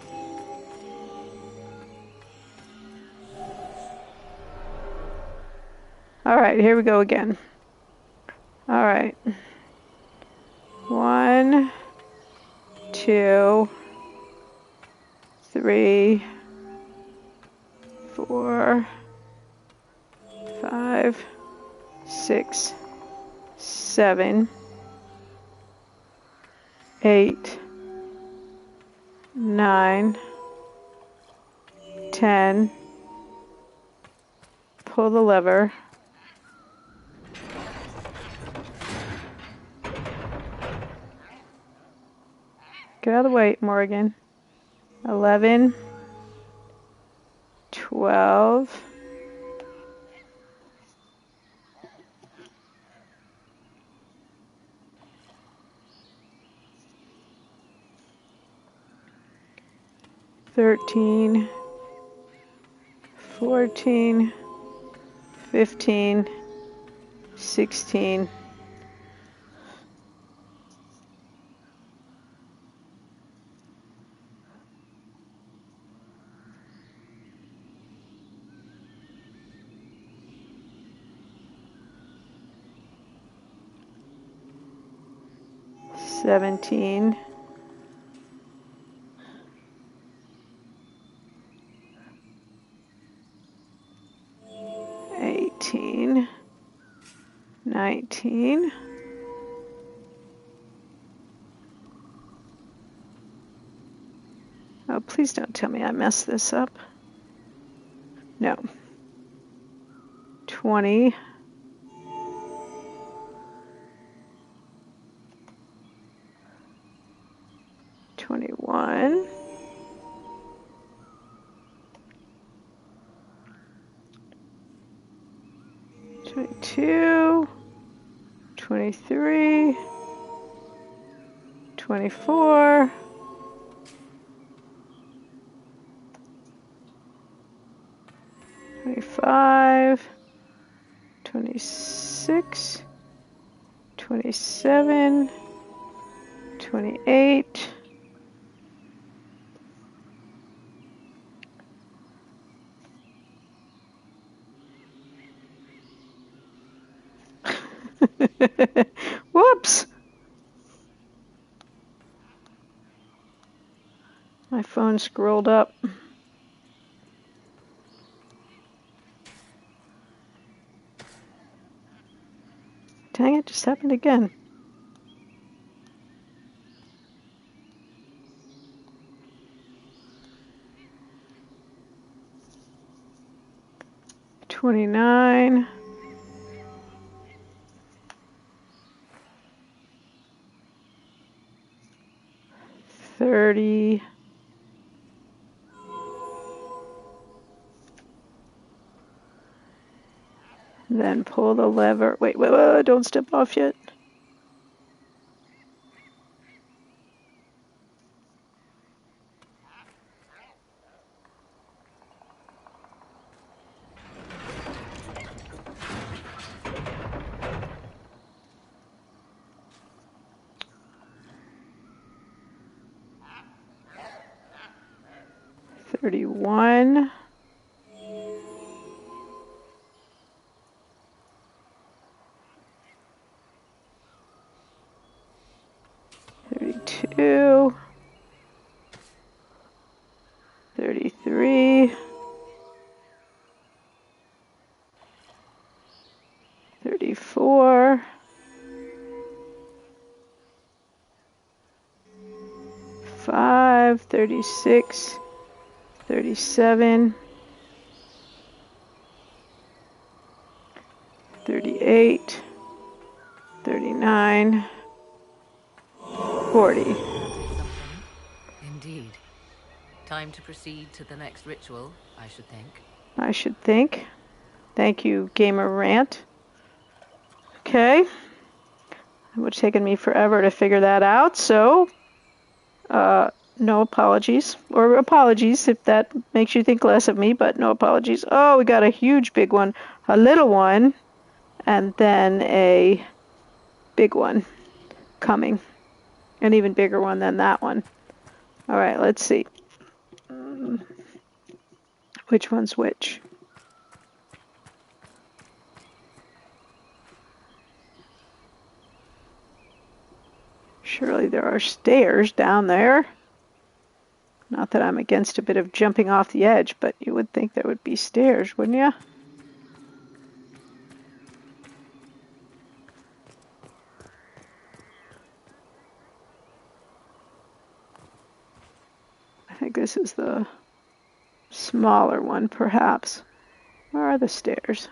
All right, here we go again. All right. 1, 2, 3, 4, 5, 6, 7, 8, 9, 10. Pull the lever. Get out of the way, Morgan. 11, 12, 13, 14, 15, 16, 17, 18, 19, 'Oh, please don't tell me I messed this up. No. 20, 21, 22, 23, 24, 25, 26, 27, 28, Whoops! My phone scrolled up. Dang it, just happened again. $29. 30. Then pull the lever. Wait, don't step off yet. $31. 32. 33. 34. 5. 36. 37. 38. 39. 40. Indeed. Time to proceed to the next ritual, I should think. I should think. Thank you, Gamer Rant. Okay. It would have taken me forever to figure that out, so no apologies. Or apologies if that makes you think less of me, but no apologies. Oh, we got a huge big one, a little one, and then a big one coming. An even bigger one than that one. All right, let's see. Which one's which? Surely there are stairs down there. Not that I'm against a bit of jumping off the edge, but you would think there would be stairs, wouldn't you? I think this is the smaller one, perhaps. Where are the stairs?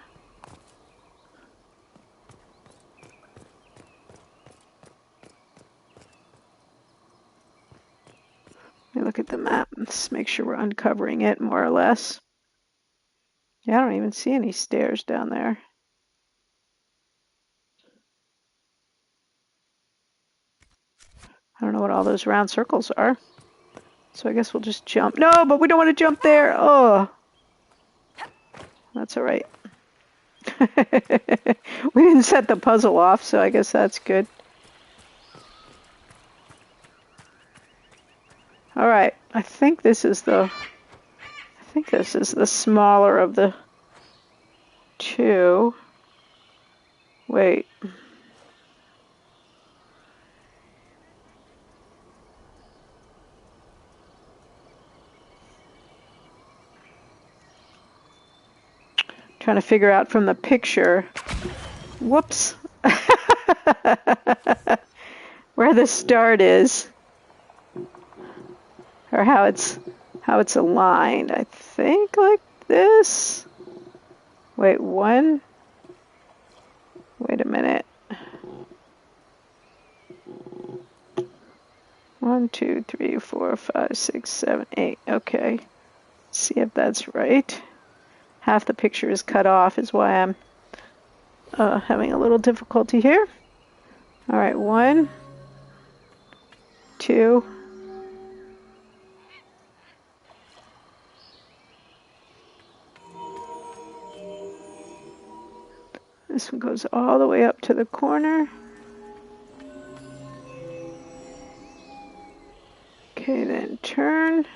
Let me look at the map and make sure we're uncovering it more or less. Yeah, I don't even see any stairs down there. I don't know what all those round circles are. So I guess we'll just jump. No, but we don't want to jump there. Oh, that's all right. We didn't set the puzzle off, so I guess that's good. All right, I think this is the smaller of the two. Wait. Trying to figure out from the picture. Whoops. Where the start is. Or how it's aligned. I think like this. Wait, one. Wait a minute. 1, 2, 3, 4, 5, 6, 7, 8. Okay. Let's see if that's right. Half the picture is cut off is why I'm having a little difficulty here. All right, 1, 2. This one goes all the way up to the corner. Okay, then turn.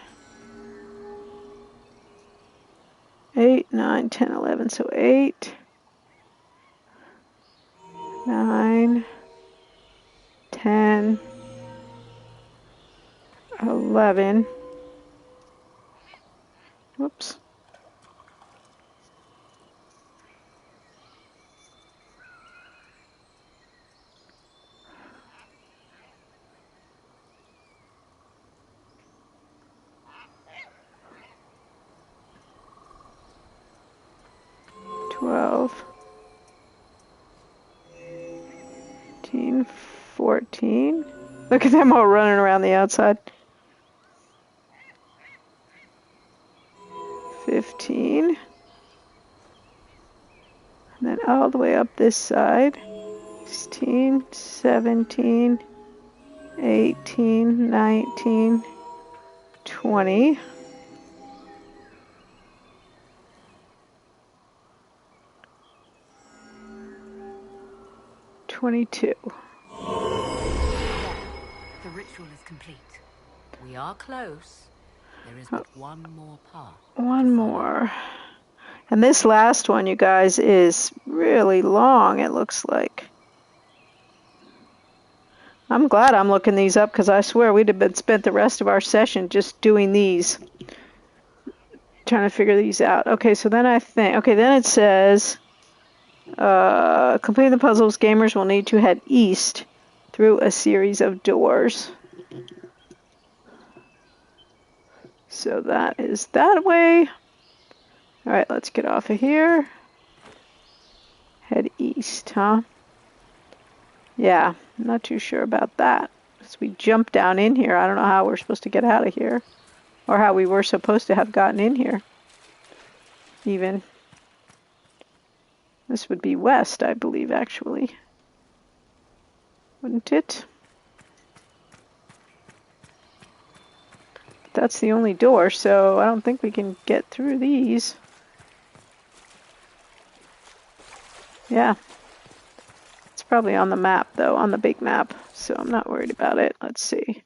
8, 9, 10, 11, so 8, 9, 11. Whoops. Twelve. 13, 14. Look at them all running around the outside. 15. And then all the way up this side. 16, 17, 18, 19, 20. 22. The ritual is complete. We are close. There is but one more path. One more. And this last one, you guys, is really long, it looks like. I'm glad I'm looking these up because I swear we'd have been spent the rest of our session just doing these. Trying to figure these out. Okay, so then then it says, completing the puzzles, gamers will need to head east through a series of doors. So that is that way. Alright, let's get off of here. Head east, huh? Yeah, I'm not too sure about that. Because we jumped down in here. I don't know how we're supposed to get out of here. Or how we were supposed to have gotten in here. Even. This would be west, I believe, actually. Wouldn't it? That's the only door, so I don't think we can get through these. Yeah. It's probably on the map, though, on the big map, so I'm not worried about it. Let's see.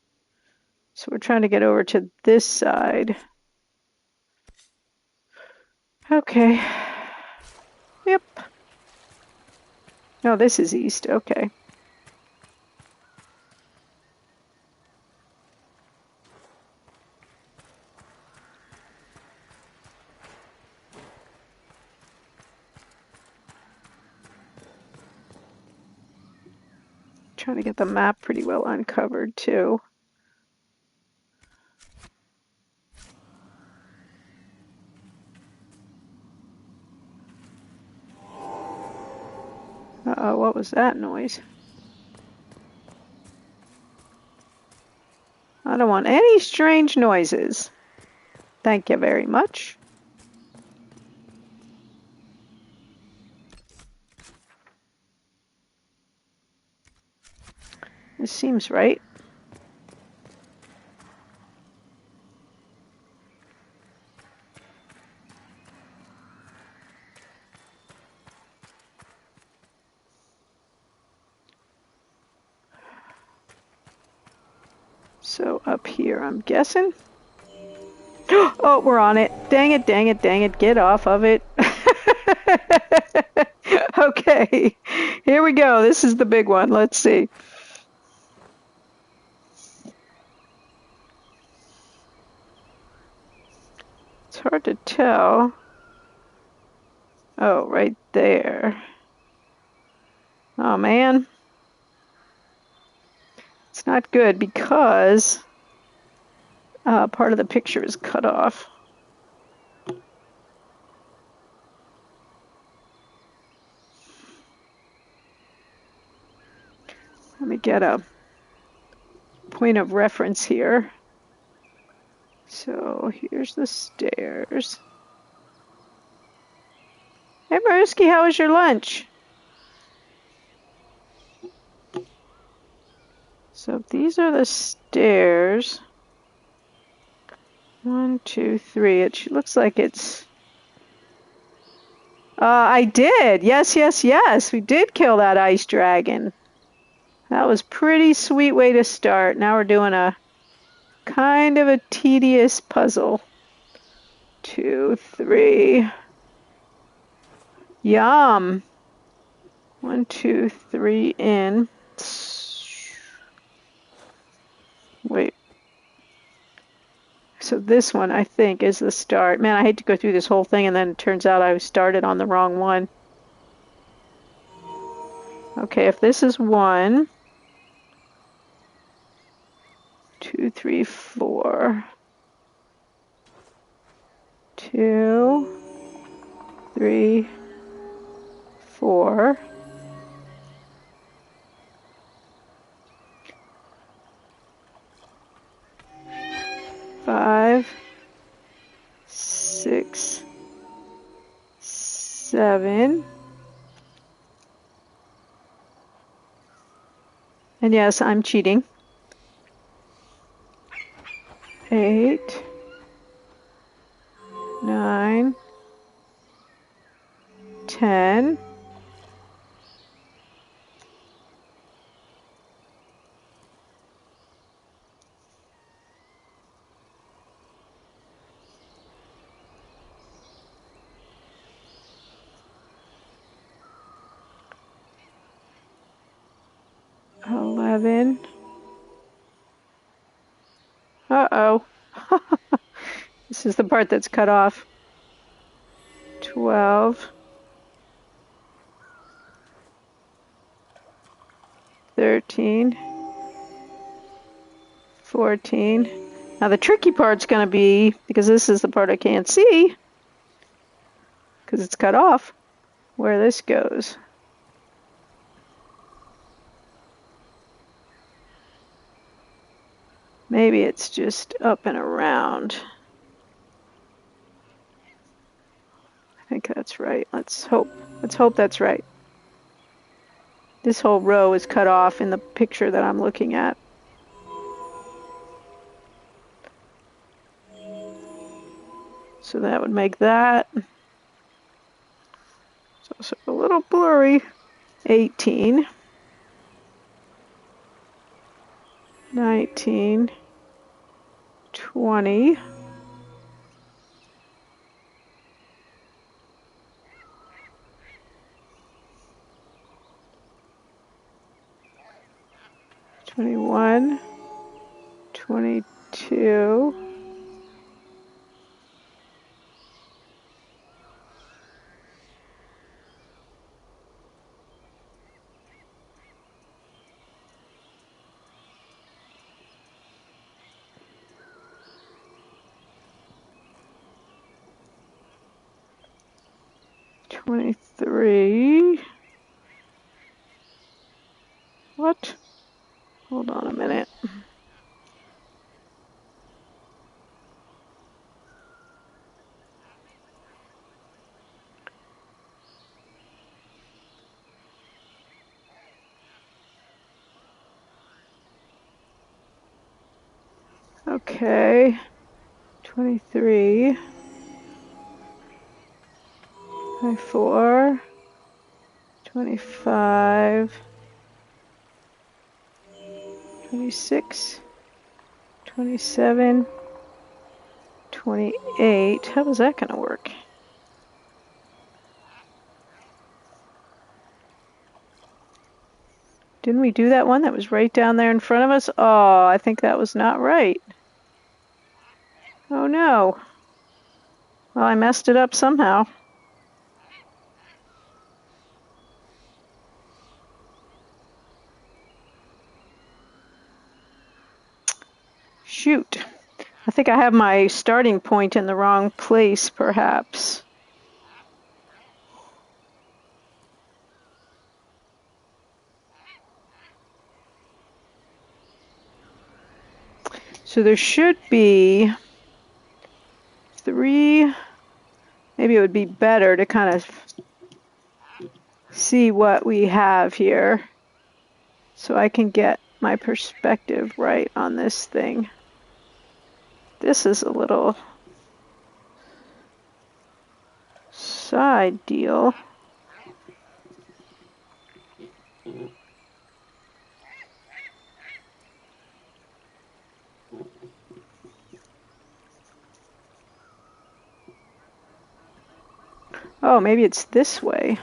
So we're trying to get over to this side. Okay. Yep. No, this is east. Okay. Trying to get the map pretty well uncovered too. Uh-oh, what was that noise? I don't want any strange noises. Thank you very much. This seems right. So up here, I'm guessing. Oh, we're on it. Dang it, dang it, dang it. Get off of it. Okay, here we go. This is the big one. Let's see. It's hard to tell. Oh, right there. Oh, man. It's not good because part of the picture is cut off. Let me get a point of reference here. So here's the stairs. Hey, Maruski, how was your lunch? So these are the stairs. 1, 2, 3. It looks like it's... I did. Yes, yes, yes. We did kill that ice dragon. That was pretty sweet way to start. Now we're doing a kind of a tedious puzzle. 2, 3. Yum. 1, 2, 3 in. Wait. So this one, I think, is the start. Man, I hate to go through this whole thing and then it turns out I started on the wrong one. Okay, if this is 1, 2, 3, 4. 2, 3, 4. Five, 6, 7. And yes, I'm cheating. 8, 9, 10. $11. Uh-oh. This is the part that's cut off. 12. 13. 14. Now the tricky part's going to be, because this is the part I can't see, because it's cut off, where this goes. Maybe it's just up and around. I think that's right. Let's hope that's right. This whole row is cut off in the picture that I'm looking at. So that would make that. It's also a little blurry. 18. 19. 20. 21. 22. 23. What? Hold on a minute. Okay. 23. 24. 25. 26. 27. 28. How is that going to work? Didn't we do that one that was right down there in front of us? Oh, I think that was not right. Oh no. Well, I messed it up somehow. Shoot. I think I have my starting point in the wrong place, perhaps. So there should be 3. Maybe it would be better to kind of see what we have here so I can get my perspective right on this thing. This is a little side deal. Oh, maybe it's this way.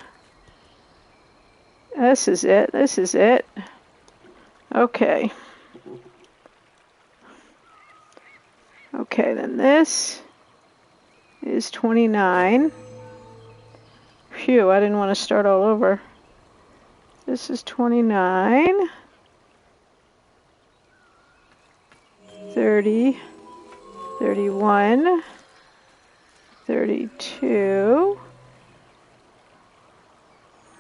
This is it. This is it. Okay. Okay, then this is 29. Phew, I didn't want to start all over. This is 29. 30. 31. 32.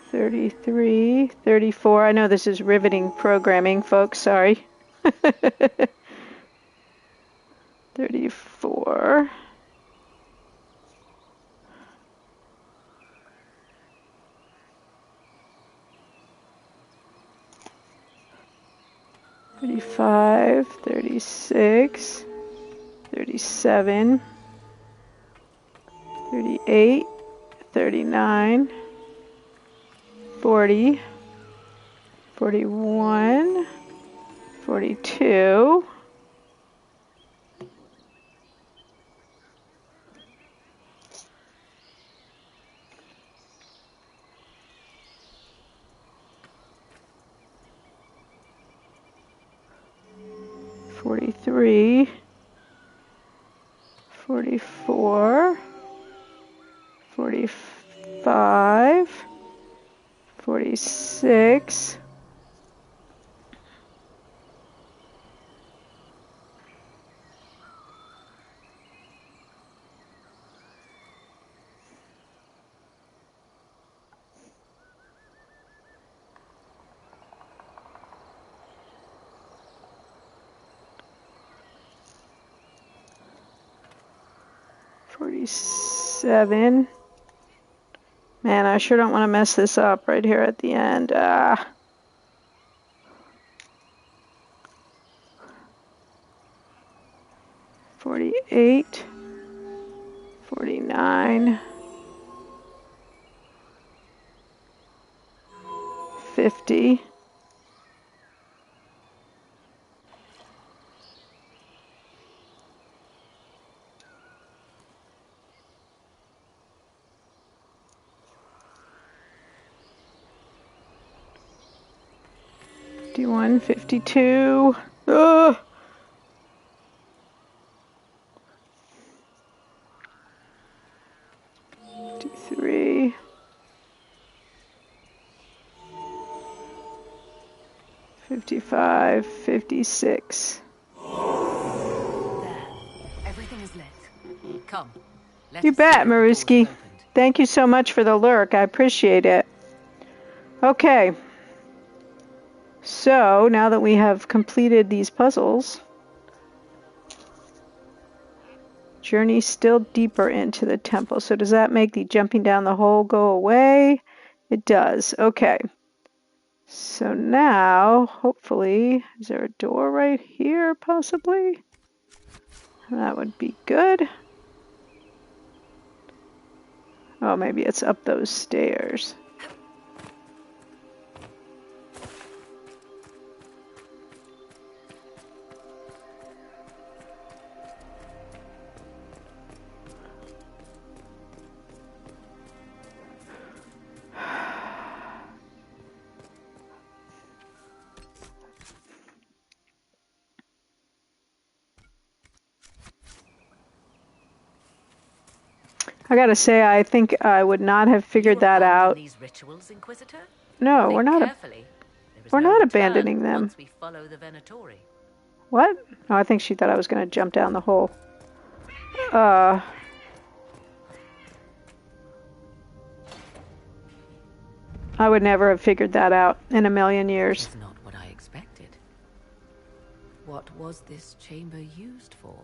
33. 34. I know this is riveting programming, folks. Sorry. 34. 35, 36, 37, 38, 39, 40, 41, 42, 43, 44, 45, 46, 47. Man, I sure don't want to mess this up right here at the end. 48, 49, 50, 51, 52. Ugh. 53. 55, 56. There. Everything is lit. Come. You bet, Maruski. Thank you so much for the lurk. I appreciate it. Okay. So, now that we have completed these puzzles, journey still deeper into the temple. So does that make the jumping down the hole go away? It does. Okay. So now, hopefully, is there a door right here, possibly? That would be good. Oh, maybe it's up those stairs. I gotta say, I think I would not have figured that out. These rituals, Inquisitor? No, Think we're not. carefully. There is We're no not return abandoning them. once we follow the Venatori. What? Oh, I think she thought I was gonna jump down the hole. I would never have figured that out in a million years. It's not what I expected. What was this chamber used for?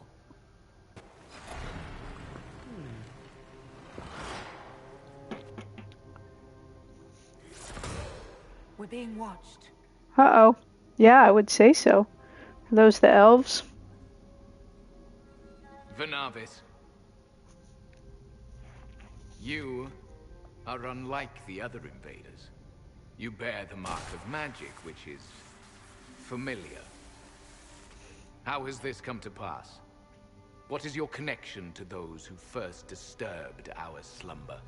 We're being watched. Uh-oh. Yeah, I would say so. Are those the elves? Vernavis, you are unlike the other invaders. You bear the mark of magic, which is familiar. How has this come to pass? What is your connection to those who first disturbed our slumber?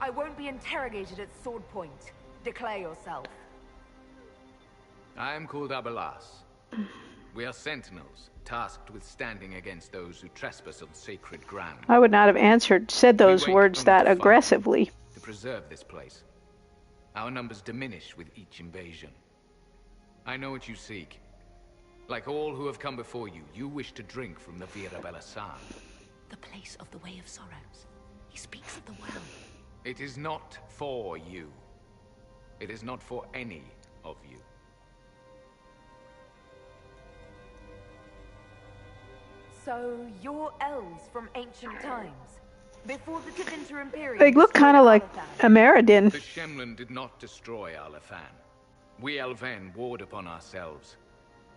I won't be interrogated at sword point. Declare yourself. I am called Abelas. We are sentinels, tasked with standing against those who trespass on sacred ground. I would not have said those words that aggressively. To preserve this place. Our numbers diminish with each invasion. I know what you seek. Like all who have come before you, you wish to drink from the Vira Belasan. The place of the Way of Sorrows. He speaks of the well. It is not for you. It is not for any of you. So, you're elves from ancient times? Before the Tevinter Imperium... They look kind of like American. The Shemlin did not destroy Alephan. We Elven warred upon ourselves.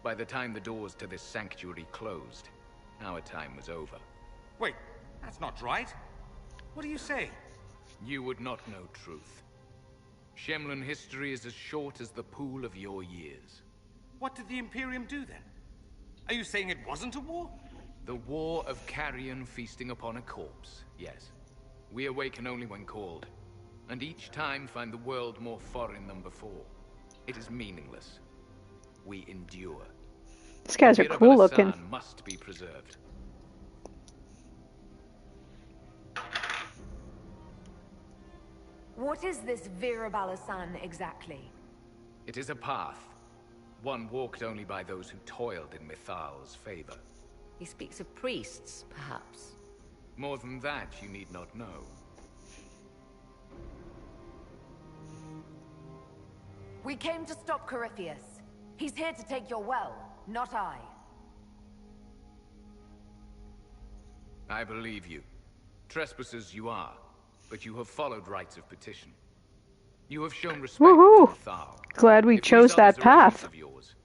By the time the doors to this sanctuary closed, our time was over. Wait, that's not right. What are you saying? You would not know truth. Shemlin history is as short as the pool of your years. What did the Imperium do then? Are you saying it wasn't a war? The war of carrion feasting upon a corpse, yes. We awaken only when called, and each time find the world more foreign than before. It is meaningless. We endure. These guys are cool looking. Must be preserved. What is this Vira Balasan exactly? It is a path. One walked only by those who toiled in Mithal's favor. He speaks of priests, perhaps. More than that, you need not know. We came to stop Corypheus. He's here to take your well, not I. I believe you. Trespassers you are, but you have followed rites of petition. You have shown respect to Mithal. Glad we chose that path. Of yours,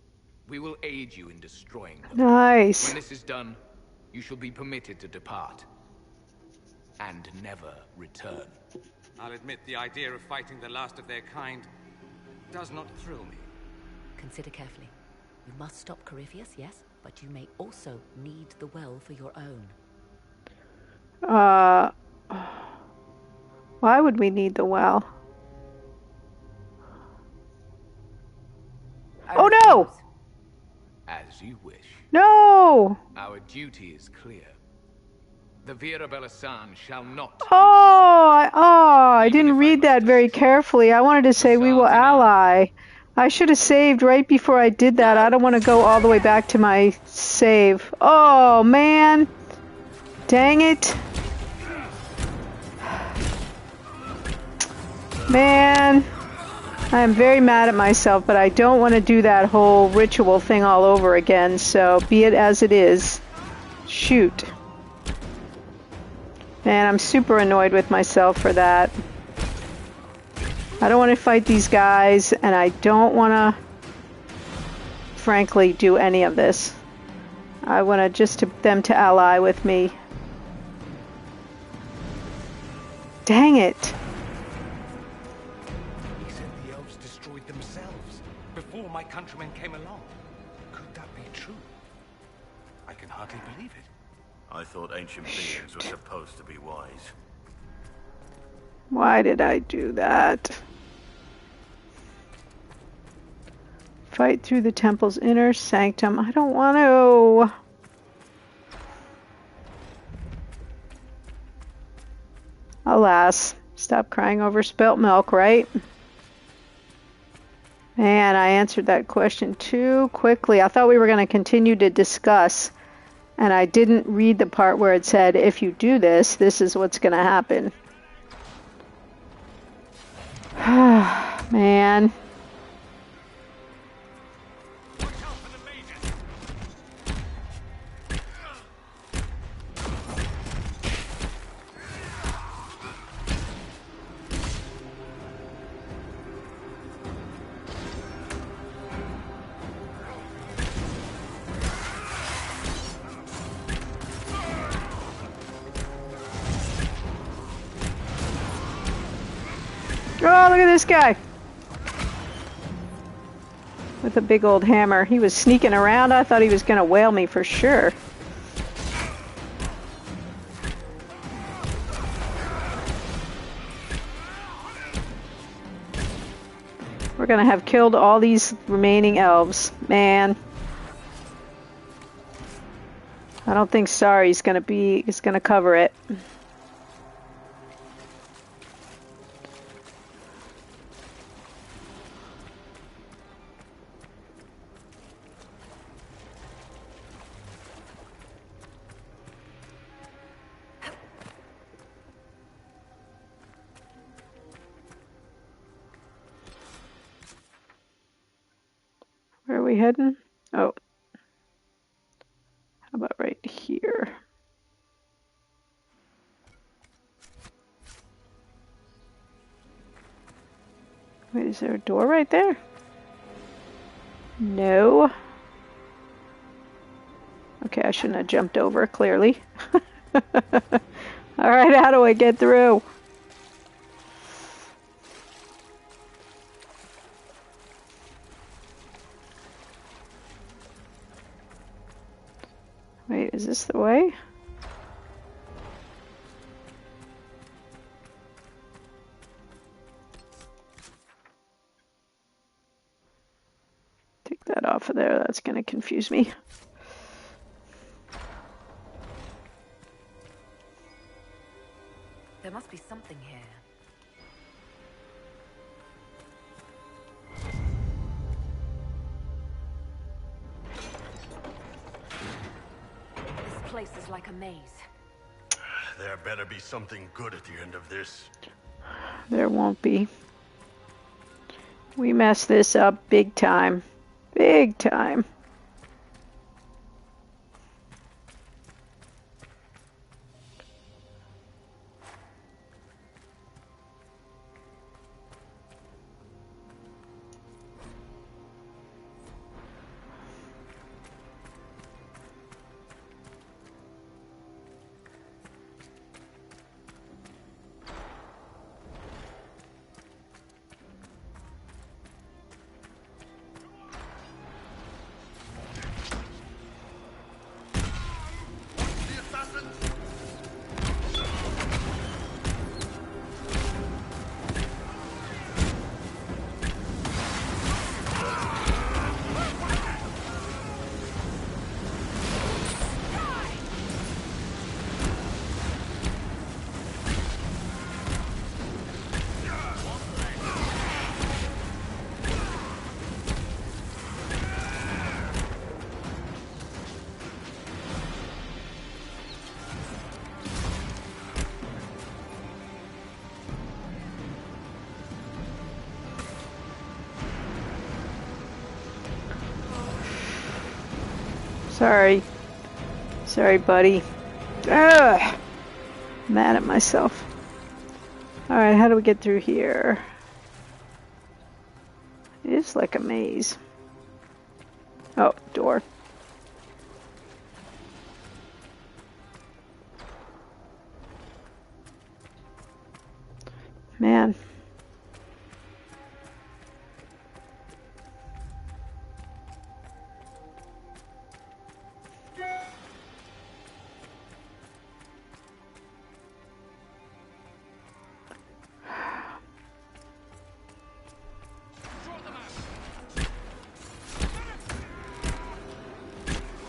we will aid you in destroying them. Nice. When this is done, you shall be permitted to depart. And never return. I'll admit the idea of fighting the last of their kind does not thrill me. Consider carefully. You must stop Corypheus, yes, but you may also need the well for your own. Why would we need the well? Oh no! As you wish. No! Our duty is clear. The Vira Belasan shall not. I didn't read that very carefully. I wanted to say we will ally. I should have saved right before I did that. I don't want to go all the way back to my save. Oh, man. Dang it. Man. I am very mad at myself, but I don't want to do that whole ritual thing all over again, so be it as it is. Shoot. Man, I'm super annoyed with myself for that. I don't want to fight these guys, and I don't want to, frankly, do any of this. I want them to ally with me. Dang it. He said the elves destroyed themselves before my countrymen came along. Could that be true? I can hardly believe it. I thought ancient beings were supposed to be wise. Why did I do that? Fight through the temple's inner sanctum. I don't want to. Alas, stop crying over spilt milk, right? Man, I answered that question too quickly. I thought we were going to continue to discuss, and I didn't read the part where it said, if you do this, this is what's going to happen. Man. Oh, look at this guy. With a big old hammer. He was sneaking around. I thought he was going to whale me for sure. We're going to have killed all these remaining elves. Man. I don't think Sari's is gonna cover it. Where are we heading? Oh. How about right here? Wait, is there a door right there? No. Okay, I shouldn't have jumped over, clearly. Alright, how do I get through? Wait, is this the way? Take that off of there, that's going to confuse me. There must be something here. This place is like a maze. There better be something good at the end of this. There won't be. We messed this up big time. Big time. Sorry. Sorry, buddy. Ugh! Mad at myself. Alright, how do we get through here? It is like a maze. Oh, door. Man.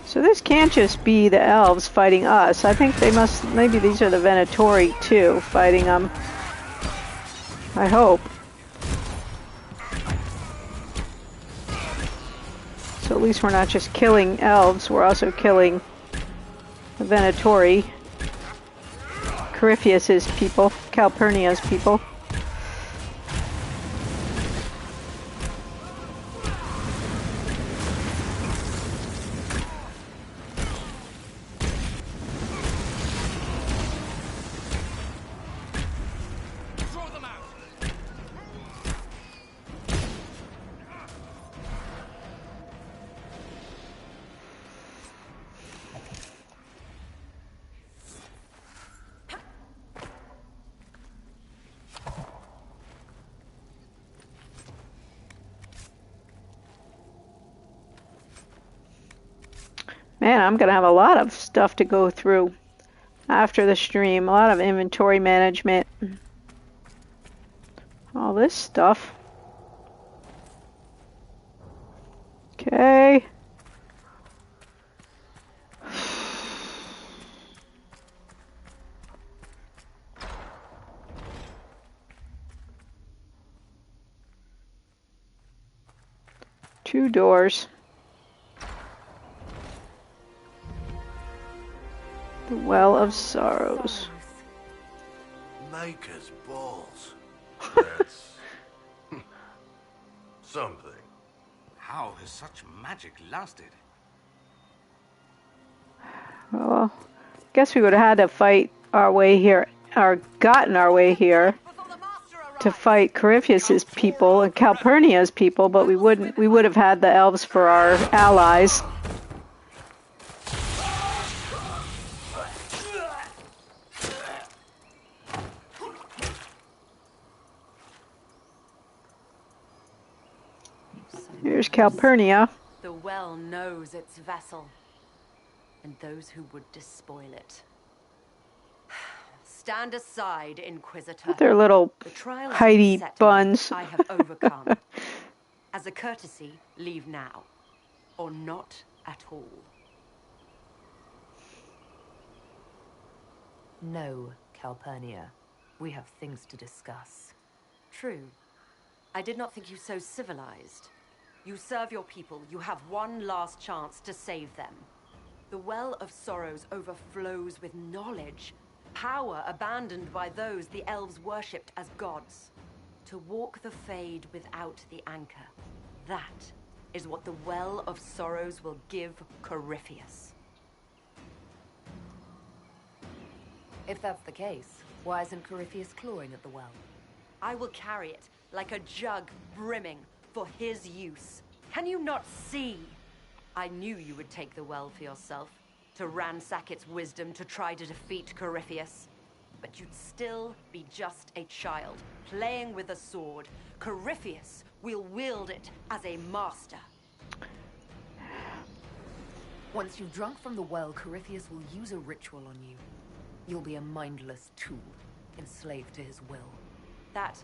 So this can't just be the elves fighting us. I think they must, maybe these are the Venatori too, fighting them. I hope. So at least we're not just killing elves, we're also killing the Venatori. Corypheus's people, Calpurnia's people. Man, I'm going to have a lot of stuff to go through after the stream. A lot of inventory management. All this stuff. Okay. doors. The Well of Sorrows. Maker's balls. That's something. How has such magic lasted? Well, guess we would have had to fight our way here, or gotten our way here to fight Corypheus's people and Calpurnia's people, but we wouldn't. We would have had the elves for our allies. Here's Calpurnia. The well knows its vessel, and those who would despoil it. Stand aside, Inquisitor. With their little The trial has Heidi been set buns. I have overcome. As a courtesy, leave now, or not at all. No, Calpurnia. We have things to discuss. True. I did not think you so civilized. You serve your people. You have one last chance to save them. The Well of Sorrows overflows with knowledge. Power abandoned by those the elves worshipped as gods. To walk the Fade without the anchor. That is what the Well of Sorrows will give Corypheus. If that's the case, why isn't Corypheus clawing at the well? I will carry it like a jug brimming for his use. Can you not see? I knew you would take the well for yourself, to ransack its wisdom to try to defeat Corypheus. But you'd still be just a child, playing with a sword. Corypheus will wield it as a master. Once you've drunk from the well, Corypheus will use a ritual on you. You'll be a mindless tool, enslaved to his will. That...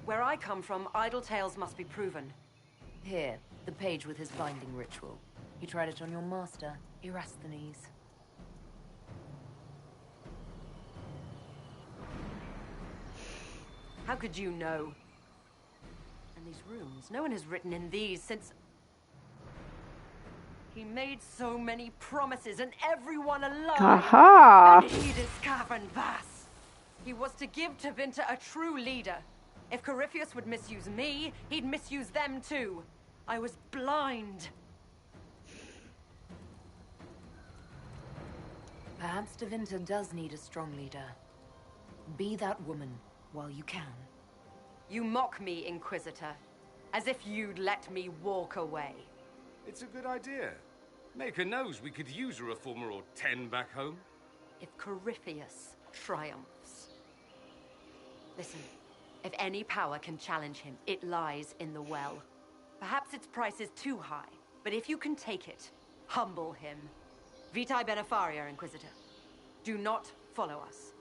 where I come from, idle tales must be proven. Here, the page with his binding ritual. You tried it on your master, Erasthenes. How could you know? And these runes, no one has written in these since... He made so many promises, and everyone alive. Aha! And he is Cavern Vass. He was to give Tevinter a true leader. If Corypheus would misuse me, he'd misuse them too. I was blind. Perhaps Tevinter does need a strong leader. Be that woman while you can. You mock me, Inquisitor, as if you'd let me walk away. It's a good idea. Maker knows we could use a reformer or 10 back home. If Corypheus triumphs. Listen, if any power can challenge him, it lies in the well. Perhaps its price is too high, but if you can take it, humble him. Vitae Benefaria, Inquisitor. Do not follow us.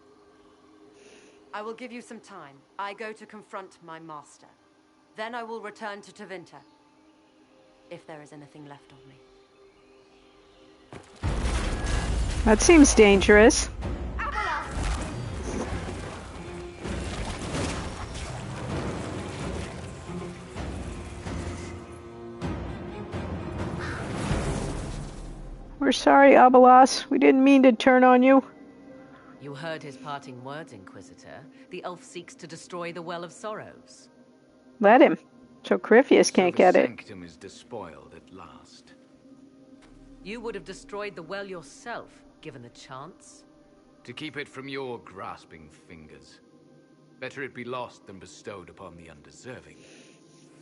I will give you some time. I go to confront my master. Then I will return to Tevinter. If there is anything left of me. That seems dangerous. We're sorry, Abelas. We didn't mean to turn on you. You heard his parting words, Inquisitor. The elf seeks to destroy the Well of Sorrows. Let him. So Corypheus can't get it. The sanctum is despoiled at last. You would have destroyed the well yourself, given the chance. To keep it from your grasping fingers. Better it be lost than bestowed upon the undeserving.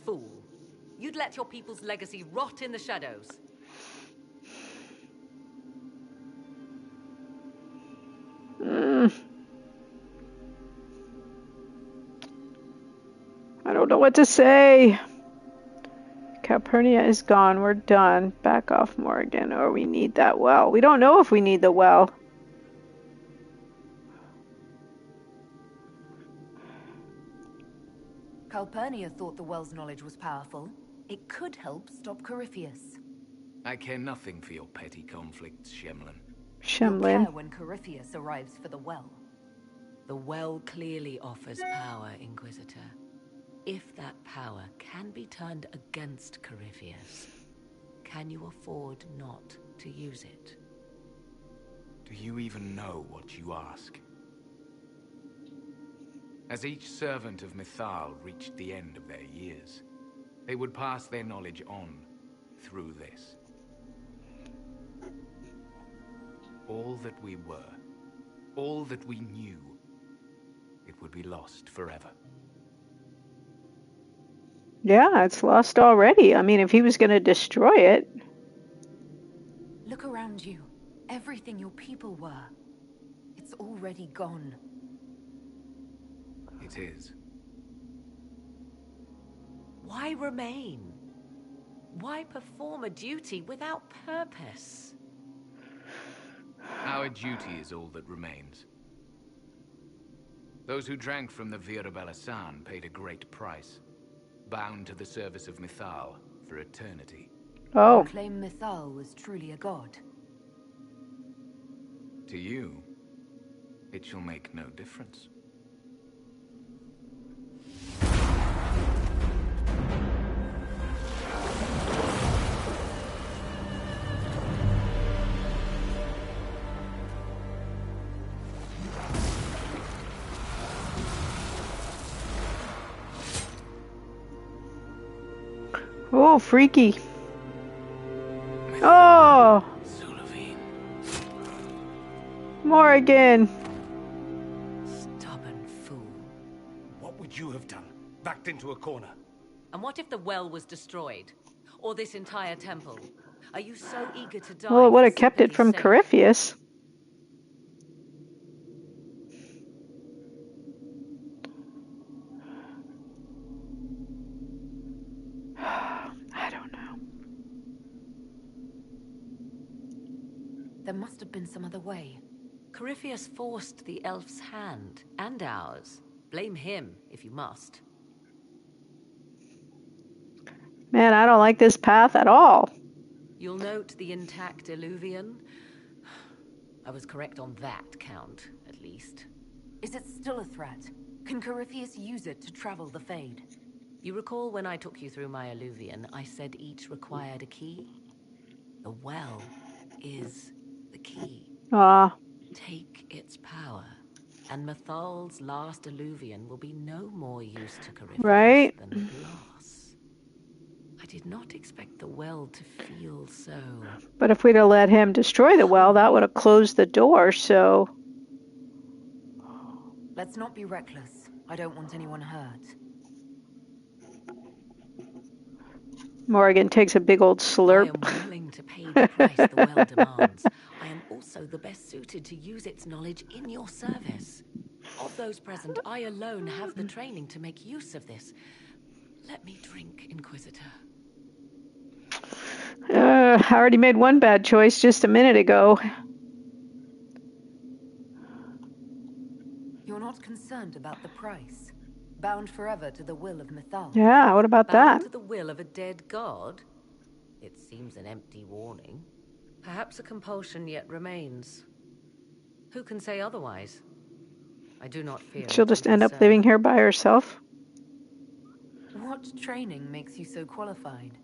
Fool. You'd let your people's legacy rot in the shadows. I don't know what to say. Calpurnia is gone. We're done. Back off, Morgan. Or we need that well. We don't know if we need the well. Calpurnia thought the well's knowledge was powerful. It could help stop Corypheus. I care nothing for your petty conflicts, Shemlin. You'll care when Corypheus arrives for the well. The well clearly offers power, Inquisitor. If that power can be turned against Corypheus, can you afford not to use it? Do you even know what you ask? As each servant of Mythal reached the end of their years, they would pass their knowledge on through this. All that we were, all that we knew, it would be lost forever. Yeah, it's lost already. I mean, if he was going to destroy it. Look around you. Everything your people were. It's already gone. It is. Why remain? Why perform a duty without purpose? Our duty is all that remains. Those who drank from the Vira Balasan paid a great price, bound to the service of Mythal for eternity. Oh. You claim Mythal was truly a god. To you, it shall make no difference. Oh, freaky. Oh! Morrigan! Stubborn fool. What would you have done? Backed into a corner? And what if the well was destroyed? Or this entire temple? Are you so eager to die? Well, it would for have kept it from sympathy's sake? Corypheus. I don't know. There must have been some other way. Corypheus forced the elf's hand, and ours. Blame him, if you must. Man, I don't like this path at all. You'll note the intact illuvian. I was correct on that count, at least. Is it still a threat? Can Corypheus use it to travel the Fade? You recall when I took you through my illuvian, I said each required a key? The well is the key. Ah. Take its power, and Mythal's last illuvian will be no more use to Corypheus Right. than glass. I did not expect the well to feel so... But if we'd have let him destroy the well, that would have closed the door, so... Let's not be reckless. I don't want anyone hurt. Morrigan takes a big old slurp. I am willing to pay the price the well demands. I am also the best suited to use its knowledge in your service. Of those present, I alone have the training to make use of this. Let me drink, Inquisitor. I already made one bad choice just a minute ago. You're not concerned about the price? Bound forever to the will of Mythal? Yeah, what about Bound that? to the will of a dead god? It seems an empty warning. Perhaps a compulsion yet remains. Who can say otherwise? I do not fear. She'll just end up living here by herself. What training makes you so qualified?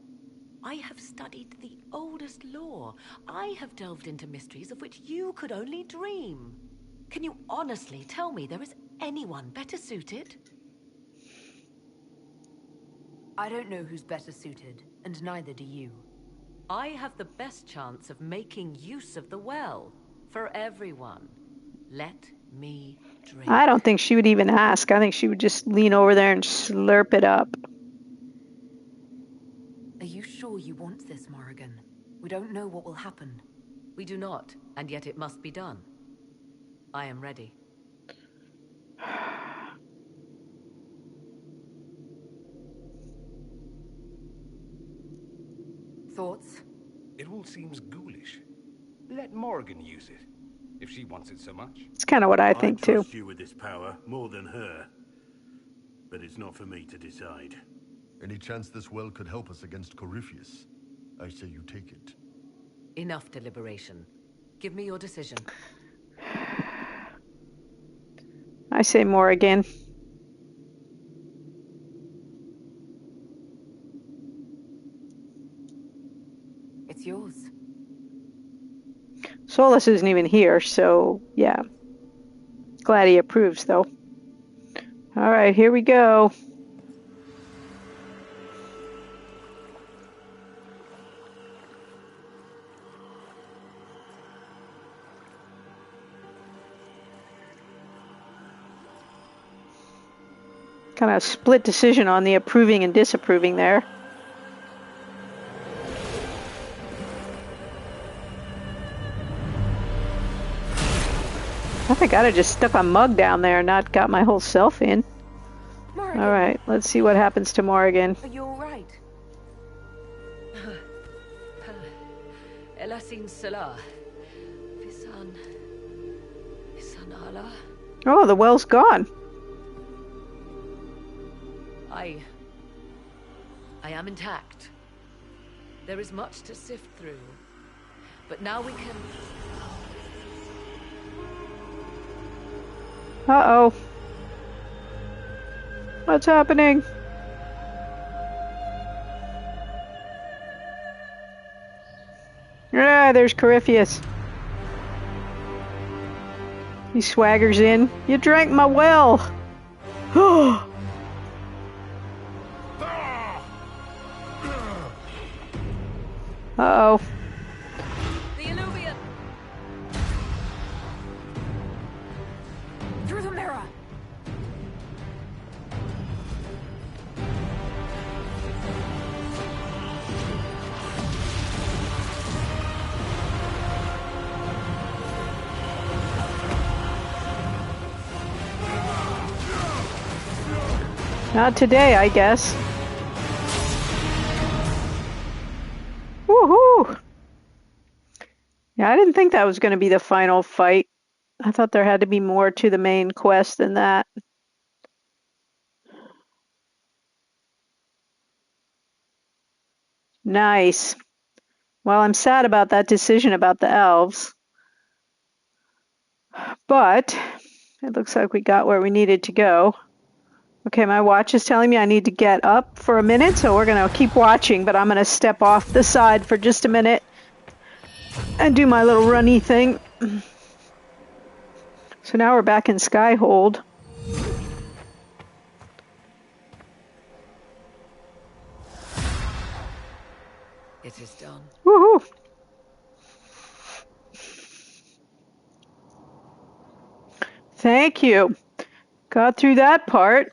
I have studied the oldest lore. I have delved into mysteries of which you could only dream. Can you honestly tell me there is anyone better suited? I don't know who's better suited, and neither do you. I have the best chance of making use of the well. For everyone. Let me drink. I don't think she would even ask. I think she would just lean over there and slurp it up. Are you sure you want this, Morrigan? We don't know what will happen. We do not, and yet it must be done. I am ready. Thoughts? It all seems ghoulish. Let Morrigan use it, if she wants it so much. It's kind of what I think, too. I trust you with this power, more than her. But it's not for me to decide. Any chance this well could help us against Corypheus? I say you take it. Enough deliberation. Give me your decision. I say Morrigan. It's yours. Solus isn't even here, so yeah. Glad he approves, though. All right, here we go. Kind of split decision on the approving and disapproving there. I think I'd have just stuck a mug down there and not got my whole self in. Morrigan. All right, let's see what happens to Morrigan. Are you all right? Elasin Salah. Visan Allah. Oh, the well's gone. I am intact. There is much to sift through. But now we can... Uh-oh. What's happening? Ah, there's Corypheus. He swaggers in. You drank my well. Uh-oh. The Illuvian! Through the mirror! Not today, I guess. Woohoo! Yeah, I didn't think that was going to be the final fight. I thought there had to be more to the main quest than that. Nice. Well, I'm sad about that decision about the elves. But it looks like we got where we needed to go. Okay, my watch is telling me I need to get up for a minute, so we're going to keep watching, but I'm going to step off the side for just a minute and do my little runny thing. So now we're back in Skyhold. It is done. Woohoo! Thank you. Got through that part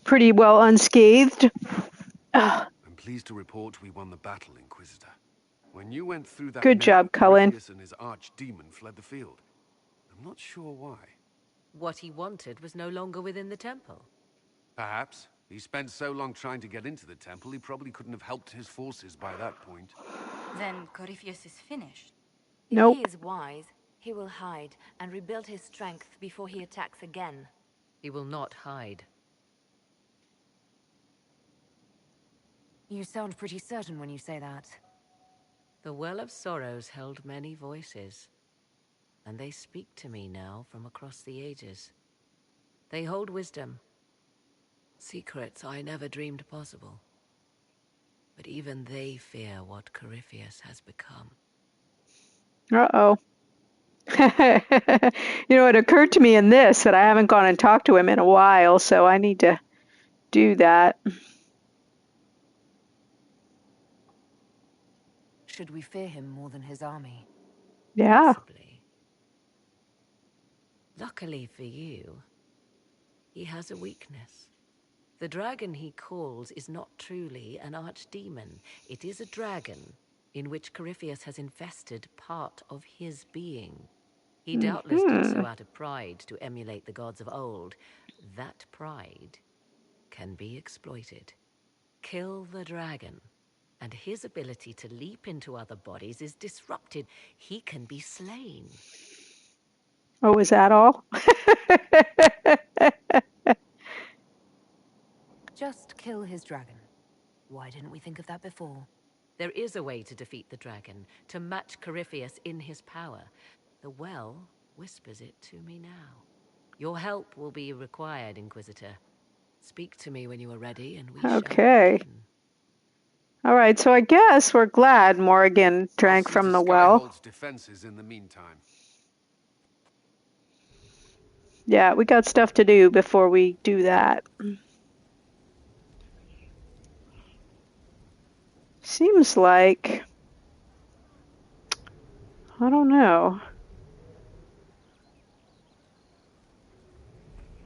pretty well unscathed. I'm pleased to report we won the battle, Inquisitor. When you went through that Good job, Cullen. Corypheus and his archdemon fled the field. I'm not sure why. What he wanted was no longer within the temple. Perhaps. He spent so long trying to get into the temple, he probably couldn't have helped his forces by that point. Then Corypheus is finished. Nope. If he is wise, he will hide and rebuild his strength before he attacks again. He will not hide. You sound pretty certain when you say that. The Well of Sorrows held many voices, and they speak to me now from across the ages. They hold wisdom, secrets I never dreamed possible. But even they fear what Corypheus has become. Uh-oh. You know, it occurred to me in this that I haven't gone and talked to him in a while, so I need to do that. Should we fear him more than his army? Yeah. Possibly. Luckily for you, he has a weakness. The dragon he calls is not truly an archdemon. It is a dragon in which Corypheus has invested part of his being. He doubtless did so out of pride to emulate the gods of old. That pride can be exploited. Kill the dragon, and his ability to leap into other bodies is disrupted. He can be slain. Oh, is that all? Just kill his dragon. Why didn't we think of that before? There is a way to defeat the dragon, to match Corypheus in his power. The well whispers it to me now. Your help will be required, Inquisitor. Speak to me when you are ready, and we shall begin. All right, so I guess we're glad Morrigan drank from the well. Skyhold's defenses in the meantime. Yeah, we got stuff to do before we do that. Seems like... I don't know.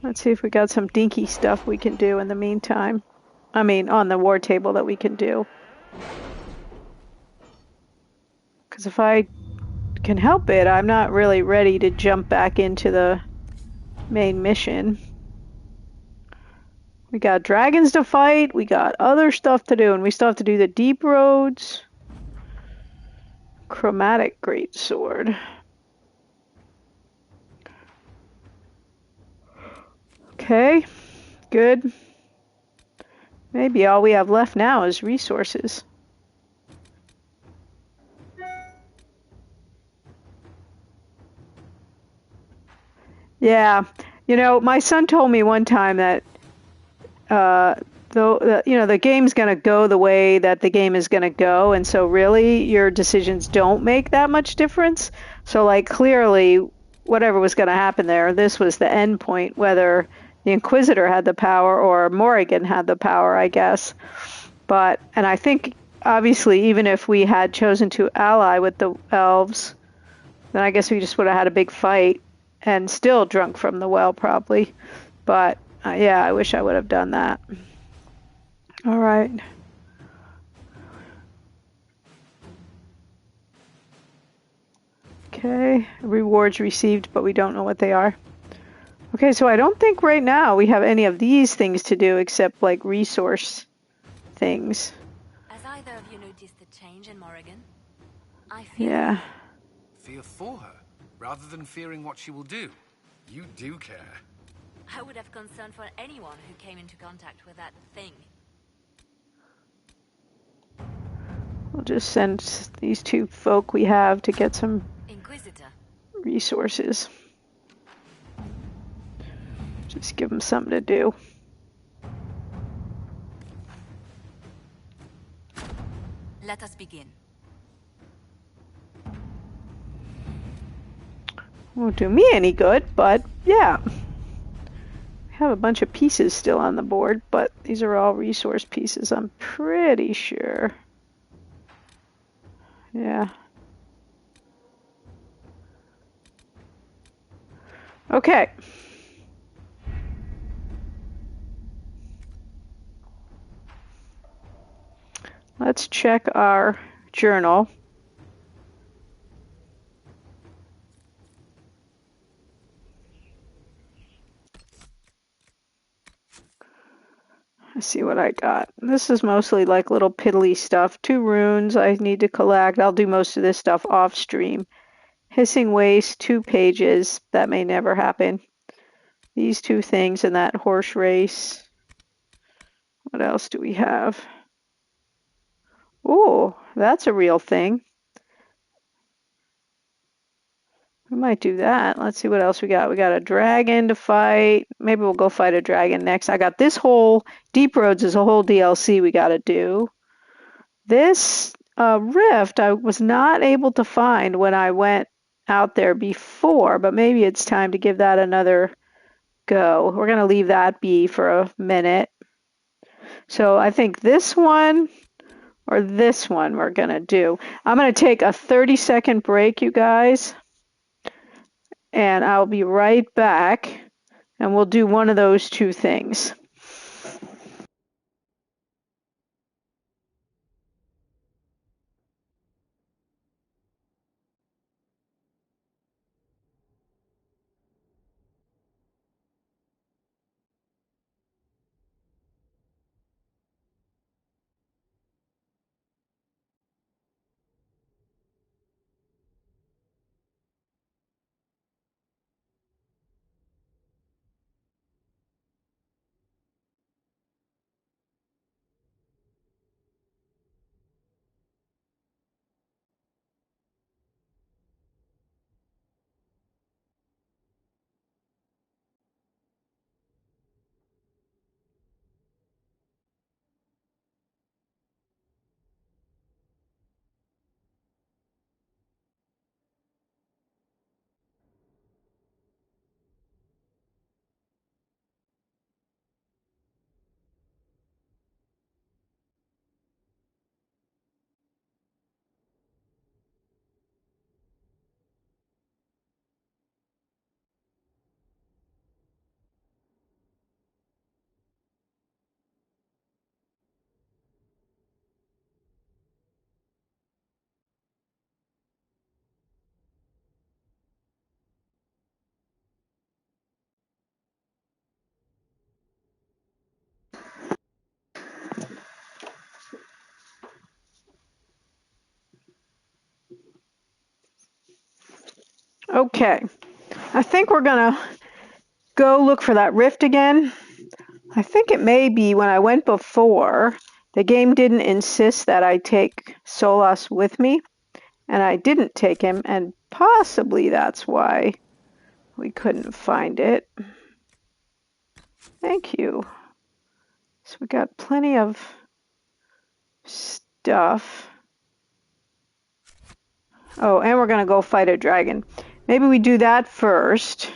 Let's see if we got some dinky stuff we can do in the meantime. I mean, on the war table that we can do. Because if I can help it, I'm not really ready to jump back into the main mission. We got dragons to fight, we got other stuff to do, and we still have to do the deep roads. Chromatic greatsword. Okay, good. Maybe all we have left now is resources. Yeah, you know, my son told me one time that the game's going to go the way that the game is going to go, and so really your decisions don't make that much difference. So like clearly whatever was going to happen there, this was the end point, whether the Inquisitor had the power or Morrigan had the power, I guess. And I think obviously even if we had chosen to ally with the elves, then I guess we just would have had a big fight and still drunk from the well probably. But yeah, I wish I would have done that. All right. Okay, rewards received, but we don't know what they are. Okay, so I don't think right now we have any of these things to do except like resource things. Has either of you noticed the change in Morrigan? I fear Yeah. Fear for her, rather than fearing what she will do. You do care. I would have concern for anyone who came into contact with that thing. We'll just send these two folk we have to get some Inquisitor. Resources. Just give them something to do. Let us begin. Won't do me any good, but yeah. We have a bunch of pieces still on the board, but these are all resource pieces, I'm pretty sure. Yeah. Okay. Let's check our journal. Let's see what I got. This is mostly like little piddly stuff. 2 runes I need to collect. I'll do most of this stuff off stream. Hissing Waste, 2 pages. That may never happen. These 2 things and that horse race. What else do we have? Ooh, that's a real thing. We might do that. Let's see what else we got. We got a dragon to fight. Maybe we'll go fight a dragon next. I got this whole Deep Roads is a whole DLC we got to do. This rift I was not able to find when I went out there before, but maybe it's time to give that another go. We're going to leave that be for a minute. So I think this one or this one we're going to do. I'm going to take a 30-second break, you guys. And I'll be right back, and we'll do one of those 2 things. Okay. I think we're gonna go look for that rift again. I think it may be when I went before, the game didn't insist that I take Solas with me, and I didn't take him, and possibly that's why we couldn't find it. Thank you. So we got plenty of stuff. Oh, and we're gonna go fight a dragon. Maybe we do that first.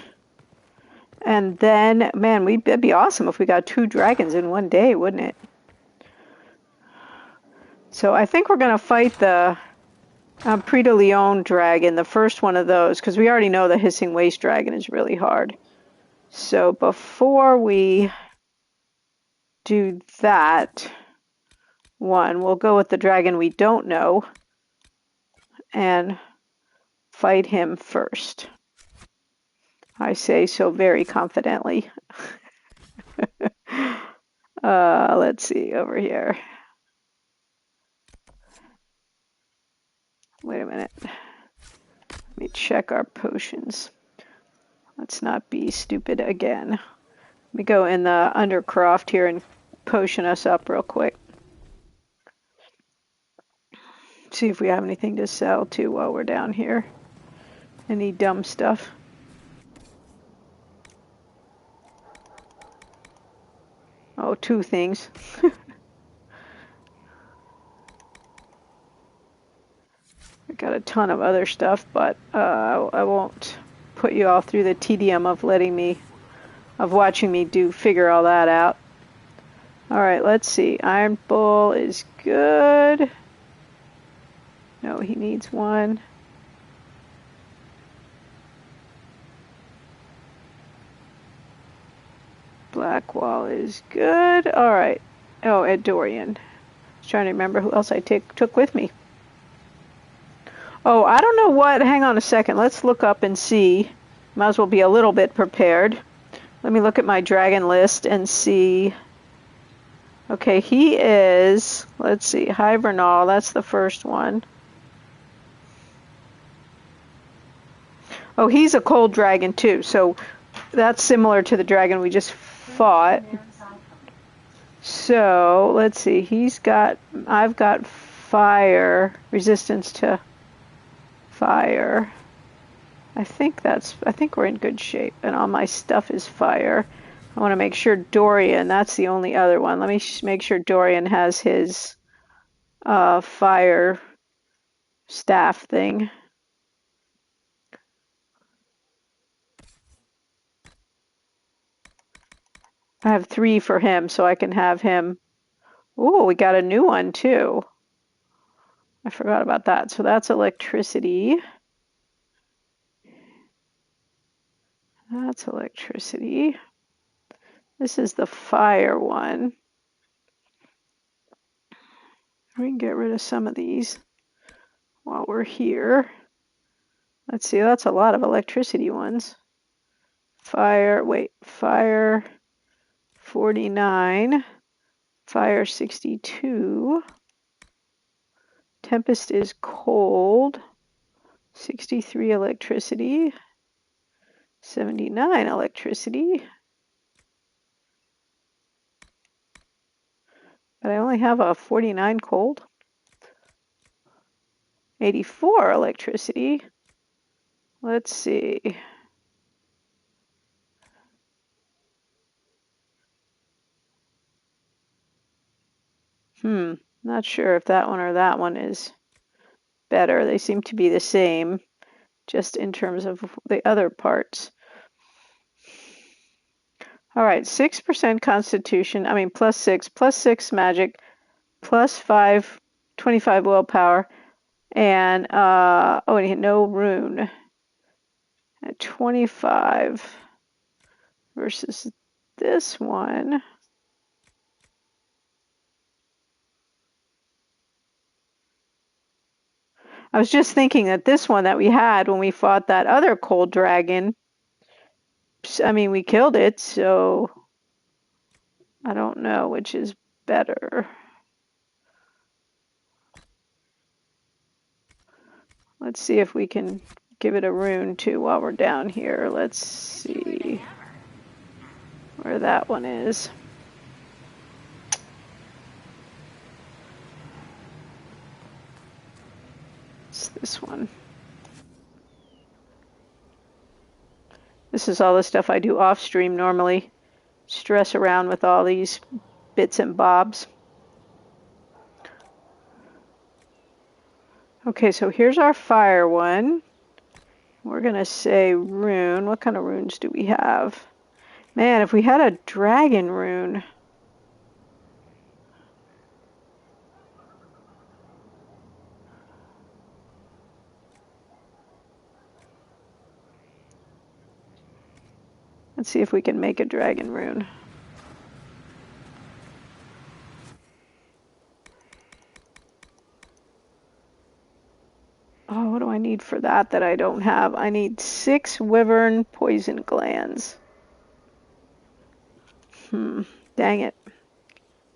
And then, man, that'd be awesome if we got 2 dragons in one day, wouldn't it? So I think we're going to fight the Prix de Leon dragon, the first one of those, because we already know the Hissing Waste dragon is really hard. So before we do that one, we'll go with the dragon we don't know and fight him first. I say so very confidently. Let's see, over here. Wait a minute. Let me check our potions. Let's not be stupid again. Let me go in the Undercroft here and potion us up real quick. See if we have anything to sell too while we're down here. Any dumb stuff. Oh, 2 things. I got a ton of other stuff, but I won't put you all through the tedium of watching me figure all that out. All right, let's see. Iron Bull is good. No, he needs 1. Blackwall is good. All right. Oh, Ed Dorian. I was trying to remember who else I took with me. Oh, I don't know what. Hang on a second. Let's look up and see. Might as well be a little bit prepared. Let me look at my dragon list and see. Okay, he is, let's see, Hibernal. That's the first one. Oh, he's a cold dragon too. So that's similar to the dragon we just fought. So let's see. I've got fire, resistance to fire. I think we're in good shape, and all my stuff is fire. I want to make sure Dorian, that's the only other one. Let me make sure Dorian has his fire staff thing. I have 3 for him, so I can have him. Ooh, we got a new one too. I forgot about that. So that's electricity. That's electricity. This is the fire one. We can get rid of some of these while we're here. Let's see, that's a lot of electricity ones. Fire 49, fire 62. Tempest is cold, 63 electricity, 79 electricity. But I only have a 49 cold. 84 electricity. Let's see. Not sure if that one or that one is better. They seem to be the same, just in terms of the other parts. All right, 6% constitution, +6 magic, +5, 25 willpower, and, no rune. At 25 versus this one. I was just thinking that this one that we had when we fought that other cold dragon, we killed it, so I don't know which is better. Let's see if we can give it a rune too while we're down here. Let's see where that one is. It's this one. This is all the stuff I do off stream normally. Stress around with all these bits and bobs. Okay, so here's our fire one. We're going to say rune. What kind of runes do we have? Man, if we had a dragon rune. Let's see if we can make a dragon rune. Oh, what do I need for that I don't have? I need 6 wyvern poison glands. Dang it.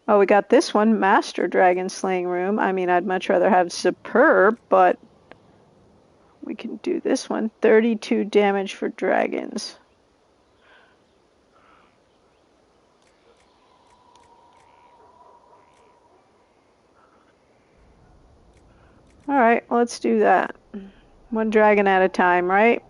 Oh, we got this one, Master Dragon Slaying Rune. I mean, I'd much rather have Superb, but we can do this one. 32 damage for dragons. Alright, let's do that. 1 dragon at a time, right?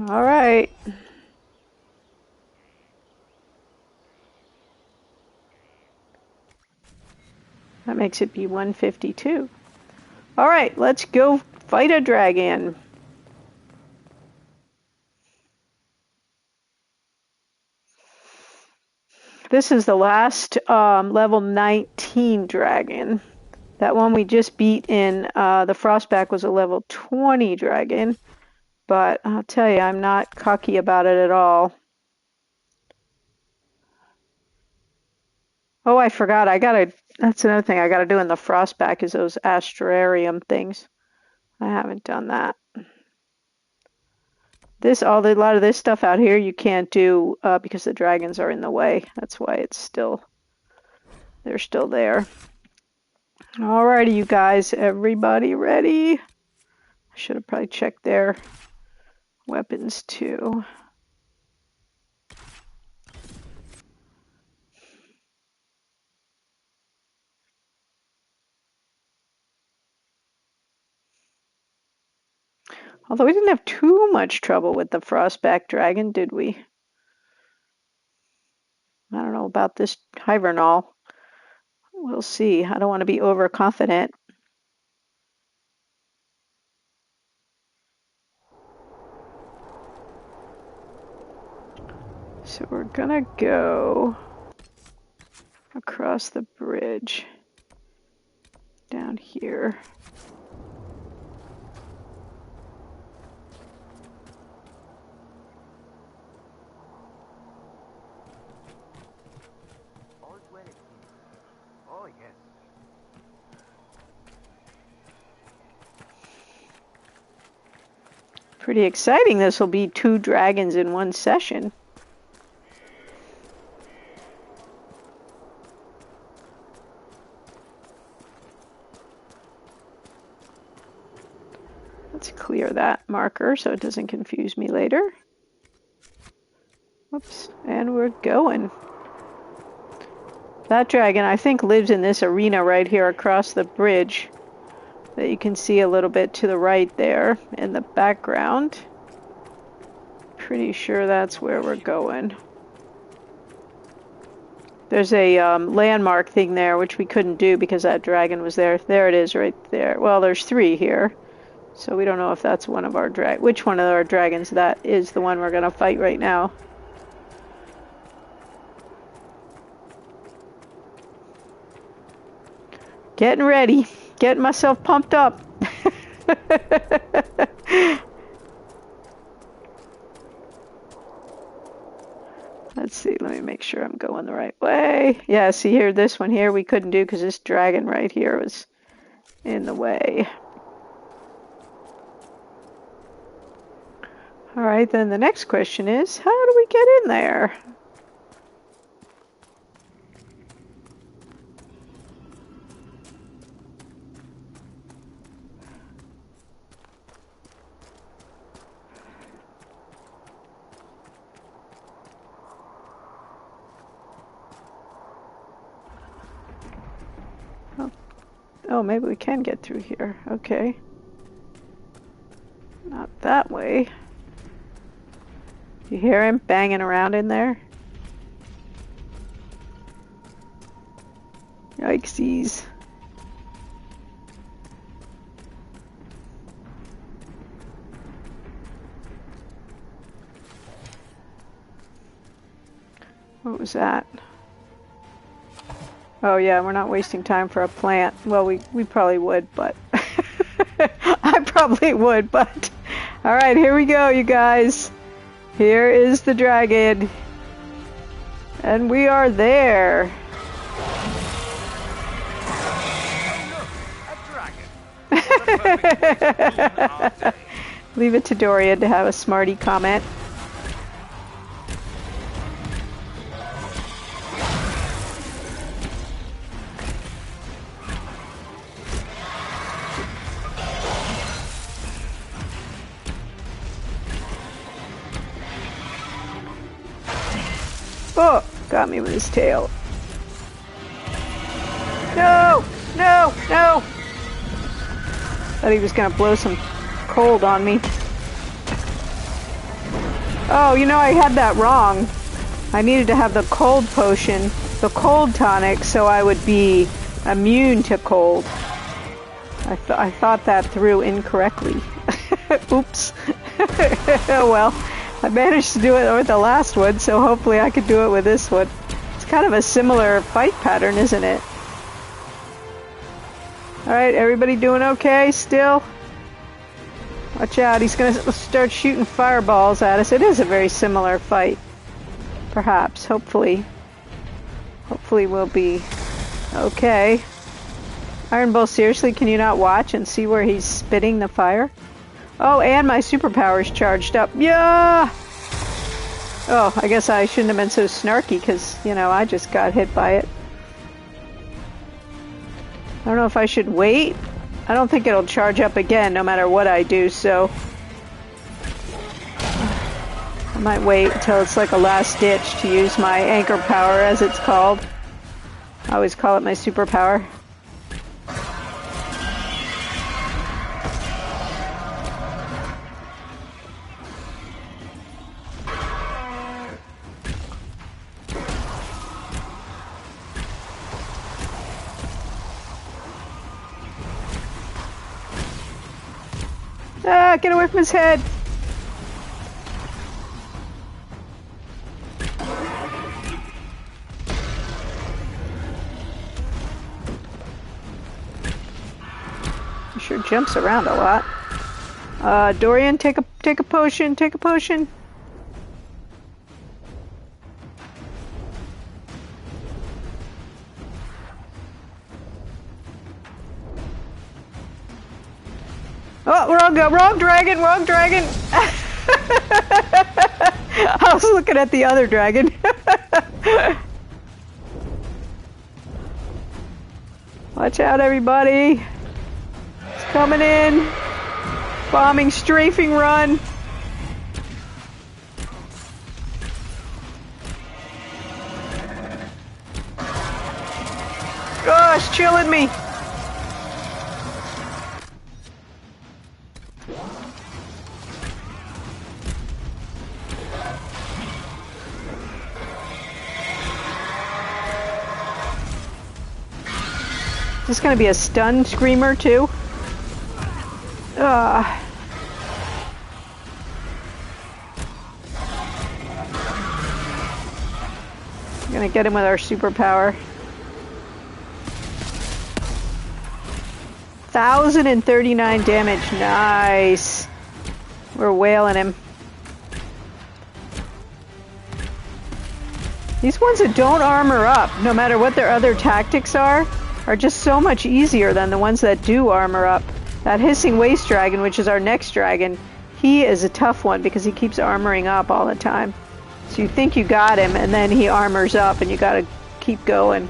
All right. That makes it be 152. All right, let's go fight a dragon. This is the last level 19 dragon. That one we just beat in the Frostback was a level 20 dragon. But I'll tell you, I'm not cocky about it at all. Oh, I forgot. That's another thing I gotta do in the Frostback is those astrarium things. I haven't done that. A lot of this stuff out here you can't do because the dragons are in the way. That's why they're still there. Alrighty, you guys, everybody ready? I should have probably checked their weapons too. Although we didn't have too much trouble with the Frostback dragon, did we? I don't know about this Hibernal. We'll see. I don't want to be overconfident. So we're gonna go across the bridge down here. Oh, yes. Pretty exciting. This will be 2 dragons in one session. Let's clear that marker so it doesn't confuse me later. Whoops, and we're going. That dragon, I think, lives in this arena right here across the bridge that you can see a little bit to the right there in the background. Pretty sure that's where we're going. There's a landmark thing there, which we couldn't do because that dragon was there. There it is right there. Well, there's 3 here. So we don't know if that's one of our which one of our dragons that is the one we're going to fight right now. Getting ready. Getting myself pumped up. Let's see, let me make sure I'm going the right way. Yeah, see here, this one here we couldn't do because this dragon right here was in the way. Alright, then the next question is, how do we get in there? Oh, maybe we can get through here. Okay. Not that way. You hear him banging around in there? Yikesies. What was that? Oh yeah, we're not wasting time for a plant. Well, we probably would, but... I probably would, but... Alright, here we go, you guys. Here is the dragon. And we are there. Leave it to Dorian to have a smarty comment. Oh, got me with his tail. No! No! No! Thought he was gonna blow some cold on me. Oh, you know, I had that wrong. I needed to have the cold potion, the cold tonic, so I would be immune to cold. I thought that through incorrectly. Oops. Oh well. I managed to do it with the last one, so hopefully I could do it with this one. It's kind of a similar fight pattern, isn't it? Alright, everybody doing okay still? Watch out, he's going to start shooting fireballs at us. It is a very similar fight. Perhaps, hopefully. Hopefully we'll be okay. Iron Bull, seriously, can you not watch and see where he's spitting the fire? Oh, and my superpower's charged up. Yeah! Oh, I guess I shouldn't have been so snarky because, you know, I just got hit by it. I don't know if I should wait. I don't think it'll charge up again no matter what I do, so... I might wait until it's like a last ditch to use my anchor power, as it's called. I always call it my superpower. Ah, get away from his head! He sure jumps around a lot. Dorian, take a potion, take a potion. Oh, wrong dragon, wrong dragon! I was looking at the other dragon. Watch out, everybody. It's coming in. Bombing, strafing run. Gosh, chilling me. Is this gonna be a stun screamer too? I'm gonna get him with our superpower. 1,039 damage. Nice. We're wailing him. These ones that don't armor up, no matter what their other tactics are just so much easier than the ones that do armor up. That Hissing Waste Dragon, which is our next dragon, he is a tough one because he keeps armoring up all the time. So you think you got him, and then he armors up, and you gotta keep going.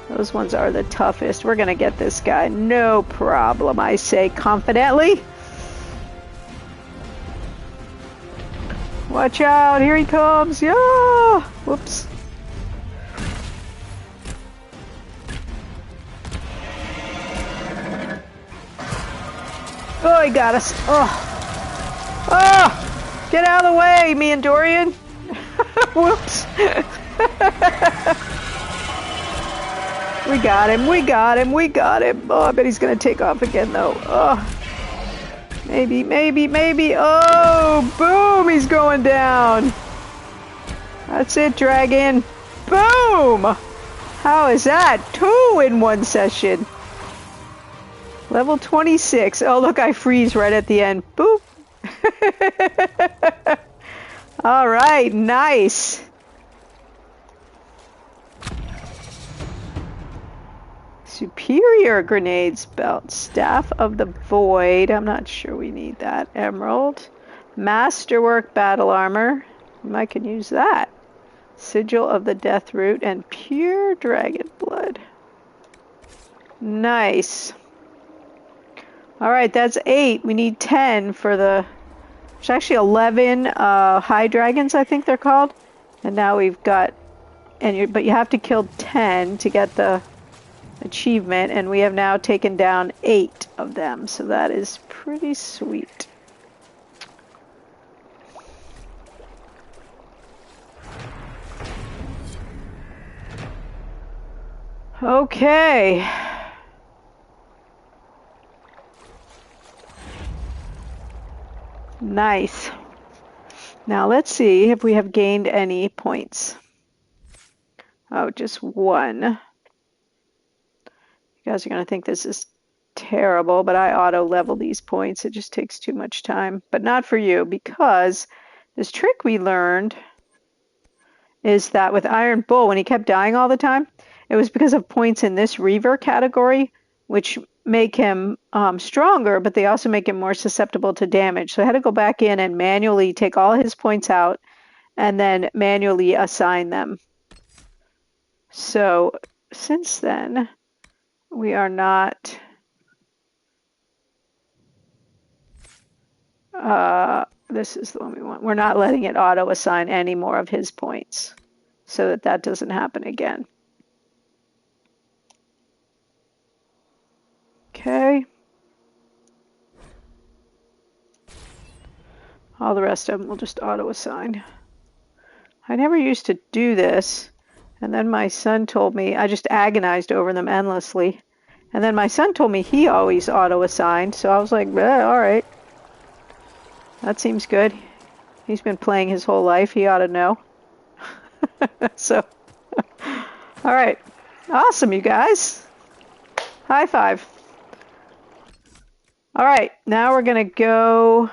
Those ones are the toughest. We're gonna get this guy, no problem, I say confidently. Watch out, here he comes, yeah! Whoops. Oh, he got us. Oh. Oh! Get out of the way, me and Dorian. Whoops. We got him, we got him, we got him. Oh, I bet he's gonna take off again, though. Oh. Maybe, maybe, maybe. Oh, boom, he's going down. That's it, dragon. Boom! How is that? 2 in one session. Level 26. Oh, look, I freeze right at the end. Boop. All right, nice. Superior grenades belt. Staff of the Void. I'm not sure we need that. Emerald. Masterwork battle armor. I can use that. Sigil of the Death Root and pure dragon blood. Nice. All right, that's 8. We need 10 for the... There's actually 11 high dragons, I think they're called. And now we've got... But you have to kill 10 to get the achievement. And we have now taken down 8 of them. So that is pretty sweet. Okay. Nice. Now let's see if we have gained any points. Oh, just 1. You guys are going to think this is terrible, but I auto-level these points. It just takes too much time. But not for you, because this trick we learned is that with Iron Bull, when he kept dying all the time, it was because of points in this Reaver category, which make him stronger, but they also make him more susceptible to damage. So I had to go back in and manually take all his points out and then manually assign them. So since then, we are not... this is the one we want. We're not letting it auto-assign any more of his points so that that doesn't happen again. Okay. All the rest of them will just auto-assign. I never used to do this, and then my son told me, I just agonized over them endlessly, and then my son told me he always auto-assigned, so I was like, all right. That seems good. He's been playing his whole life. He ought to know. So, all right. Awesome, you guys. High five. All right, now we're going to go...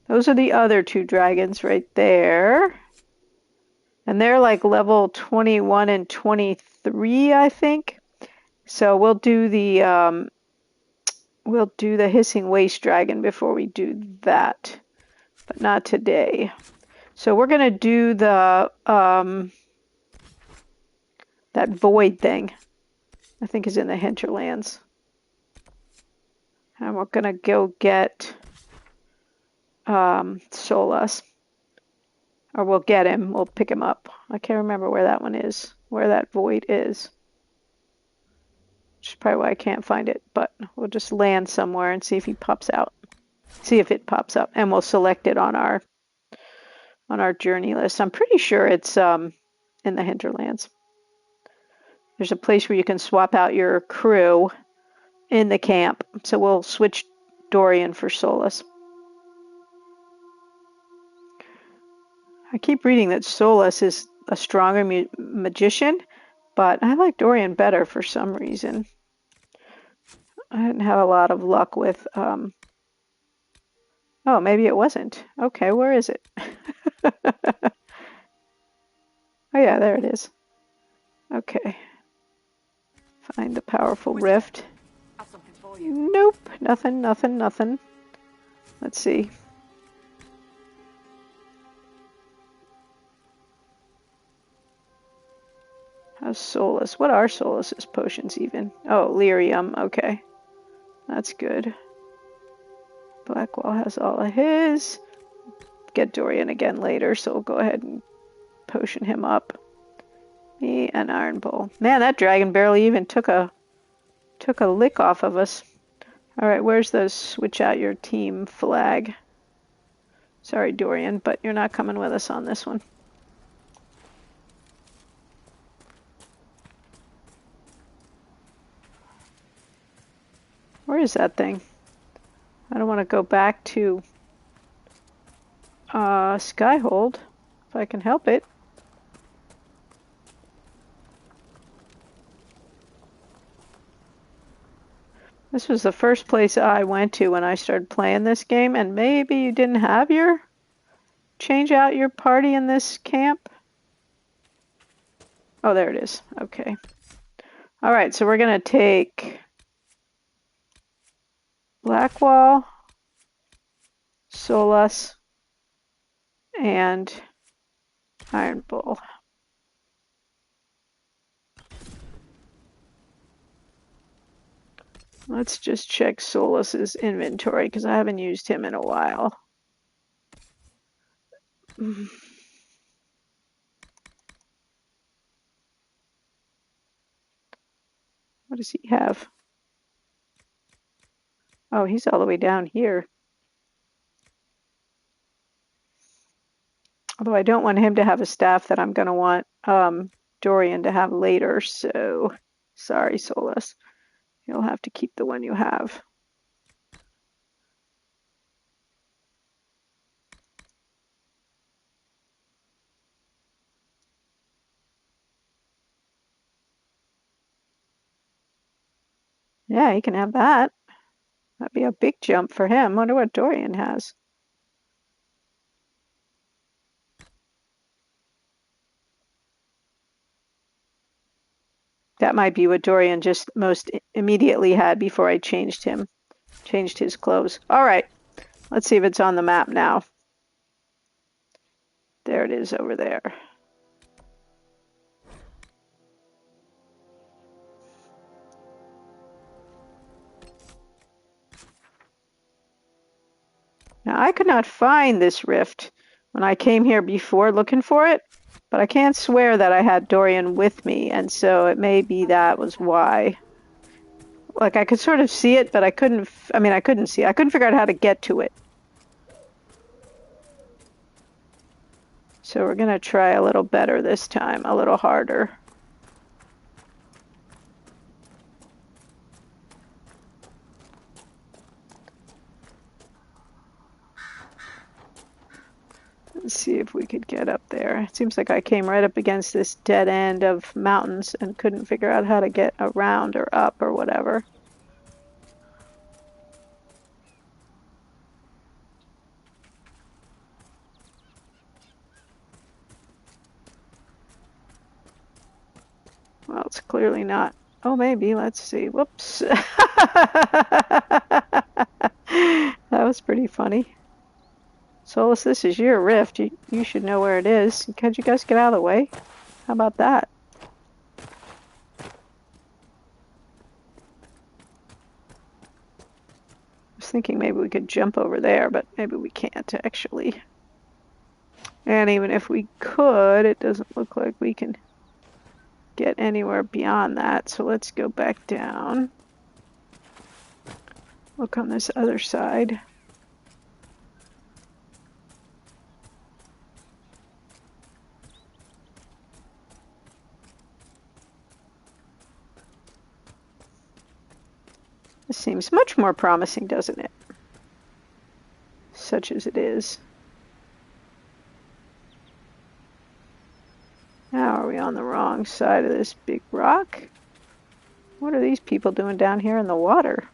Those are the other 2 dragons right there. And they're like level 21 and 23, I think. So we'll do the Hissing Waste Dragon before we do that. But not today. So we're going to do the that Void thing. I think is in the Hinterlands. And we're going to go get Solas. Or we'll get him. We'll pick him up. I can't remember where that one is. Where that Void is. Which is probably why I can't find it. But we'll just land somewhere and see if he pops out. See if it pops up. And we'll select it on our journey list. I'm pretty sure it's in the Hinterlands. There's a place where you can swap out your crew in the camp. So we'll switch Dorian for Solas. I keep reading that Solas is a stronger magician, but I like Dorian better for some reason. I didn't have a lot of luck with, oh, maybe it wasn't. Okay, where is it? Oh yeah, there it is. Okay. Find the powerful rift. Nope, nothing, nothing, nothing. Let's see. How's Solus? What are Solus's potions even? Oh, lyrium, okay. That's good. Blackwall has all of his. Get Dorian again later, so we'll go ahead and potion him up. Me and Iron Bull. Man, that dragon barely even took a lick off of us. Alright, where's the switch out your team flag? Sorry, Dorian, but you're not coming with us on this one. Where is that thing? I don't want to go back to Skyhold, if I can help it. This was the first place I went to when I started playing this game, and maybe you didn't have your change out your party in this camp? Oh, there it is. Okay. Alright, so we're going to take Blackwall, Solus, and Iron Bull. Let's just check Solus's inventory because I haven't used him in a while. What does he have? Oh, he's all the way down here. Although I don't want him to have a staff that I'm going to want Dorian to have later, so sorry, Solus. You'll have to keep the one you have. Yeah, he can have that. That'd be a big jump for him. Wonder what Dorian has. That might be what Dorian just most immediately had before I changed his clothes. All right, let's see if it's on the map now. There it is over there. Now, I could not find this rift when I came here before looking for it, but I can't swear that I had Dorian with me, and so it may be that was why. Like, I could sort of see it, but I couldn't see it. I couldn't figure out how to get to it. So we're going to try a little better this time, a little harder. Let's see if we could get up there. It seems like I came right up against this dead end of mountains and couldn't figure out how to get around or up or whatever. Well, it's clearly not. Oh, maybe. Let's see. Whoops. That was pretty funny. Solus, this is your rift. You should know where it is. Can't you guys get out of the way? How about that? I was thinking maybe we could jump over there, but maybe we can't actually. And even if we could, it doesn't look like we can get anywhere beyond that. So let's go back down. Look on this other side. This seems much more promising, doesn't it? Such as it is. Now are we on the wrong side of this big rock? What are these people doing down here in the water?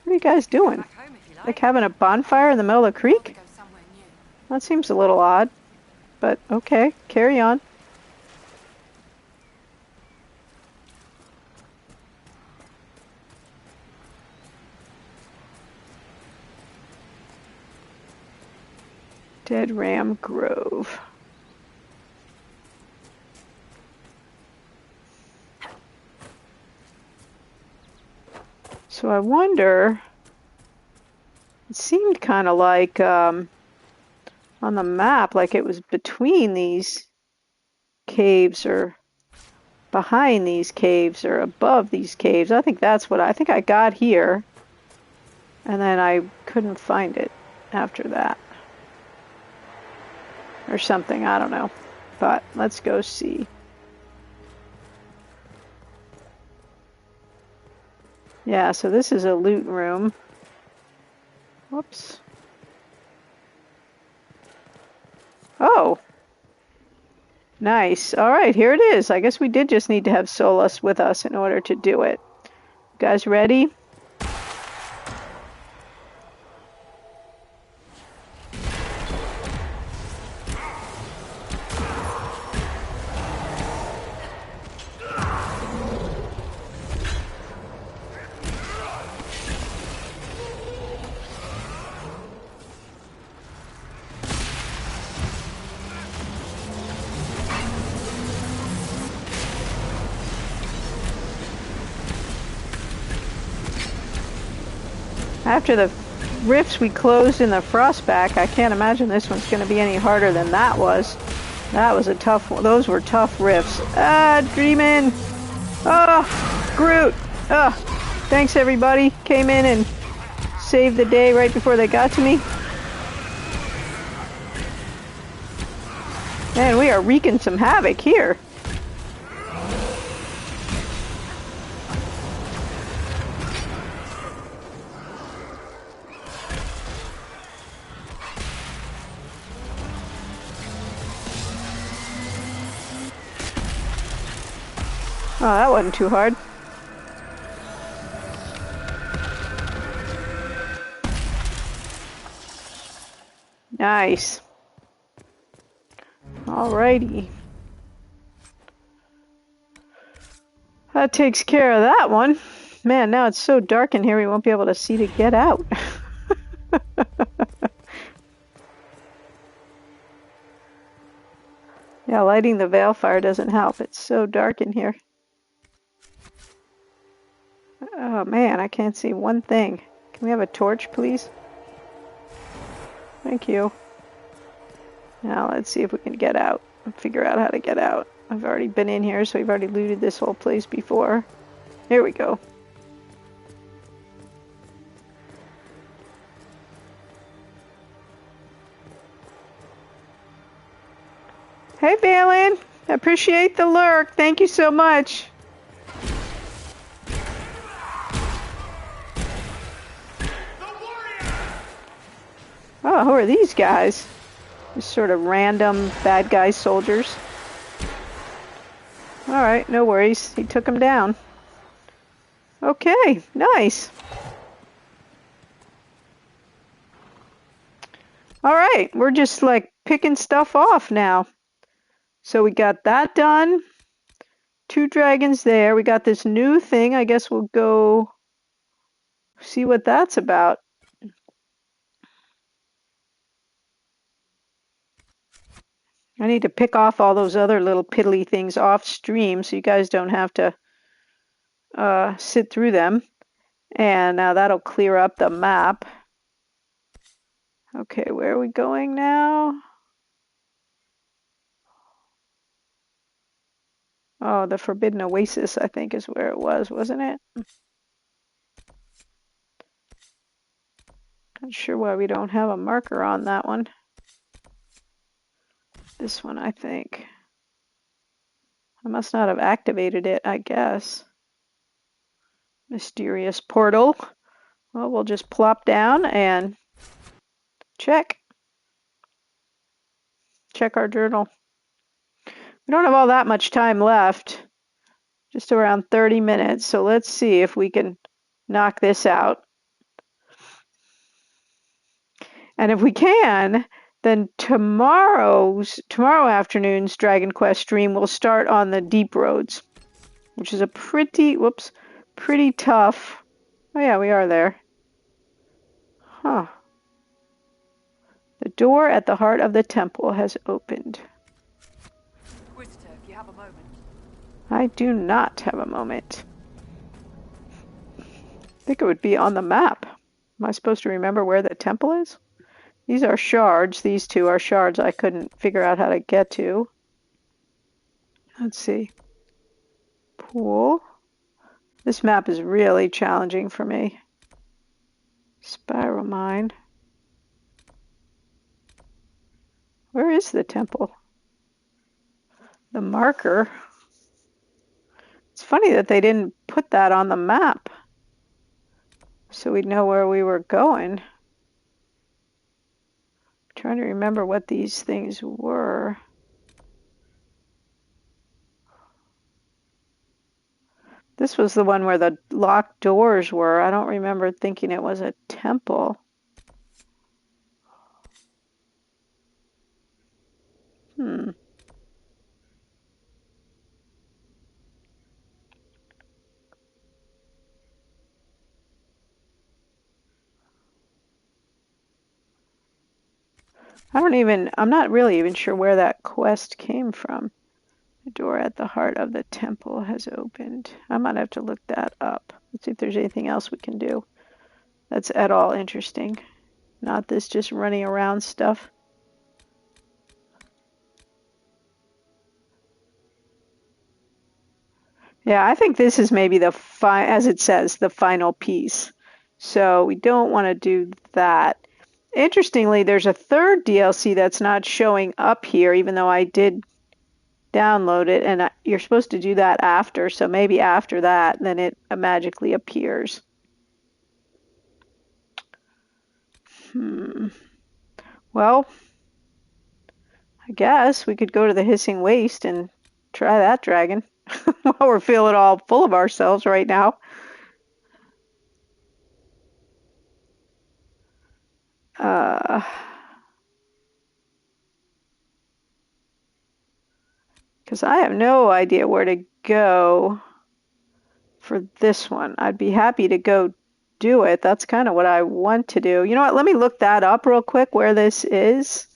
What are you guys doing? Like having a bonfire in the middle of the creek? That seems a little odd, but okay, carry on. Dead Ram Grove. So I wonder, it seemed kind of like on the map, like it was between these caves or behind these caves or above these caves. I think that's what I think I got here, and then I couldn't find it after that. Or something, I don't know. But let's go see. Yeah, so this is a loot room. Whoops. Oh! Nice. Alright, here it is. I guess we did just need to have Solus with us in order to do it. You guys ready? After the rifts we closed in the Frostback, I can't imagine this one's going to be any harder than that was. That was a tough one. Those were tough rifts. Dreamin'! Oh, Groot! Oh, thanks everybody. Came in and saved the day right before they got to me. Man, we are wreaking some havoc here. Oh, that wasn't too hard. Nice. Alrighty. That takes care of that one. Man, now it's so dark in here we won't be able to see to get out. Yeah, lighting the veil fire doesn't help. It's so dark in here. Oh man, I can't see one thing. Can we have a torch, please? Thank you. Now let's see if we can get out and figure out how to get out. I've already been in here, so we've already looted this whole place before. Here we go. Hey, Balin! Appreciate the lurk. Thank you so much. Oh, who are these guys? Just sort of random bad guy soldiers. Alright, no worries. He took them down. Okay, nice. Alright, we're just like picking stuff off now. So we got that done. 2 dragons there. We got this new thing. I guess we'll go see what that's about. I need to pick off all those other little piddly things off stream so you guys don't have to sit through them. And now that'll clear up the map. Okay, where are we going now? Oh, the Forbidden Oasis, I think, is where it was, wasn't it? Not sure why we don't have a marker on that one. This one, I think. I must not have activated it, I guess. Mysterious portal. Well, we'll just plop down and check. Check our journal. We don't have all that much time left. Just around 30 minutes. So let's see if we can knock this out. And if we can, then tomorrow afternoon's Dragon Quest stream will start on the deep roads, which is a pretty tough. Oh yeah, we are there. Huh. The door at the heart of the temple has opened. Inquisitor, if you have a moment. I do not have a moment. I think it would be on the map. Am I supposed to remember where the temple is? These are shards. These two are shards I couldn't figure out how to get to. Let's see. Pool. This map is really challenging for me. Spiral mine. Where is the temple? The marker. It's funny that they didn't put that on the map so we'd know where we were going. I'm trying to remember what these things were. This was the one where the locked doors were. I don't remember thinking it was a temple. I'm not really even sure where that quest came from. The door at the heart of the temple has opened. I might have to look that up. Let's see if there's anything else we can do that's at all interesting. Not this just running around stuff. Yeah, I think this is maybe as it says, the final piece. So we don't want to do that. Interestingly, there's a third DLC that's not showing up here, even though I did download it, and you're supposed to do that after, so maybe after that, then it magically appears. Well, I guess we could go to the Hissing Waste and try that dragon while we're feeling all full of ourselves right now. Because I have no idea where to go for this one. I'd be happy to go do it. That's kind of what I want to do. You know what? Let me look that up real quick where this is.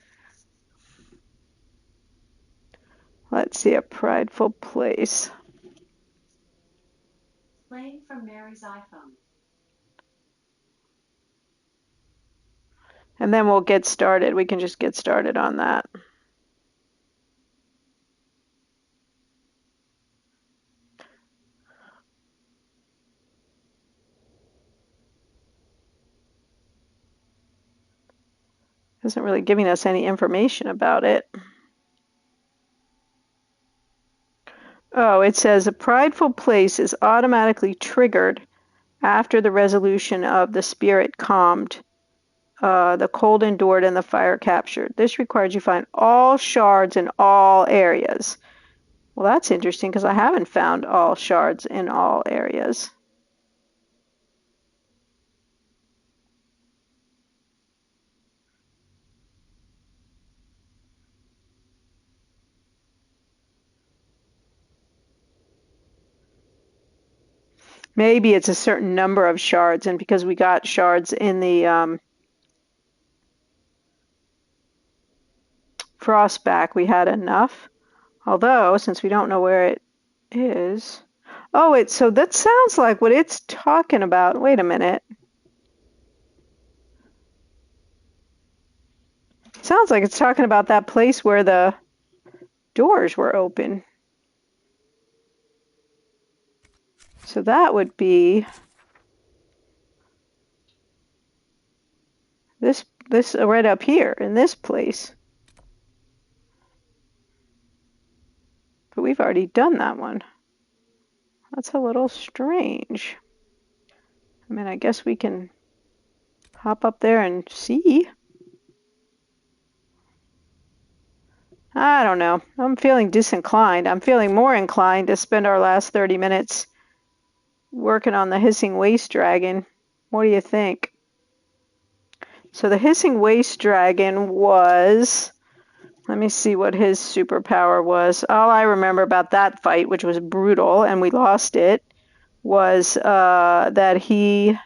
Let's see, a prideful place. Playing from Mary's iPhone. And then we'll get started. We can just get started on that. Isn't really giving us any information about it. Oh, it says a prideful place is automatically triggered after the resolution of the spirit calmed, the cold endured, and the fire captured. This requires you find all shards in all areas. Well, that's interesting because I haven't found all shards in all areas. Maybe it's a certain number of shards, and because we got shards in the Frostback, we had enough. Although, since we don't know where it is... Oh, so that sounds like what it's talking about. Wait a minute. Sounds like it's talking about that place where the doors were open. So that would be this right up here in this place. But we've already done that one. That's a little strange. I mean, I guess we can hop up there and see. I don't know. I'm feeling disinclined. I'm feeling more inclined to spend our last 30 minutes working on the Hissing Waste Dragon. What do you think? So the hissing waste dragon was... Let me see what his superpower was. All I remember about that fight, which was brutal, and we lost it, was that he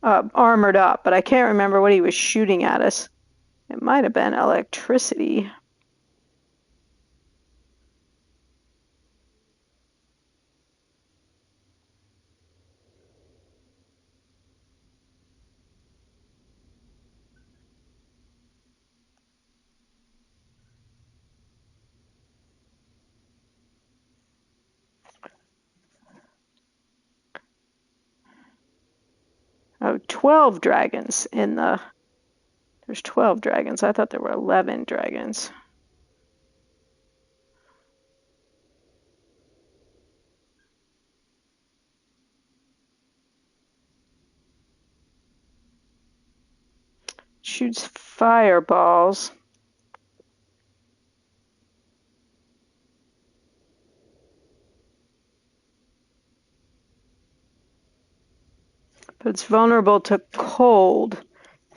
armored up, but I can't remember what he was shooting at us. It might have been electricity. Oh, 12 dragons in the... There's 12 dragons. I thought there were 11 dragons. Shoots fireballs. But it's vulnerable to cold.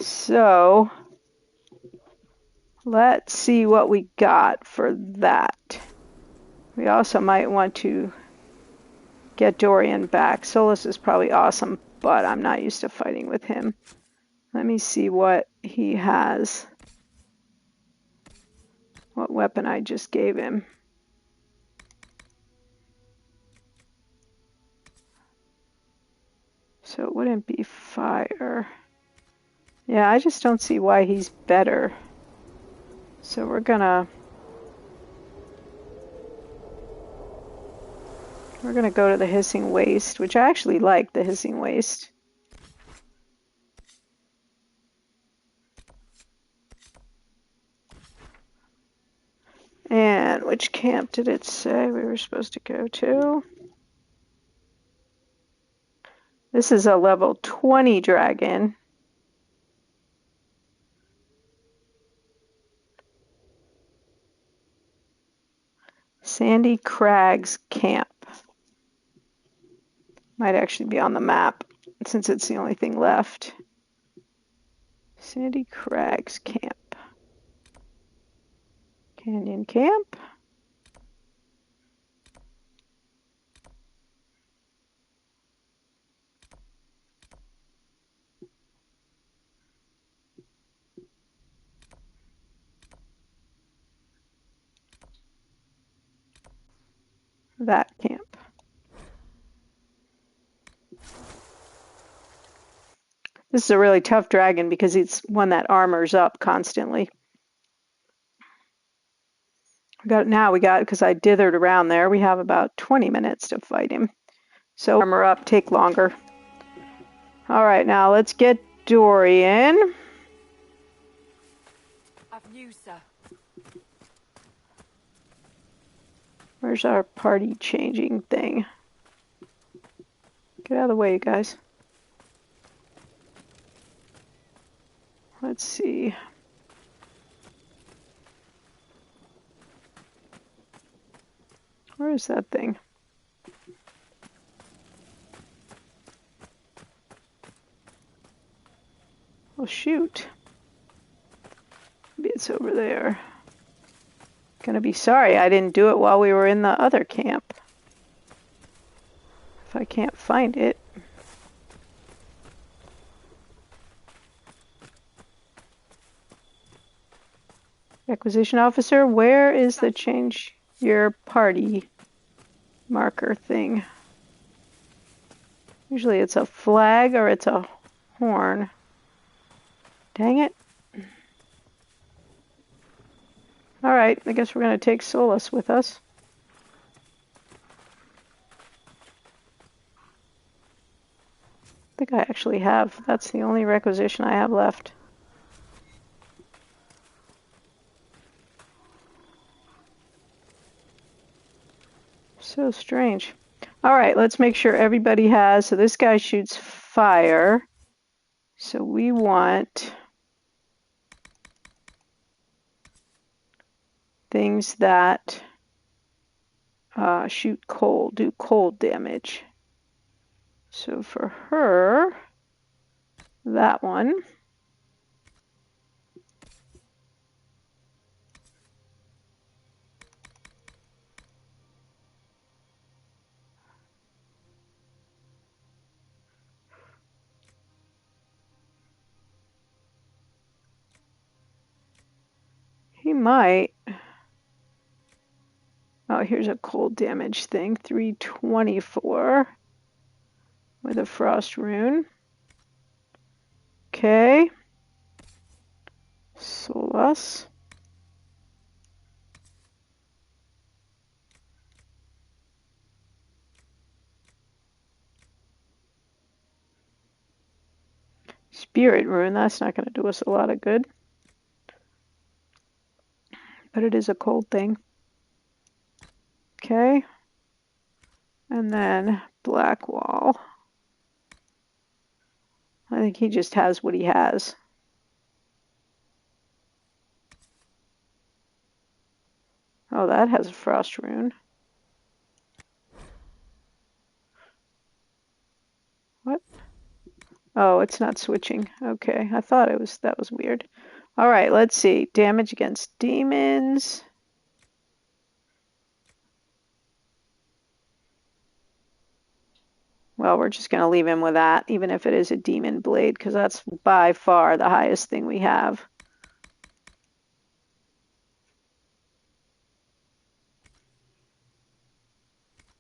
So let's see what we got for that. We also might want to get Dorian back. Solus is probably awesome, but I'm not used to fighting with him. Let me see what he has. What weapon I just gave him. So it wouldn't be fire. Yeah, I just don't see why he's better. So we're gonna go to the hissing waste, which I actually like the hissing waste. And which camp did it say we were supposed to go to? This is a level 20 dragon. Sandy Crags Camp. Might actually be on the map since it's the only thing left. Sandy Crags Camp. Canyon Camp. That camp. This is a really tough dragon because it's one that armors up constantly. Because I dithered around there, we have about 20 minutes to fight him. So armor up, take longer. All right, now let's get Dorian. I've news, sir. Where's our party changing thing? Get out of the way, you guys. Let's see. Where is that thing? Oh, shoot. Maybe it's over there. Gonna be sorry I didn't do it while we were in the other camp. If I can't find it. Acquisition officer, where is the change your party marker thing? Usually it's a flag or it's a horn. Dang it. Alright, I guess we're going to take Solus with us. I think I actually have. That's the only requisition I have left. So strange. Alright, let's make sure everybody has. So this guy shoots fire. So we want things that shoot cold, do cold damage. So for her, that one. He might. Oh, here's a cold damage thing. 324 with a frost rune. Okay. Solas. Spirit rune, that's not going to do us a lot of good. But it is a cold thing. Okay. And then black wall. I think he just has what he has. Oh, that has a frost rune. What? Oh, it's not switching. Okay, I thought it was. That was weird. All right, let's see. Damage against demons. Well, we're just going to leave him with that, even if it is a demon blade, because that's by far the highest thing we have.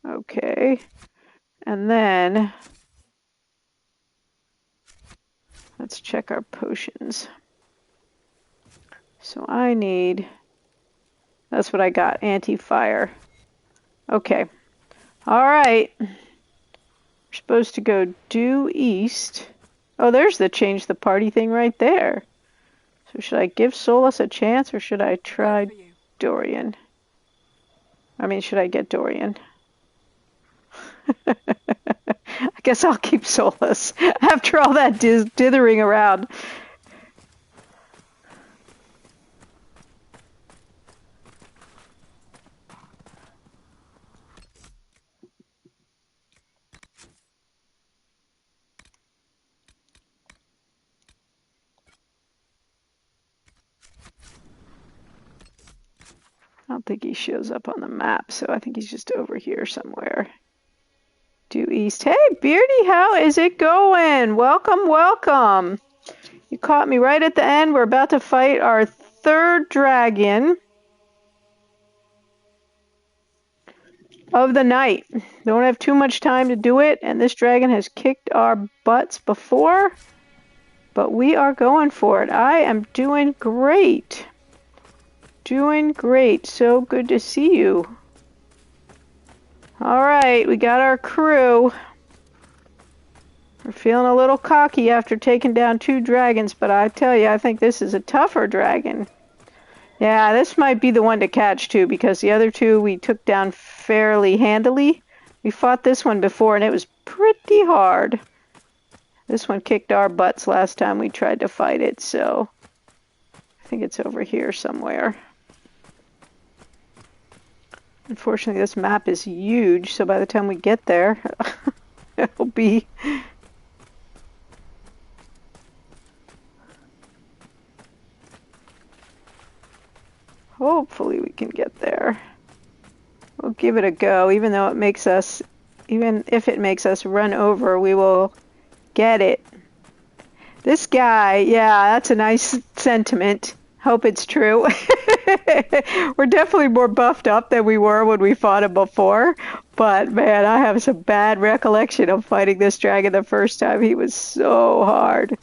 Okay. And then let's check our potions. So I need, that's what I got, anti-fire. Okay. All right. We're supposed to go due east. Oh, there's the change the party thing right there. So should I give Solas a chance or should I try Dorian? I mean, should I get Dorian? I guess I'll keep Solas after all that dithering around. I don't think he shows up on the map, so I think he's just over here somewhere. Due east. Hey, Beardy, how is it going? Welcome, welcome. You caught me right at the end. We're about to fight our third dragon of the night. Don't have too much time to do it, and this dragon has kicked our butts before, but we are going for it. I am doing great. Doing great. So good to see you. All right, we got our crew. We're feeling a little cocky after taking down 2 dragons, but I tell you, I think this is a tougher dragon. Yeah, this might be the one to catch too, because the other 2 we took down fairly handily. We fought this one before and it was pretty hard. This one kicked our butts last time we tried to fight it, so I think it's over here somewhere. Unfortunately, this map is huge, so by the time we get there, it'll be... Hopefully we can get there. We'll give it a go, even though it makes us, even if it makes us run over, we will get it. This guy, yeah, that's a nice sentiment. Hope it's true. We're definitely more buffed up than we were when we fought him before. But man, I have some bad recollection of fighting this dragon the first time. He was so hard.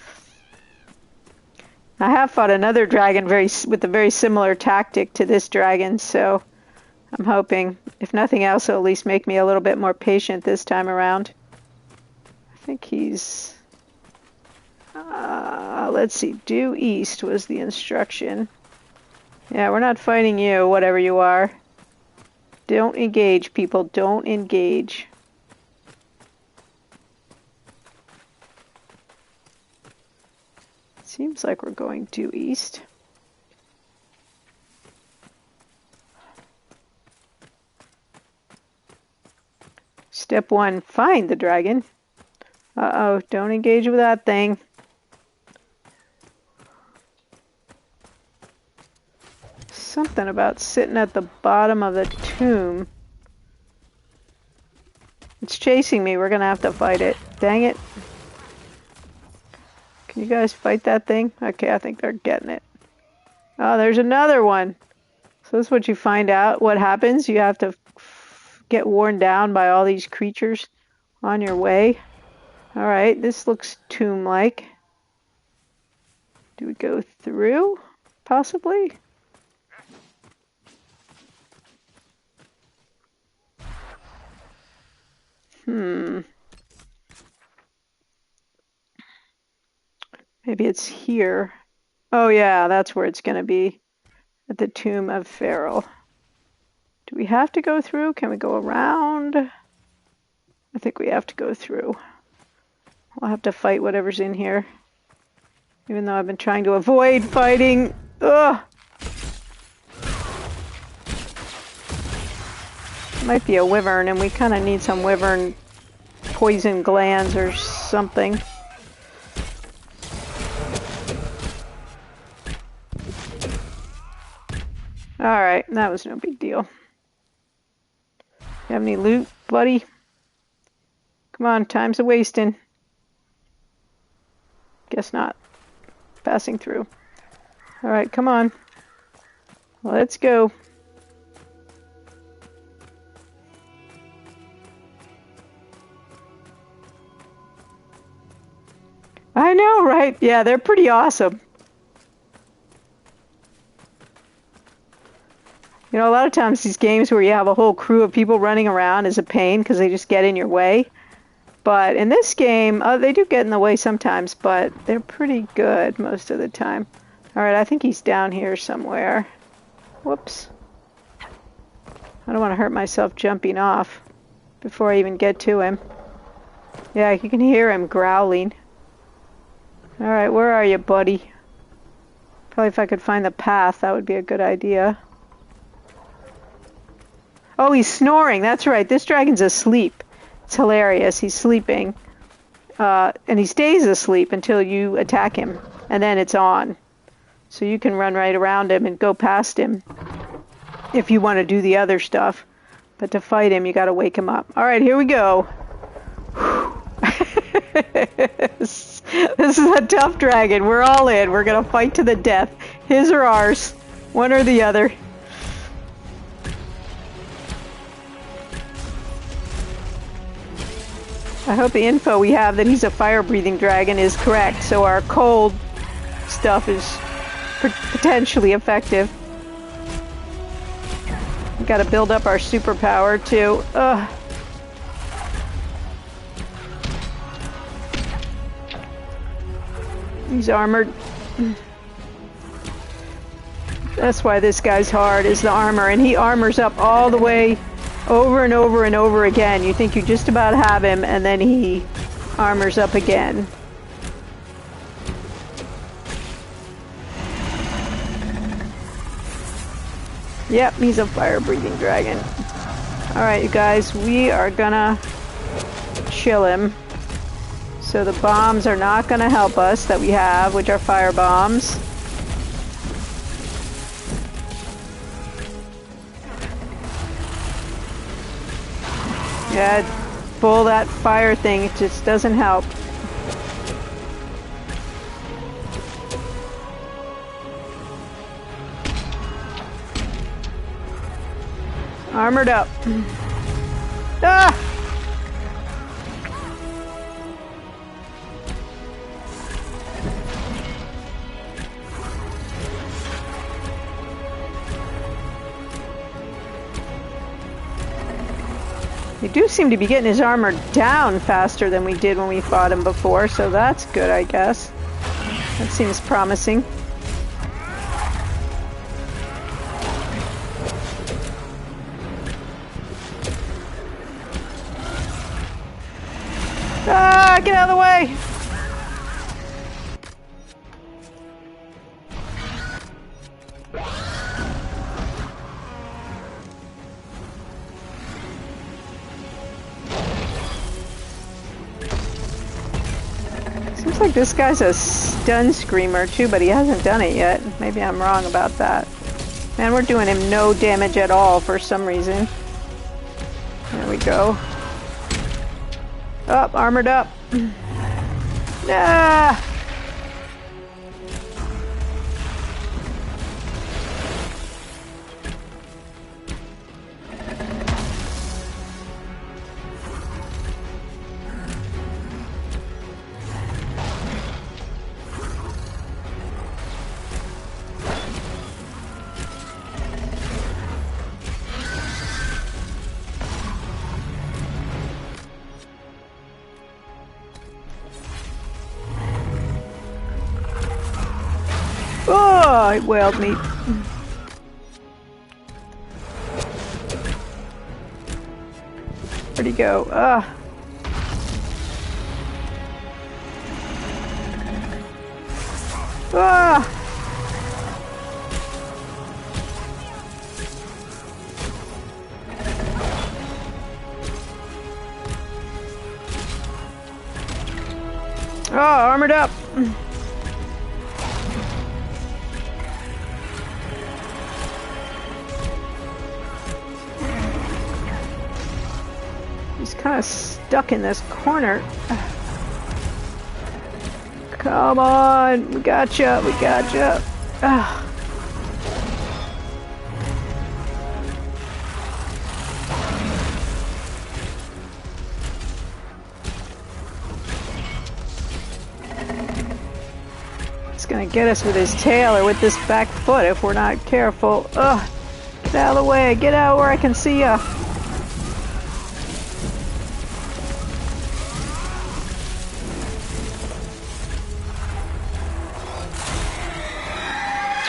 I have fought another dragon with a very similar tactic to this dragon, so I'm hoping, if nothing else, it'll at least make me a little bit more patient this time around. I think he's... let's see, due east was the instruction. Yeah, we're not fighting you, whatever you are. Don't engage, people. Don't engage. Seems like we're going due east. Step 1, find the dragon. Uh-oh, don't engage with that thing. Something about sitting at the bottom of the tomb. It's chasing me. We're gonna have to fight it. Dang it. Can you guys fight that thing? Okay, I think they're getting it. Oh, there's another one. So this is what you find out. What happens? You have to get worn down by all these creatures on your way. Alright, this looks tomb-like. Do we go through? Possibly? Maybe it's here. Oh yeah, that's where it's going to be. At the tomb of Pharaoh. Do we have to go through? Can we go around? I think we have to go through. We'll have to fight whatever's in here. Even though I've been trying to avoid fighting. Ugh! Might be a wyvern, and we kind of need some wyvern poison glands or something. Alright, that was no big deal. You have any loot, buddy? Come on, time's a wasting. Guess not. Passing through. Alright, come on. Let's go. I know, right? Yeah, they're pretty awesome. You know, a lot of times these games where you have a whole crew of people running around is a pain because they just get in your way. But in this game, they do get in the way sometimes, but they're pretty good most of the time. Alright, I think he's down here somewhere. Whoops. I don't want to hurt myself jumping off before I even get to him. Yeah, you can hear him growling. Alright, where are you, buddy? Probably if I could find the path, that would be a good idea. Oh, he's snoring. That's right. This dragon's asleep. It's hilarious. He's sleeping. And he stays asleep until you attack him. And then it's on. So you can run right around him and go past him if you want to do the other stuff. But to fight him, you got to wake him up. All right, here we go. This is a tough dragon. We're all in. We're going to fight to the death. His or ours. One or the other. I hope the info we have that he's a fire-breathing dragon is correct, so our cold stuff is potentially effective. We've got to build up our superpower, too. Ugh. He's armored. That's why this guy's hard, is the armor, and he armors up all the way over and over and over again. You think you just about have him, and then he armors up again. Yep, he's a fire-breathing dragon. Alright, you guys, we are gonna chill him. So the bombs are not gonna help us that we have, which are fire bombs. Yeah, pull that fire thing, it just doesn't help. Armored up. Ah! We do seem to be getting his armor down faster than we did when we fought him before, so that's good, I guess. That seems promising. Ah, get out of the way! Looks like this guy's a stun screamer too, but he hasn't done it yet. Maybe I'm wrong about that. Man, we're doing him no damage at all for some reason. There we go. Up, armored up. Ah! Oh, it wailed me. Where'd he go? Ah. Ah. Oh, armored up. Kind of stuck in this corner. Come on, we gotcha, we gotcha. It's gonna get us with his tail or with this back foot if we're not careful. Ugh, get out of the way, get out where I can see ya.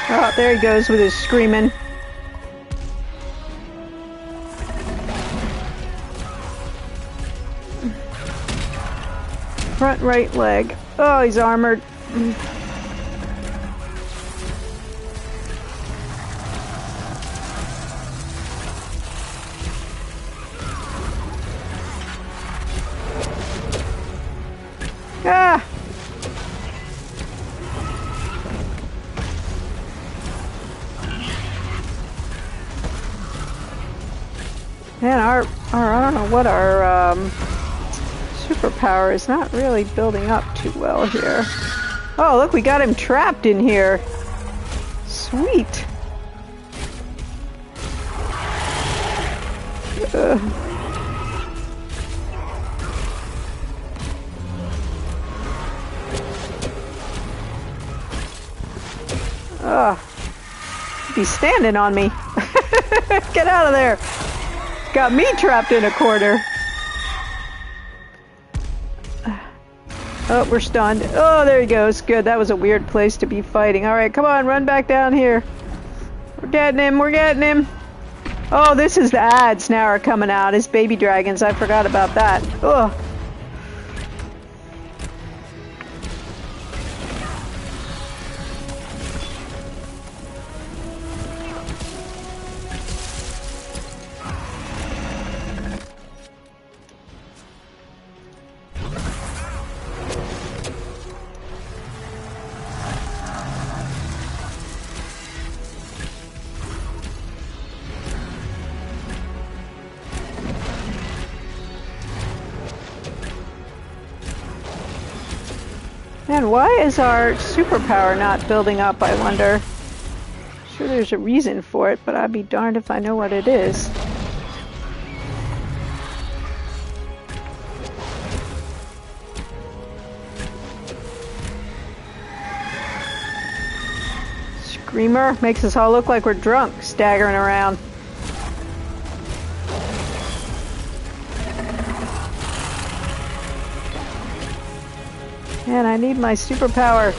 Oh, there he goes with his screaming. Front right leg. Oh, he's armored. Ah! Man, I don't know what our superpower is not really building up too well here. Oh, look, we got him trapped in here. Sweet. He's standing on me. Get out of there. Got me trapped in a corner. Oh, we're stunned. Oh, there he goes. Good. That was a weird place to be fighting. All right, come on, run back down here. We're getting him. We're getting him. Oh, this is the ads now are coming out. His baby dragons. I forgot about that. Ugh. Man, why is our superpower not building up, I wonder? Sure there's a reason for it, but I'd be darned if I know what it is. Screamer makes us all look like we're drunk, staggering around. Man, I need my superpower.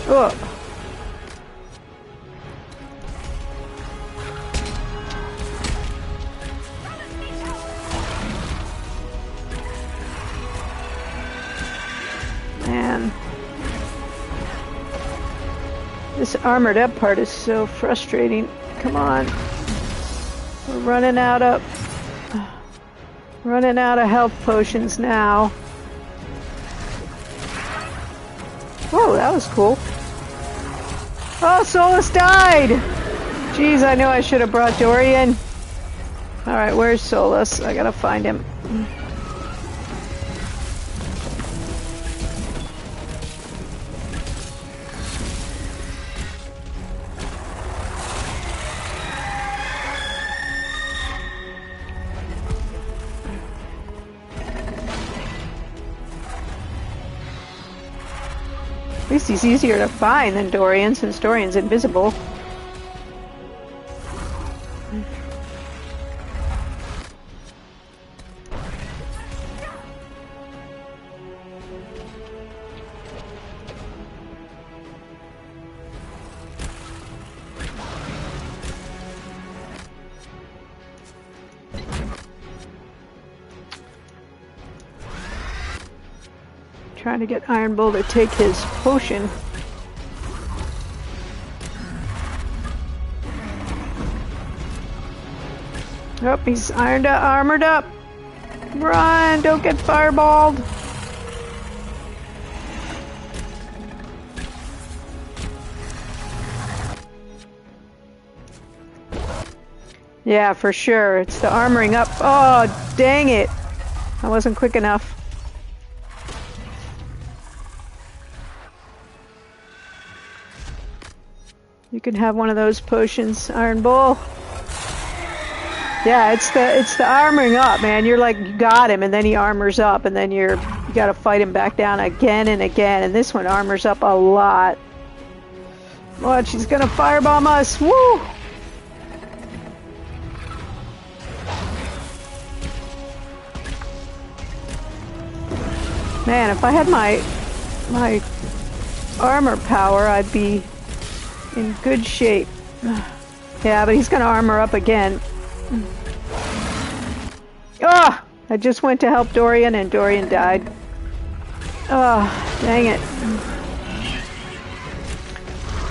Ugh. Man. This armored up part is so frustrating. Come on. We're running out of Running out of health potions now. Whoa, that was cool. Oh, Solus died! Jeez, I knew I should have brought Dorian. Alright, where's Solus? I gotta find him. At least he's easier to find than Dorian, since Dorian's invisible. Trying to get Iron Bull to take his potion. Oh, he's armored up. Run! Don't get fireballed. Yeah, for sure. It's the armoring up. Oh, dang it. I wasn't quick enough. You can have one of those potions, Iron Bull. Yeah, it's the armoring up, man. You're like, you got him, and then he armors up, and then you gotta fight him back down again and again. And this one armors up a lot. Watch, he's gonna firebomb us. Woo! Man, if I had my armor power, I'd be in good shape. Yeah, but he's gonna armor up again. Ah! I just went to help Dorian and Dorian died. Oh, dang it.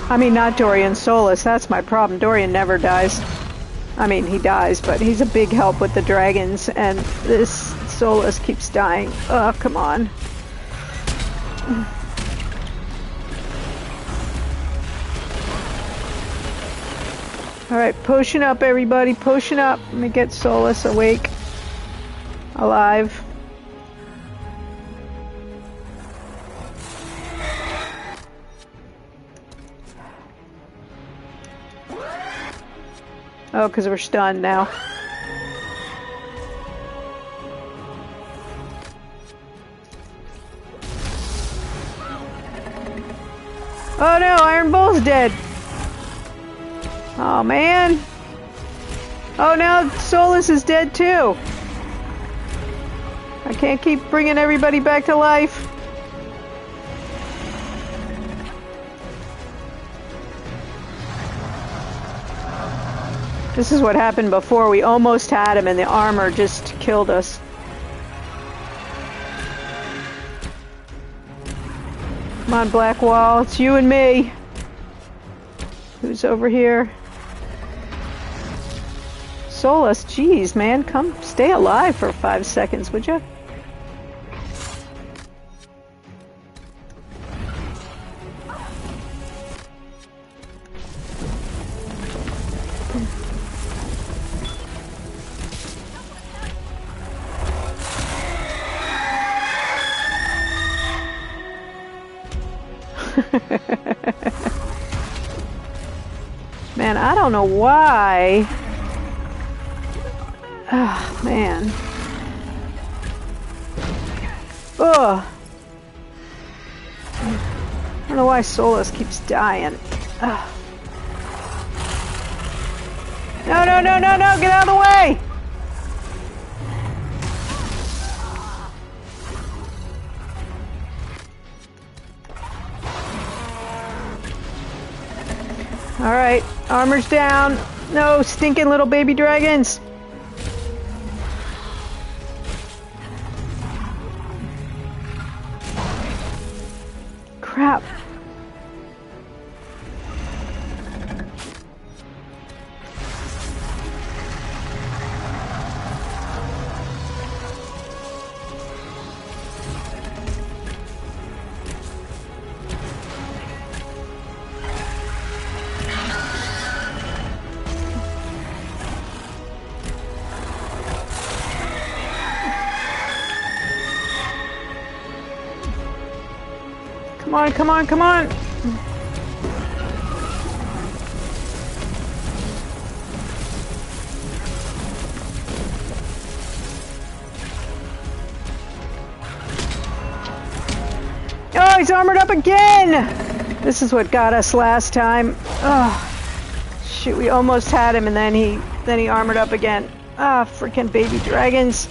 I mean, not Dorian, Solus. That's my problem. Dorian never dies. I mean, he dies, but he's a big help with the dragons, and this Solus keeps dying. Oh, come on. Alright, potion up, everybody. Potion up. Let me get Solus awake. Alive. Oh, because we're stunned now. Oh no, Iron Bull's dead. Oh man. Oh, now Solus is dead too. I can't keep bringing everybody back to life. This is what happened before. We almost had him and the armor just killed us. Come on, Black Wall. It's you and me. Who's over here? Solus, jeez, man. Come stay alive for 5 seconds, would you? Man, I don't know why. Ah, man. Ugh. I don't know why Solus keeps dying. Ugh. No, no, no, no, no! Get out of the way! Alright, armor's down. No stinking little baby dragons. Crap. on, come on, come on! Oh, he's armored up again! This is what got us last time. Oh, shoot, we almost had him and then he armored up again. Ah, freaking baby dragons.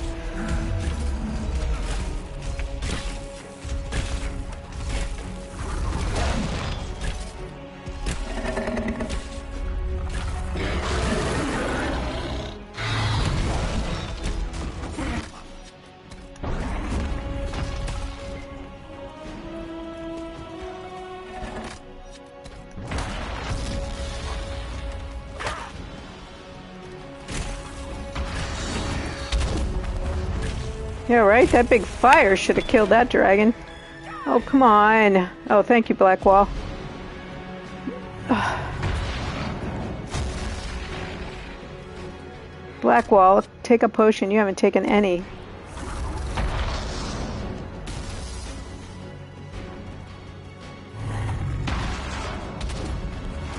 Yeah, right? That big fire should have killed that dragon. Oh, come on. Oh, thank you, Blackwall. Blackwall, take a potion. You haven't taken any.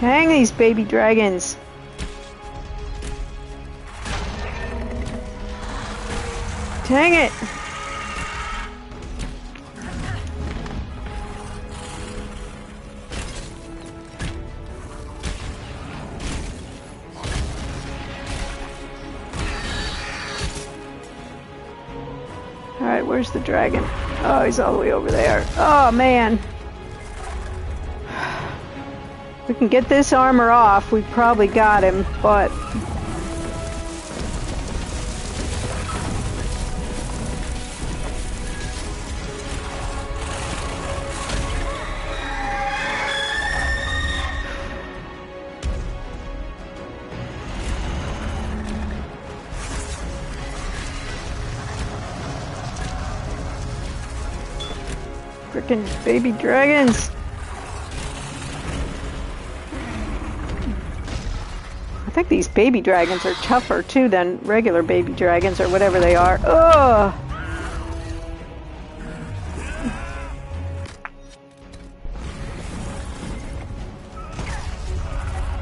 Dang these baby dragons. Dang it! Alright, where's the dragon? Oh, he's all the way over there. Oh, man. We can get this armor off. We probably got him, but... Frickin' baby dragons! I think these baby dragons are tougher too than regular baby dragons or whatever they are. Ugh!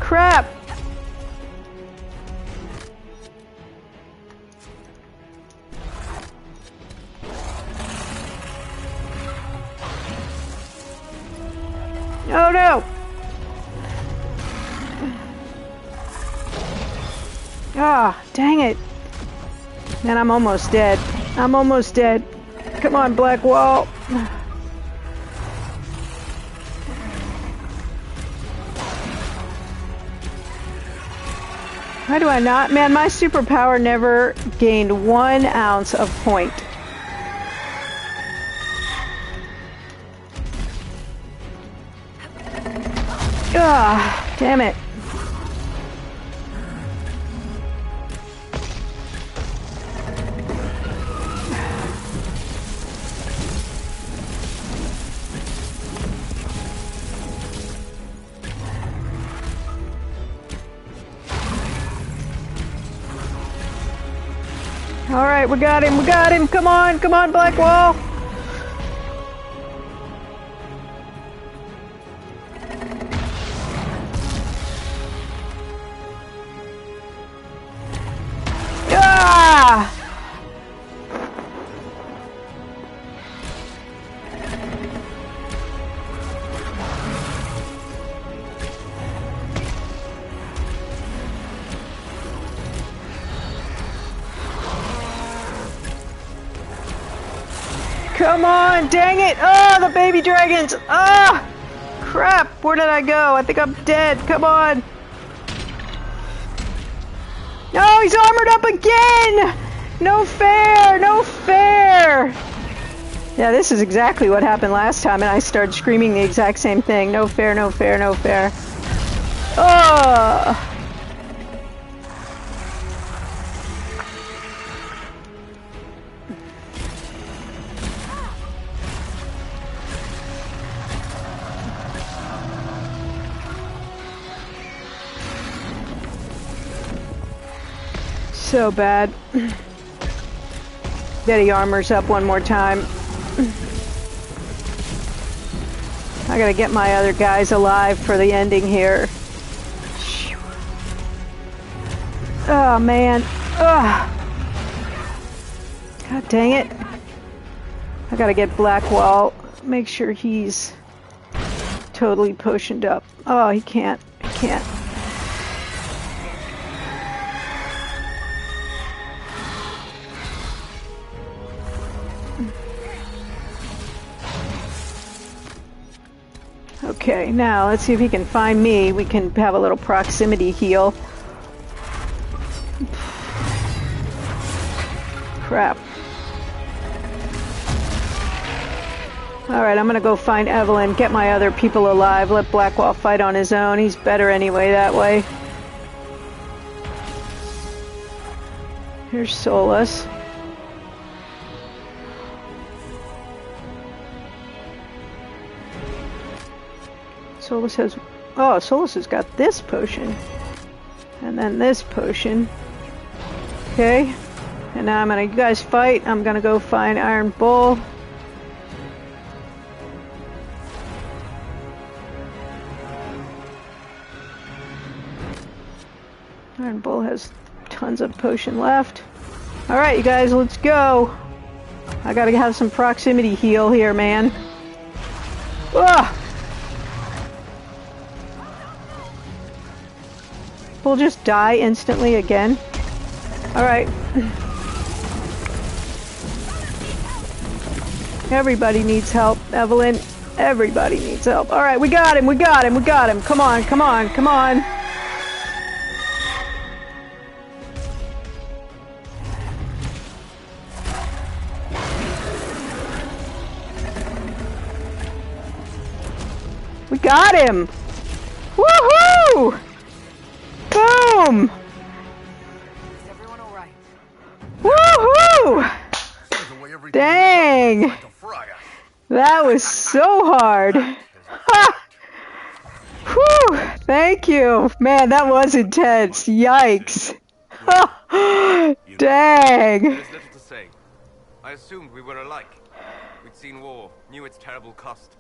Crap! Oh no! Ah, dang it. Man, I'm almost dead. I'm almost dead. Come on, Blackwall. Why do I not? Man, my superpower never gained 1 ounce of point. Ah, damn it. All right, we got him. We got him. Come on, Blackwall. Ah! Come on, dang it! Oh, the baby dragons! Ah! Crap, where did I go? I think I'm dead. Come on. No, he's armored up again! No fair! No fair! Yeah, this is exactly what happened last time, and I started screaming the exact same thing. No fair, no fair, no fair. Oh! So bad. That he armors up one more time. I gotta get my other guys alive for the ending here. Oh man. Ugh. God dang it. I gotta get Blackwall. Make sure he's totally potioned up. Oh, he can't. He can't. Okay, now let's see if he can find me. We can have a little proximity heal. Crap. Alright, I'm gonna go find Evelyn, get my other people alive, let Blackwall fight on his own. He's better anyway that way. Here's Solus. Solus has... Oh, Solus has got this potion. And then this potion. Okay. And now I'm gonna... You guys fight. I'm gonna go find Iron Bull. Iron Bull has tons of potion left. Alright, you guys, let's go. I gotta have some proximity heal here, man. Ugh! We'll just die instantly again. Alright. Everybody needs help, Evelyn. Everybody needs help. Alright, we got him, we got him, we got him. Come on, come on, come on. We got him! Woohoo! Boom! Is everyone all right? Woohoo! Dang! That was so hard. Ha! Whew! Thank you. Man, that was intense. Yikes. Dang. There's little to say. I assumed we were alike. We'd seen war, knew its terrible cost.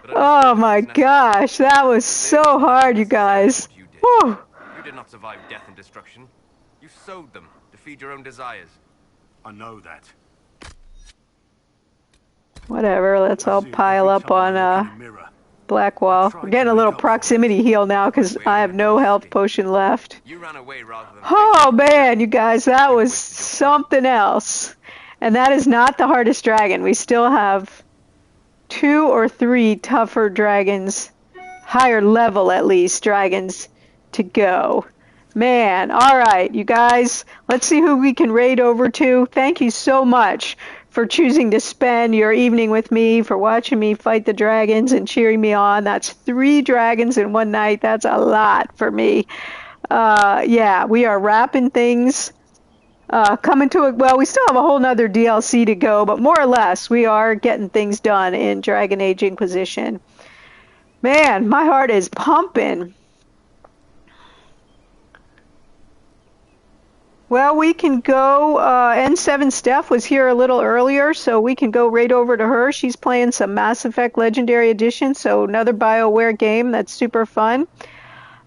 Oh my gosh, that was so hard, you guys. Whew. You did not survive death and destruction. You sowed them to feed your own desires. I know that. Whatever, let's all pile up on Blackwall. We're getting a little proximity heal now because I have no health potion left. You ran away rather than... Oh man, you guys, that was something else. And that is not the hardest dragon. We still have 2 or 3 tougher dragons, higher level at least, dragons to go. Man, alright, you guys, let's see who we can raid over to. Thank you so much for choosing to spend your evening with me, for watching me fight the dragons and cheering me on. That's 3 dragons in one night. That's a lot for me. Yeah, we are wrapping things. Coming to it, well, we still have a whole nother DLC to go, but more or less, we are getting things done in Dragon Age Inquisition. Man, my heart is pumping. Well, we can go, N7 Steph was here a little earlier, so we can go right over to her. She's playing some Mass Effect Legendary Edition, so another BioWare game that's super fun.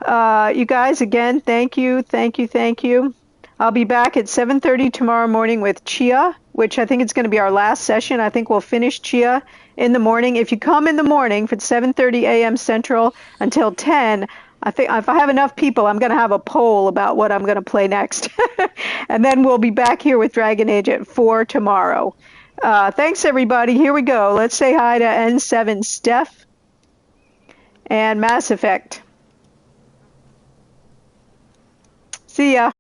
You guys, again, thank you, thank you, thank you. I'll be back at 7:30 tomorrow morning with Chia, which I think it's going to be our last session. I think we'll finish Chia in the morning. If you come in the morning from 7:30 a.m. Central until 10, I think if I have enough people, I'm going to have a poll about what I'm going to play next. And then we'll be back here with Dragon Age at 4 tomorrow. Thanks, everybody. Here we go. Let's say hi to N7 Steph and Mass Effect. See ya.